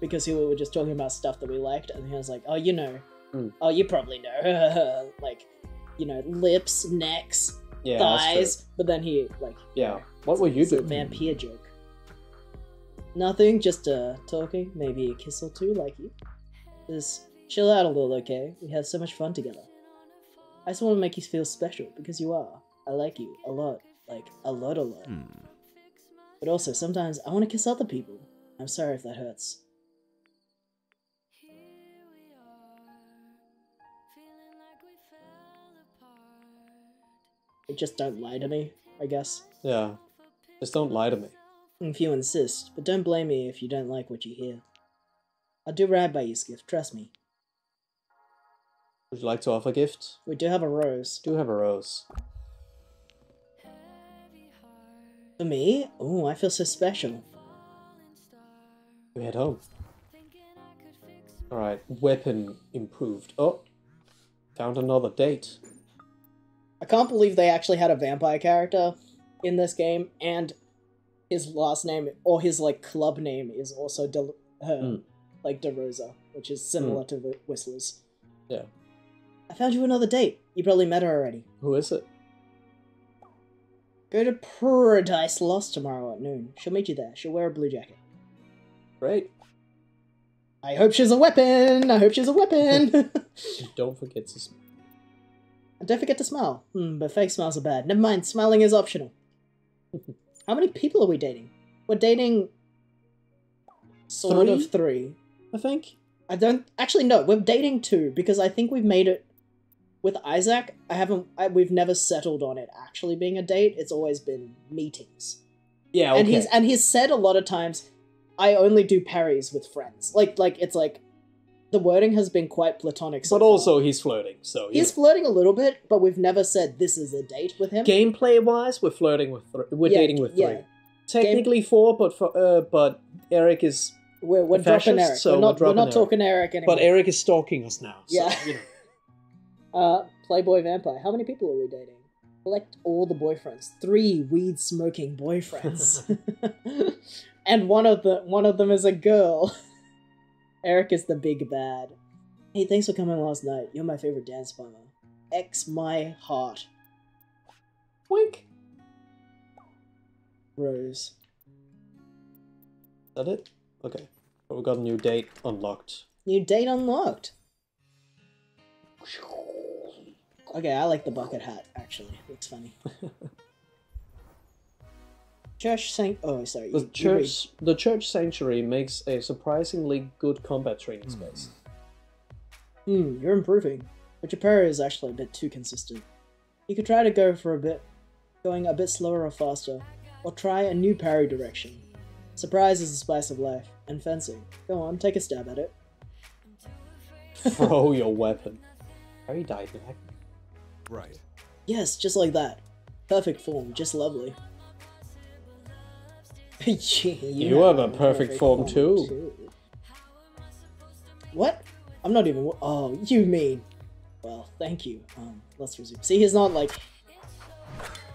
Because we were just talking about stuff that we liked, and he was like, oh, you know. Oh, you probably know. Like, you know, lips, necks, thighs. But then he, like... Yeah. What were you doing? It's a vampire joke. Nothing, just talking, maybe a kiss or two like you. Just chill out a little, okay? We had so much fun together. I just want to make you feel special, because you are. I like you a lot. Like, a lot. But also, sometimes I want to kiss other people. I'm sorry if that hurts. Just don't lie to me, I guess. Yeah. Just don't lie to me. If you insist, but don't blame me if you don't like what you hear. I'll do right by you, Skiff, trust me. Would you like to offer a gift? We do have a rose. Do have a rose. For me? Ooh, I feel so special. We head home. Alright, weapon improved. Oh, found another date. I can't believe they actually had a vampire character in this game, and his last name, or his, like, club name is also like DeRosa, which is similar to the Whistler's. Yeah. I found you another date. You probably met her already. Who is it? Go to Paradise Lost tomorrow at noon. She'll meet you there. She'll wear a blue jacket. Great. I hope she's a weapon! I hope she's a weapon! Don't forget to smile. And don't forget to smile. But fake smiles are bad. Never mind, smiling is optional. How many people are we dating? We're dating... sort of three. I think. I don't... Actually, no. We're dating two, because I think we've made it... With Isaac, we've never settled on it actually being a date. It's always been meetings. Yeah, okay. And he's said a lot of times, I only do parries with friends. Like it's like... The wording has been quite platonic so But also, he's flirting, so... He's flirting a little bit, but we've never said this is a date with him. Gameplay-wise, we're flirting with... We're dating with three. Yeah. Technically four, but Eric is... We're dropping Eric. So we're not talking Eric anymore. But Eric is stalking us now, so, yeah. you know. Playboy Vampire. How many people are we dating? Collect all the boyfriends. 3 weed-smoking boyfriends. And one of them is a girl. Eric is the big bad. Hey, thanks for coming last night. You're my favorite dance partner. X my heart. Wink. Rose. Is that it? Okay. Well, we got a new date unlocked. New date unlocked. Okay, I like the bucket hat, actually. Looks funny. Church sanct. Oh, sorry. The church sanctuary makes a surprisingly good combat training space. You're improving. But your parry is actually a bit too consistent. You could try to going a bit slower or faster, or try a new parry direction. Surprise is the spice of life, and fencing. Go on, take a stab at it. Throw your weapon. Very dynamic. Right. Yes, just like that. Perfect form, just lovely. You have a perfect form too. What? I'm not even. Oh, you mean? Well, thank you. Let's resume. See, he's not like.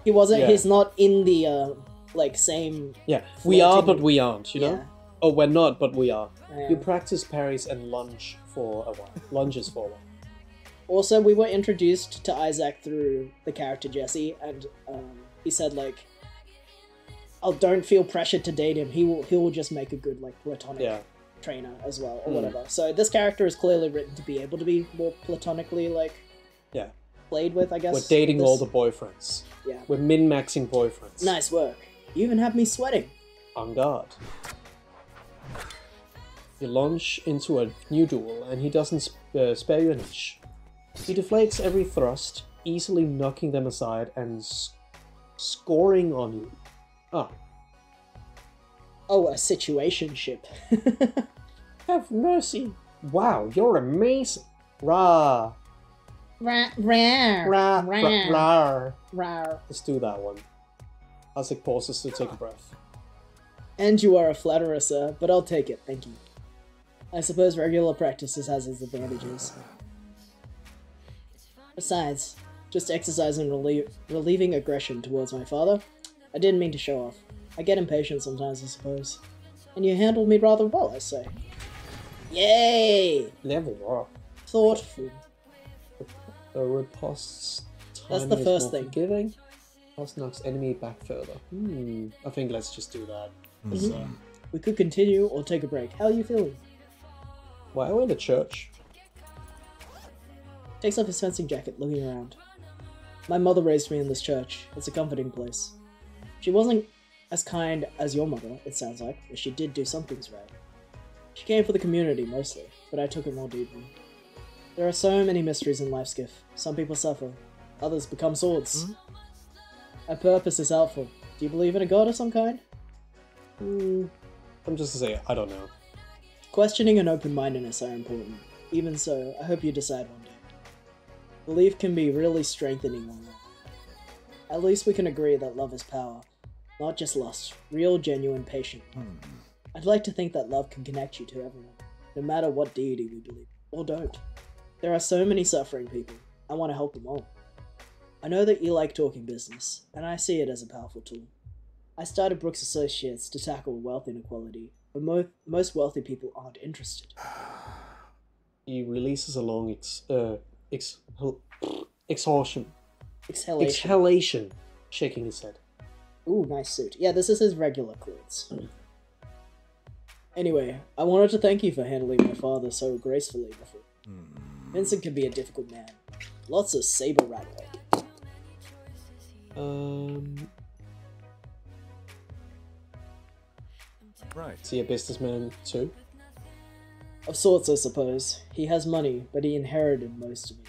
He wasn't. Yeah. He's not in the like same. Yeah, we are, but we aren't. You know. Yeah. Oh, we're not, but we are. Yeah. You practice parries and lunge for a while. Lunges for a while. Also, we were introduced to Isaac through the character Jesse, and he said like, "Oh, don't feel pressured to date him. He will just make a good like platonic trainer as well, or whatever." So this character is clearly written to be able to be more platonically like played with, I guess. We're dating all the boyfriends. Yeah. We're min-maxing boyfriends. Nice work. You even have me sweating. On guard. You launch into a new duel, and he doesn't spare you an inch. He deflates every thrust, easily knocking them aside and scoring on you. Ah. Oh, a situationship. Have mercy. Wow, you're amazing. Rah. Rah, rah, Rah. rah, Rah. rah. Let's do that one. Isaac pauses to take a breath. And you are a flatterer, sir, but I'll take it, thank you. I suppose regular practice has its advantages. Besides, just exercising relieving aggression towards my father. I didn't mean to show off. I get impatient sometimes, I suppose. And you handled me rather well, I say. Yay! Level up. Thoughtful. The riposte's That's time the is first more thing. Forgiving. Plus knocks enemy back further. I think let's just do that. We could continue or take a break. How are you feeling? Why are we in the church? Takes off his fencing jacket, looking around. My mother raised me in this church. It's a comforting place. She wasn't as kind as your mother, it sounds like, but she did do some things right. She came for the community, mostly, but I took it more deeply. There are so many mysteries in life, Skiff. Some people suffer. Others become swords. A purpose is helpful. Do you believe in a god of some kind? I'm just to say, I don't know. Questioning and open-mindedness are important. Even so, I hope you decide one day. Belief can be really strengthening one way. At least we can agree that love is power, not just lust. Real, genuine, patient love. I'd like to think that love can connect you to everyone, no matter what deity we believe, or don't. There are so many suffering people. I want to help them all. I know that you like talking business, and I see it as a powerful tool. I started Brooks Associates to tackle wealth inequality, but most wealthy people aren't interested. He releases a long exhalation. Exhalation. Shaking his head. Ooh, nice suit. Yeah, this is his regular clothes. Anyway, I wanted to thank you for handling my father so gracefully before. Vincent can be a difficult man. Lots of saber rattling. Right. Is he a businessman too? Of sorts, I suppose. He has money, but he inherited most of it.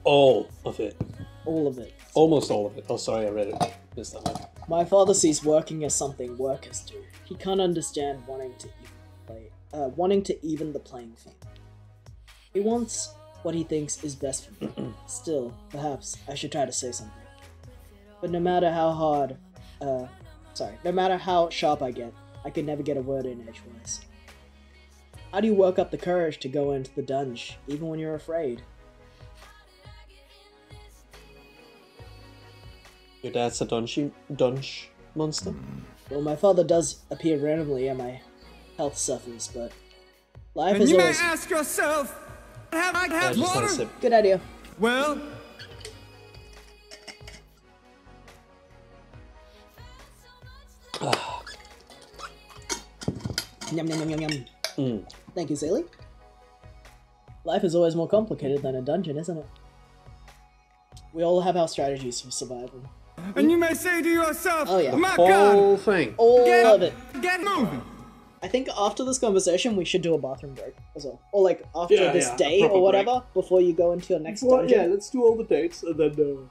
All of it. All of it. Almost all of it. Oh, sorry, I read it. Missed that one. My father sees working as something workers do. He can't understand wanting to even the playing field. He wants what he thinks is best for me. Still, perhaps I should try to say something. But no matter how sharp I get, I could never get a word in edgewise. How do you work up the courage to go into the dungeon, even when you're afraid? Your dad's a dunch monster? Well, my father does appear randomly and my health suffers, but life And is you may always... ask yourself, have I Yeah, had just have a water? sip. Good idea. Well, Yum, yum, yum, yum, yum. Mm. Thank you, Saley. Life is always more complicated than a dungeon, isn't it? We all have our strategies for survival. and you may say to yourself, Oh, yeah. my Whole God, thing. All get of up, it. get moving. I think after this conversation, we should do a bathroom break as well. Or like after Yeah, this yeah, a day proper or whatever, before you go into your next dungeon. let's do all the dates and then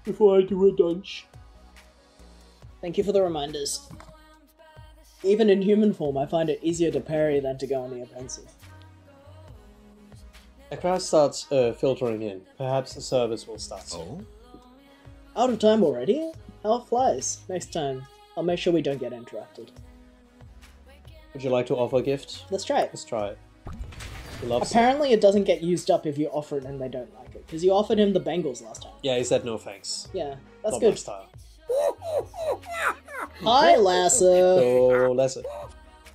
before I do a dunch. Thank you for the reminders. Even in human form, I find it easier to parry than to go on the offensive. A crowd starts filtering in. Perhaps the service will start soon. Oh? Out of time already? How it flies. Next time, I'll make sure we don't get interrupted. Would you like to offer a gift? Let's try it. Let's try it. He loves it. Apparently it doesn't get used up if you offer it and they don't like it. Because you offered him the Bengals last time. Yeah, he said no thanks. Yeah, that's Not my good. style. Hi, Lasso! So, lesson.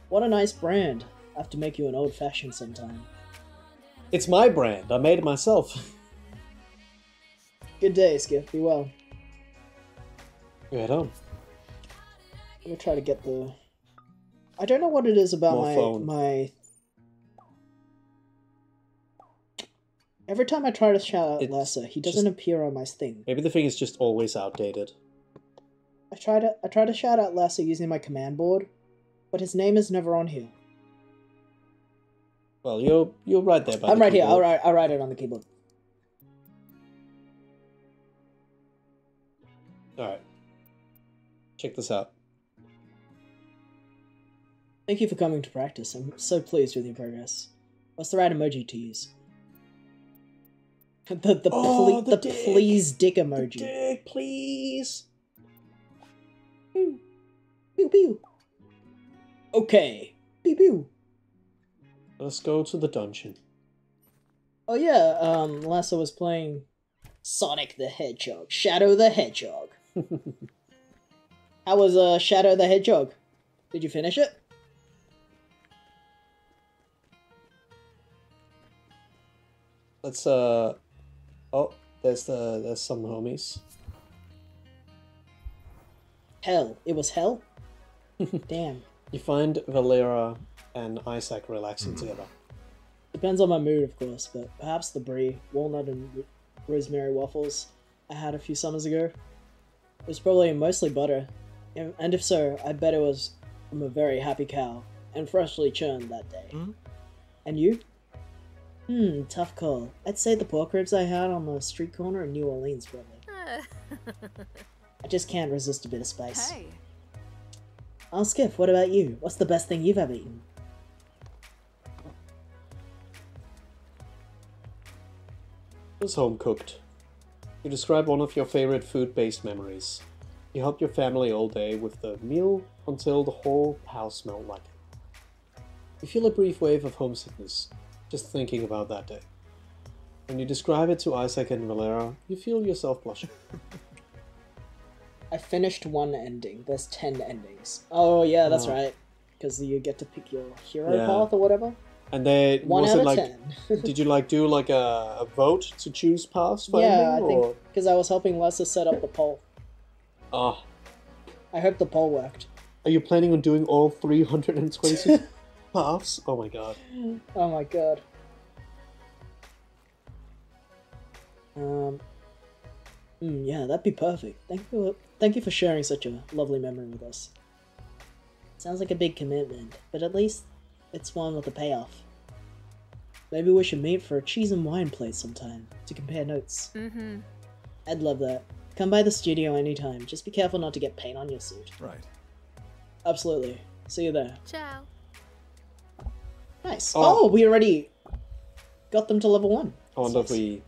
What a nice brand. I have to make you an old-fashioned sometime. It's my brand. I made it myself. Good day, Skiff. Be well. You head on. Let me try to get the... I don't know what it is about More phone. my... Every time I try to shout out It's Lasso, he doesn't just- appear on my thing. Maybe the thing is just always outdated. I try to shout out Lasso using my command board, but his name is never on here. Well, you're right there. By I'm the right here. keyboard. I'll write it on the keyboard. All right. Check this out. Thank you for coming to practice. I'm so pleased with your progress. What's the right emoji to use? The dick. please dick emoji. Dick, please. Pew pew. Okay. Pew pew. Let's go to the dungeon. Oh yeah, Lasso was playing Sonic the Hedgehog. Shadow the Hedgehog. How was Shadow the Hedgehog? Did you finish it? Let's oh, there's some homies. Hell. It was hell? Damn. You find Valera and Isaac relaxing together. Depends on my mood, of course, but perhaps the brie, walnut, and rosemary waffles I had a few summers ago. It was probably mostly butter, and if so, I bet it was from a very happy cow, and freshly churned that day. And you? Tough call. I'd say the pork ribs I had on the street corner in New Orleans, probably. I just can't resist a bit of spice. Hey. I'll Skip, what about you? What's the best thing you've ever eaten? It was home cooked. You describe one of your favorite food-based memories. You helped your family all day with the meal until the whole house smelled like it. You feel a brief wave of homesickness just thinking about that day. When you describe it to Isaac and Valera, you feel yourself blushing. I finished one ending. There's 10 endings. Oh yeah, that's Oh. right. Because you get to pick your hero Yeah. path or whatever. And they 1 was out it of like 10. did you like do like a vote to choose paths for Yeah, I ending, think or because I was helping Lessa set up the poll. ah, I hope the poll worked. are you planning on doing all 326 paths? Oh my god. Oh my god. Yeah, that'd be perfect. Thank you for sharing such a lovely memory with us. Sounds like a big commitment, but at least it's one with a payoff. Maybe we should meet for a cheese and wine plate sometime to compare notes. Mm-hmm. I'd love that. Come by the studio anytime. Just be careful not to get paint on your suit. Right. Absolutely. See you there. Ciao. Nice. Oh. Oh, we already got them to level 1. I wonder if Nice. we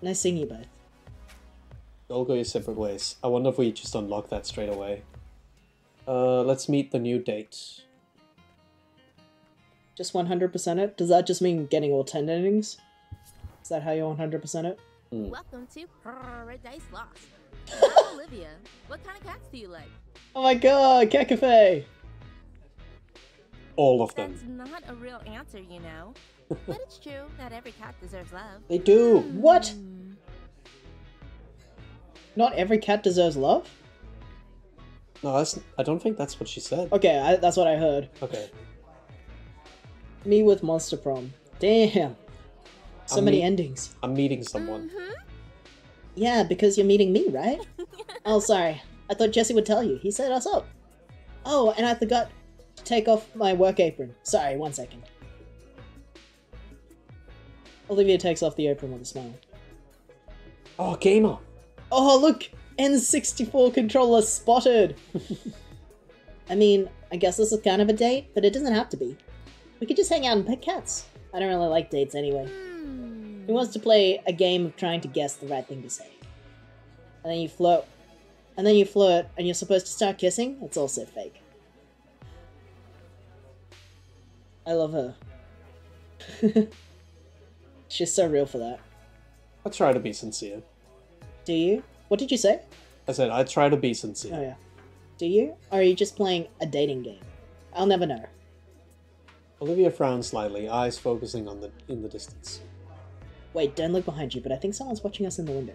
Nice seeing you both. all go your separate ways. I wonder if we just unlock that straight away. Let's meet the new date. Just 100% it? Does that just mean getting all 10 endings? Is that how you 100% it? Welcome to Paradise Lost. I'm Olivia. What kind of cats do you like? Oh my god, Cat Cafe! All of them. That's not a real answer, you know. But it's true, not every cat deserves love. They do. What? Not every cat deserves love? No, I don't think that's what she said. Okay, that's what I heard. Okay. Me with Monster Prom. Damn. So many endings. I'm meeting someone. Yeah, because you're meeting me, right? Oh, sorry. I thought Jesse would tell you. He set us up. Oh, and I forgot to take off my work apron. Sorry, 1 second. Olivia takes off the apron with a smile. Oh, gamer. Oh, look! N64 controller spotted! I mean, I guess this is kind of a date, but it doesn't have to be. We could just hang out and pet cats. I don't really like dates anyway. Who wants to play a game of trying to guess the right thing to say? And then you flirt. And then you flirt, and you're supposed to start kissing? It's also fake. I love her. She's so real for that. I try to be sincere. Do you? What did you say? I said I try to be sincere. Oh yeah. Do you? Or are you just playing a dating game? I'll never know. Olivia frowns slightly, eyes focusing on in the distance. Wait, don't look behind you, but I think someone's watching us in the window.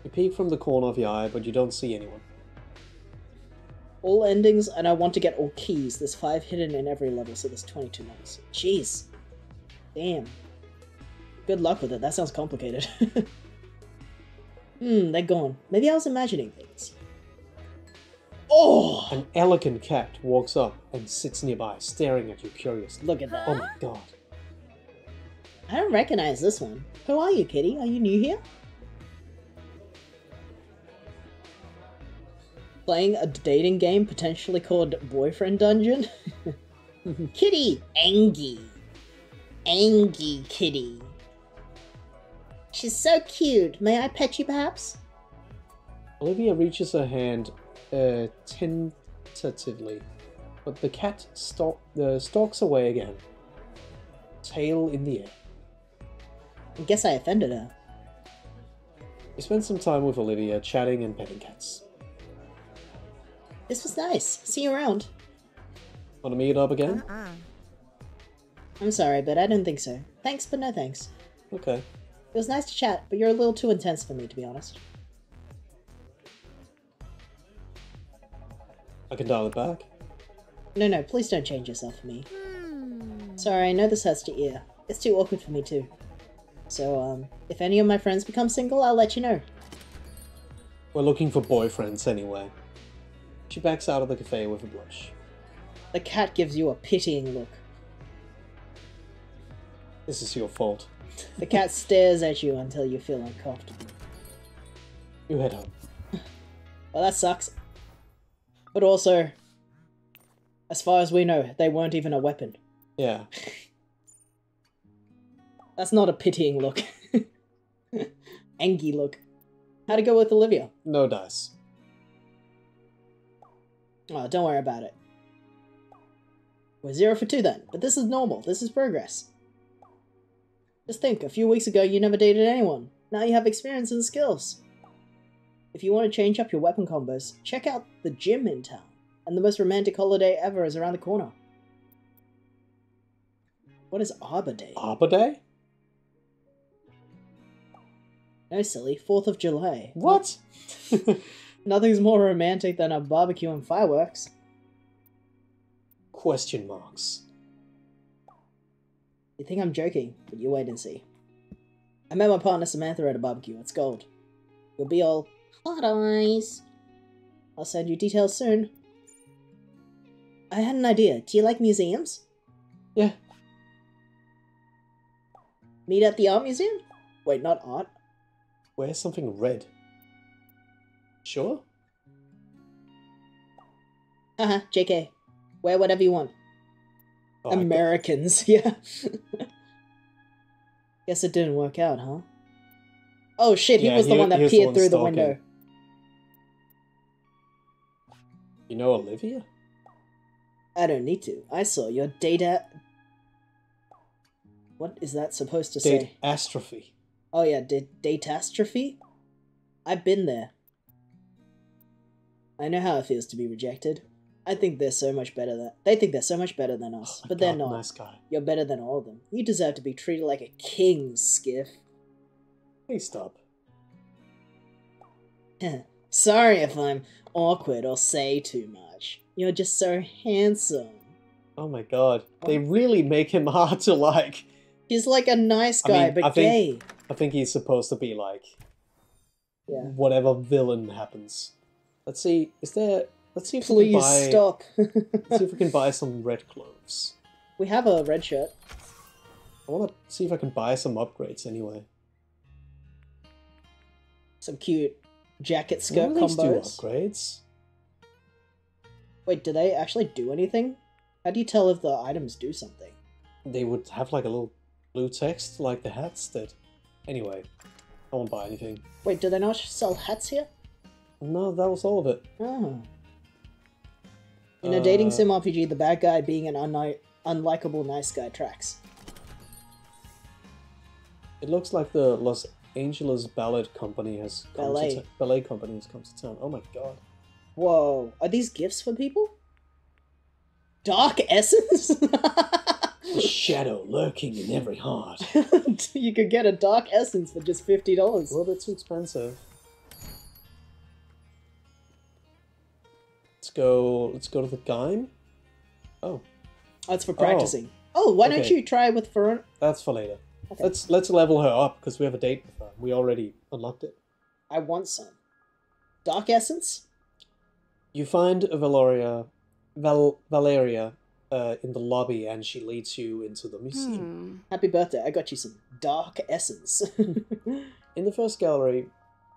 You peek from the corner of your eye, but you don't see anyone. All endings, and I want to get all keys. There's 5 hidden in every level, so there's 22 levels. Jeez. Damn. Good luck with it, that sounds complicated. They're gone. Maybe I was imagining things. Oh! An elegant cat walks up and sits nearby, staring at you curiously. Look at that. Oh my god. I don't recognize this one. Who are you, kitty? Are you new here? Playing a dating game potentially called Boyfriend Dungeon? Kitty! Angie. Angie kitty. She's so cute. May I pet you, perhaps? Olivia reaches her hand tentatively, but the cat stalks away again, tail in the air. I guess I offended her. We spent some time with Olivia, chatting and petting cats. This was nice. See you around. Want to meet up again? I'm sorry, but I don't think so. Thanks, but no thanks. Okay. It was nice to chat, but you're a little too intense for me, to be honest. I can dial it back. No, please don't change yourself for me. Sorry, I know this hurts to ear. It's too awkward for me too. So, if any of my friends become single, I'll let you know. We're looking for boyfriends anyway. She backs out of the cafe with a blush. The cat gives you a pitying look. This is your fault. The cat stares at you until you feel uncomfortable. You head home. Well, that sucks. But also, as far as we know, they weren't even a weapon. Yeah. That's not a pitying look. Angie look. How'd it go with Olivia? No dice. Oh, don't worry about it. We're 0 for 2 then, but this is normal. This is progress. Just think, a few weeks ago you never dated anyone. Now you have experience and skills. If you want to change up your weapon combos, check out the gym in town. And the most romantic holiday ever is around the corner. What is Arbor Day? Arbor Day? No, silly. 4th of July. What? Nothing's more romantic than a barbecue and fireworks. Question marks. You think I'm joking, but you wait and see. I met my partner Samantha at a barbecue. It's gold. You'll be all hot eyes. I'll send you details soon. I had an idea. Do you like museums? Yeah. Meet at the art museum? Wait, not art. Wear something red. Sure? Haha, JK. Wear whatever you want. Oh, Americans, yeah. Guess it didn't work out, huh? Oh shit, he was the one that peered through the window. You know Olivia? I don't need to. I saw your data... What is that supposed to say? Date astrophy. Oh yeah, Datastrophe? I've been there. I know how it feels to be rejected. I think they're so much better than they think they're so much better than us, but they're not. Nice guy. You're better than all of them. You deserve to be treated like a king, Skiff. Please stop. Sorry if I'm awkward or say too much. You're just so handsome. Oh my god. They really make him hard to like. He's like a nice guy, but gay. I think he's supposed to be like... Yeah. Whatever villain happens. Let's see, is there... Let's see if we Please can buy... stop. Let's see if we can buy some red clothes. We have a red shirt. I want to see if I can buy some upgrades anyway. Some cute jacket skirt What do combos. these do upgrades? Wait, do they actually do anything? How do you tell if the items do something? They would have like a little blue text like the hats did. Anyway, I won't buy anything. Wait, do they not sell hats here? No, that was all of it. Oh. In a dating sim RPG, the bad guy being an unlikable nice guy tracks. It looks like the Los Angeles Ballet Company has come to ballet company has come to town. Oh my god. Whoa, are these gifts for people? Dark Essence? The shadow lurking in every heart. You could get a Dark Essence for just $50. A little bit too expensive. Let's go to the game. Oh. That's for practicing. Oh, why don't you try with Veronica? That's for later. Okay. Let's level her up because we have a date with her. We already unlocked it. I want some. Dark Essence? You find Valeria in the lobby and she leads you into the museum. Happy birthday, I got you some Dark Essence. In the first gallery,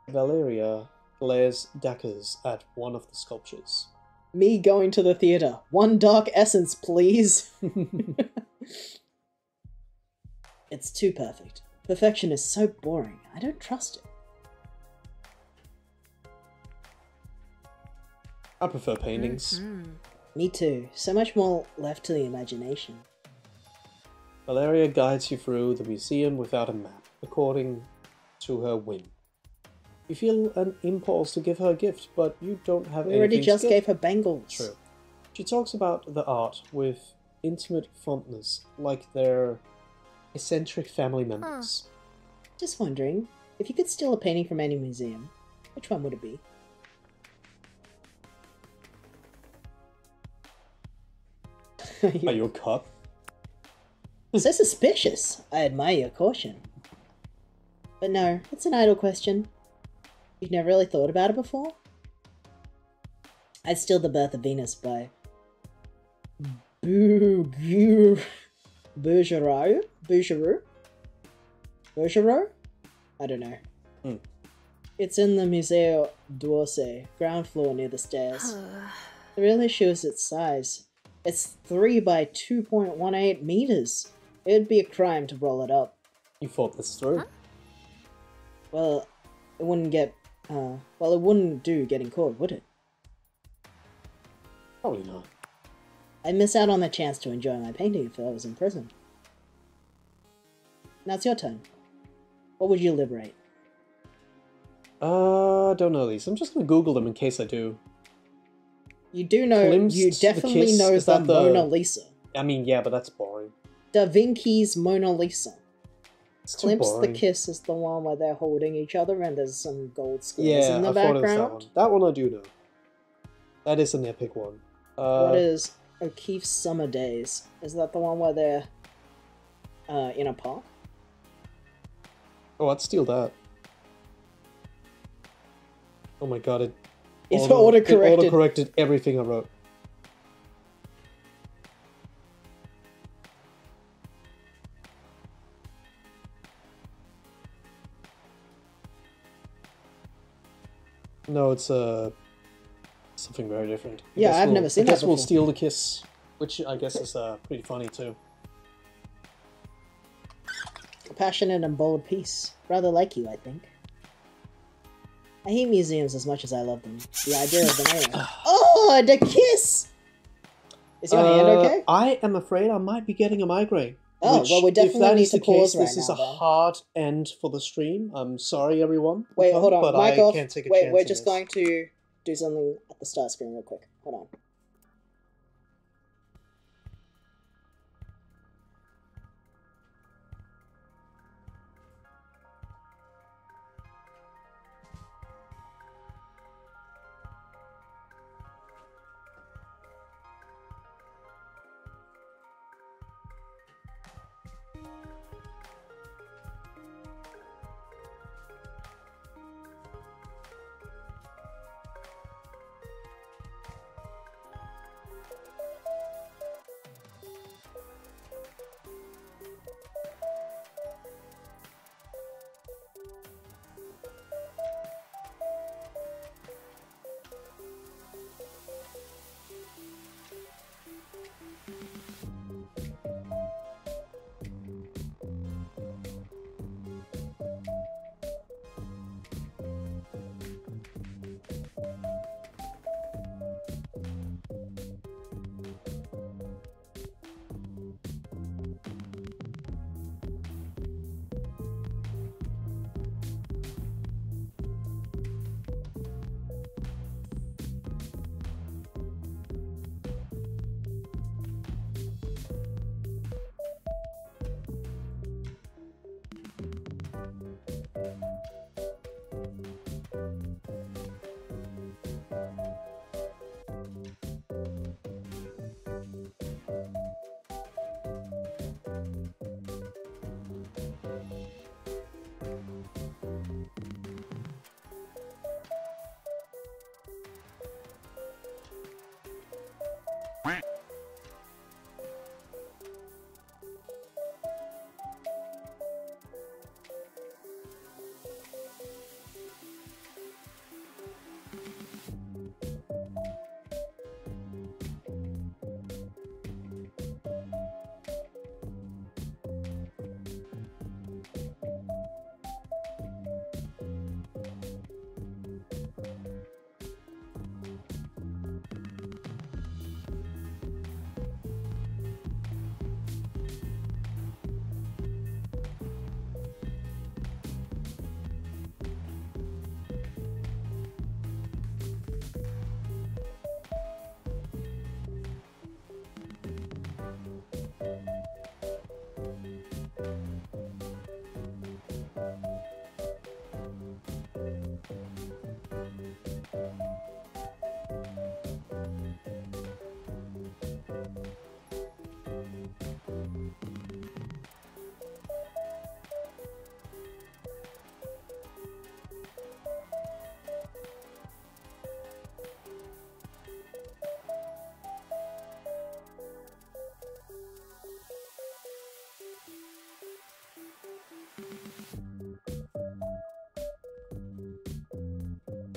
Valeria glares daggers at one of the sculptures. Me going to the theater. One Dark Essence, please. It's too perfect. Perfection is so boring. I don't trust it. I prefer paintings. Me too. So much more left to the imagination. Valeria guides you through the museum without a map, according to her whim. You feel an impulse to give her a gift, but you don't have anything We already just to gave her bangles. True. She talks about the art with intimate fondness, like they're eccentric family members. Just wondering, if you could steal a painting from any museum, which one would it be? Are you a cop? So suspicious. I admire your caution. But no, it's an idle question. You've never really thought about it before? I'd steal The Birth of Venus by Bouguereau? I don't know. It's in the Museo d'Orsay, ground floor near the stairs. The real issue is its size. It's 3 by 2.18 meters. It'd be a crime to roll it up. You thought this through? Well, it wouldn't get, it wouldn't do getting caught, would it? Probably not. I'd miss out on the chance to enjoy my painting if I was in prison. Now it's your turn. What would you liberate? Don't know these. I'm just gonna Google them in case I do. You do know, you definitely know the Mona Lisa. I mean, yeah, but that's boring. Da Vinci's Mona Lisa. It's too Glimpse the boring. Kiss is the one where they're holding each other and there's some gold squares in the I thought it was that background. one. That one I do know. That is an epic one. What is O'Keeffe's Summer Days? Is that the one where they're in a park? Oh, I'd steal that. Oh my god, it auto-corrected everything I wrote. No, it's something very different. Yeah, I've never seen that that before. I guess we'll before. steal the kiss, which I guess is pretty funny too. A passionate and bold piece. Rather like you, I think. I hate museums as much as I love them. The idea of them anyway. Oh, the kiss! Is your hand okay? I am afraid I might be getting a migraine. Oh, Which, well, we if definitely that need is to the pause case, right this is now, a then. hard end for the stream. I'm sorry, everyone. Wait, Come, hold on. but Mic I off. can't take a Wait, chance we're on just this. going to do something at the start screen real quick. Hold on.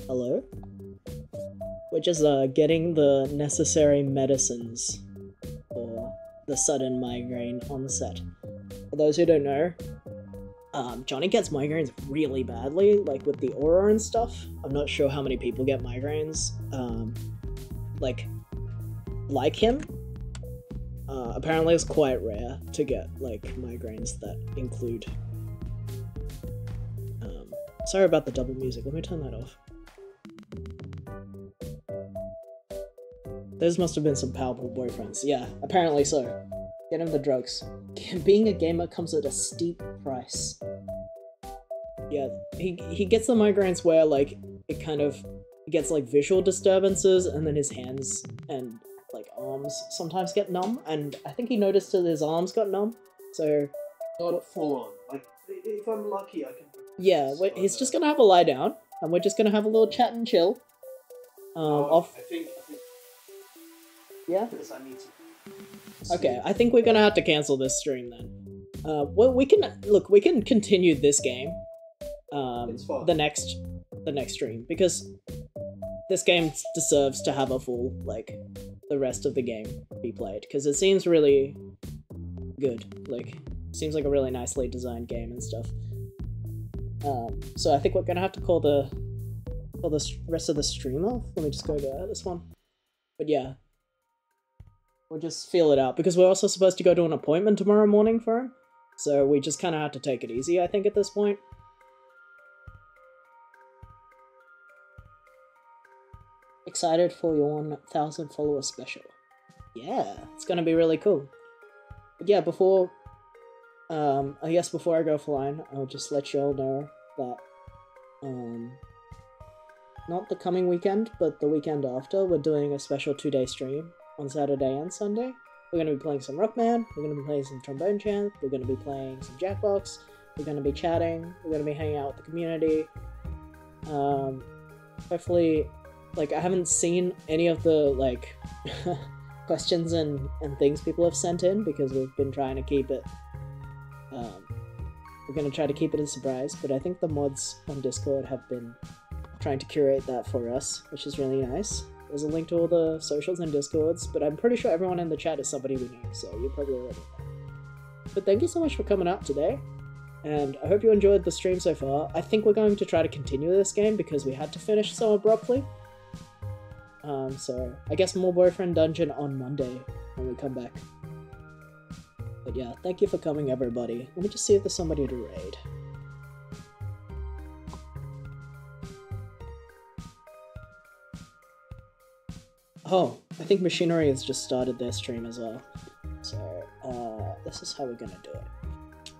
Hello? We're just getting the necessary medicines for the sudden migraine onset. For those who don't know, Johnny gets migraines really badly, like with the aura and stuff. I'm not sure how many people get migraines, like him. Apparently it's quite rare to get, like, migraines that include... sorry about the double music, let me turn that off. Those must have been some powerful boyfriends. Yeah, apparently so. Get him the drugs. Being a gamer comes at a steep price. Yeah, he gets the migraines where, like, it kind of... He gets, like, visual disturbances, and then his hands and, like, arms sometimes get numb, and I think he noticed that his arms got numb, so... Not full on. Like, if I'm lucky, I can... Yeah, he's just gonna have a lie down, and we're just gonna have a little chat and chill. I think... Yeah? Because I need to... Okay, I think we're gonna have to cancel this stream then. Well, we can continue this game, the next stream, because this game deserves to have a full, like, the rest of the game be played, because it seems really good, like, seems like a really nicely designed game and stuff. So I think we're gonna have to call the rest of the stream off. Let me just go to this one. But yeah. We'll just feel it out, because we're also supposed to go to an appointment tomorrow morning for him. So we just kind of have to take it easy, I think, at this point. Excited for your 1,000 follower special. Yeah, it's gonna be really cool. But yeah, before... I guess before I go offline, I'll just let you all know that... not the coming weekend, but the weekend after, we're doing a special 2-day stream on Saturday and Sunday. We're going to be playing some Rockman, we're going to be playing some Trombone Chant, we're going to be playing some Jackbox, we're going to be chatting, we're going to be hanging out with the community. Hopefully, like, I haven't seen any of the, like, questions and things people have sent in, because we've been trying to keep it, we're going to try to keep it a surprise, but I think the mods on Discord have been trying to curate that for us, which is really nice. There's a link to all the socials and Discords, but I'm pretty sure everyone in the chat is somebody we know, so you're probably already know. But thank you so much for coming out today, and I hope you enjoyed the stream so far. I think we're going to try to continue this game because we had to finish so abruptly. So I guess more Boyfriend Dungeon on Monday when we come back. But yeah, thank you for coming, everybody. Let me just see if there's somebody to raid. Oh, I think Machinery has just started their stream as well. So, this is how we're gonna do it.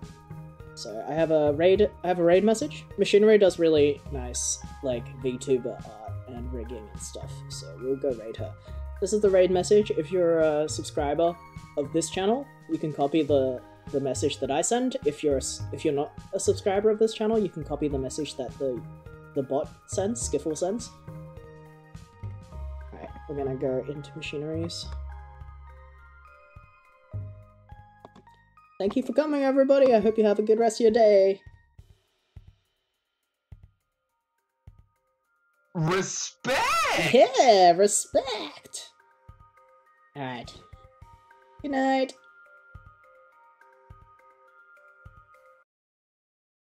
So, I have a raid message. Machinery does really nice, like, VTuber art and rigging and stuff, so we'll go raid her. This is the raid message. If you're a subscriber of this channel, you can copy the message that I send. If you're not a subscriber of this channel, you can copy the message that the bot sends, Skiffle sends. Alright, we're gonna go into Machineries. Thank you for coming, everybody. I hope you have a good rest of your day. Respect! Yeah, respect! Alright. Good night.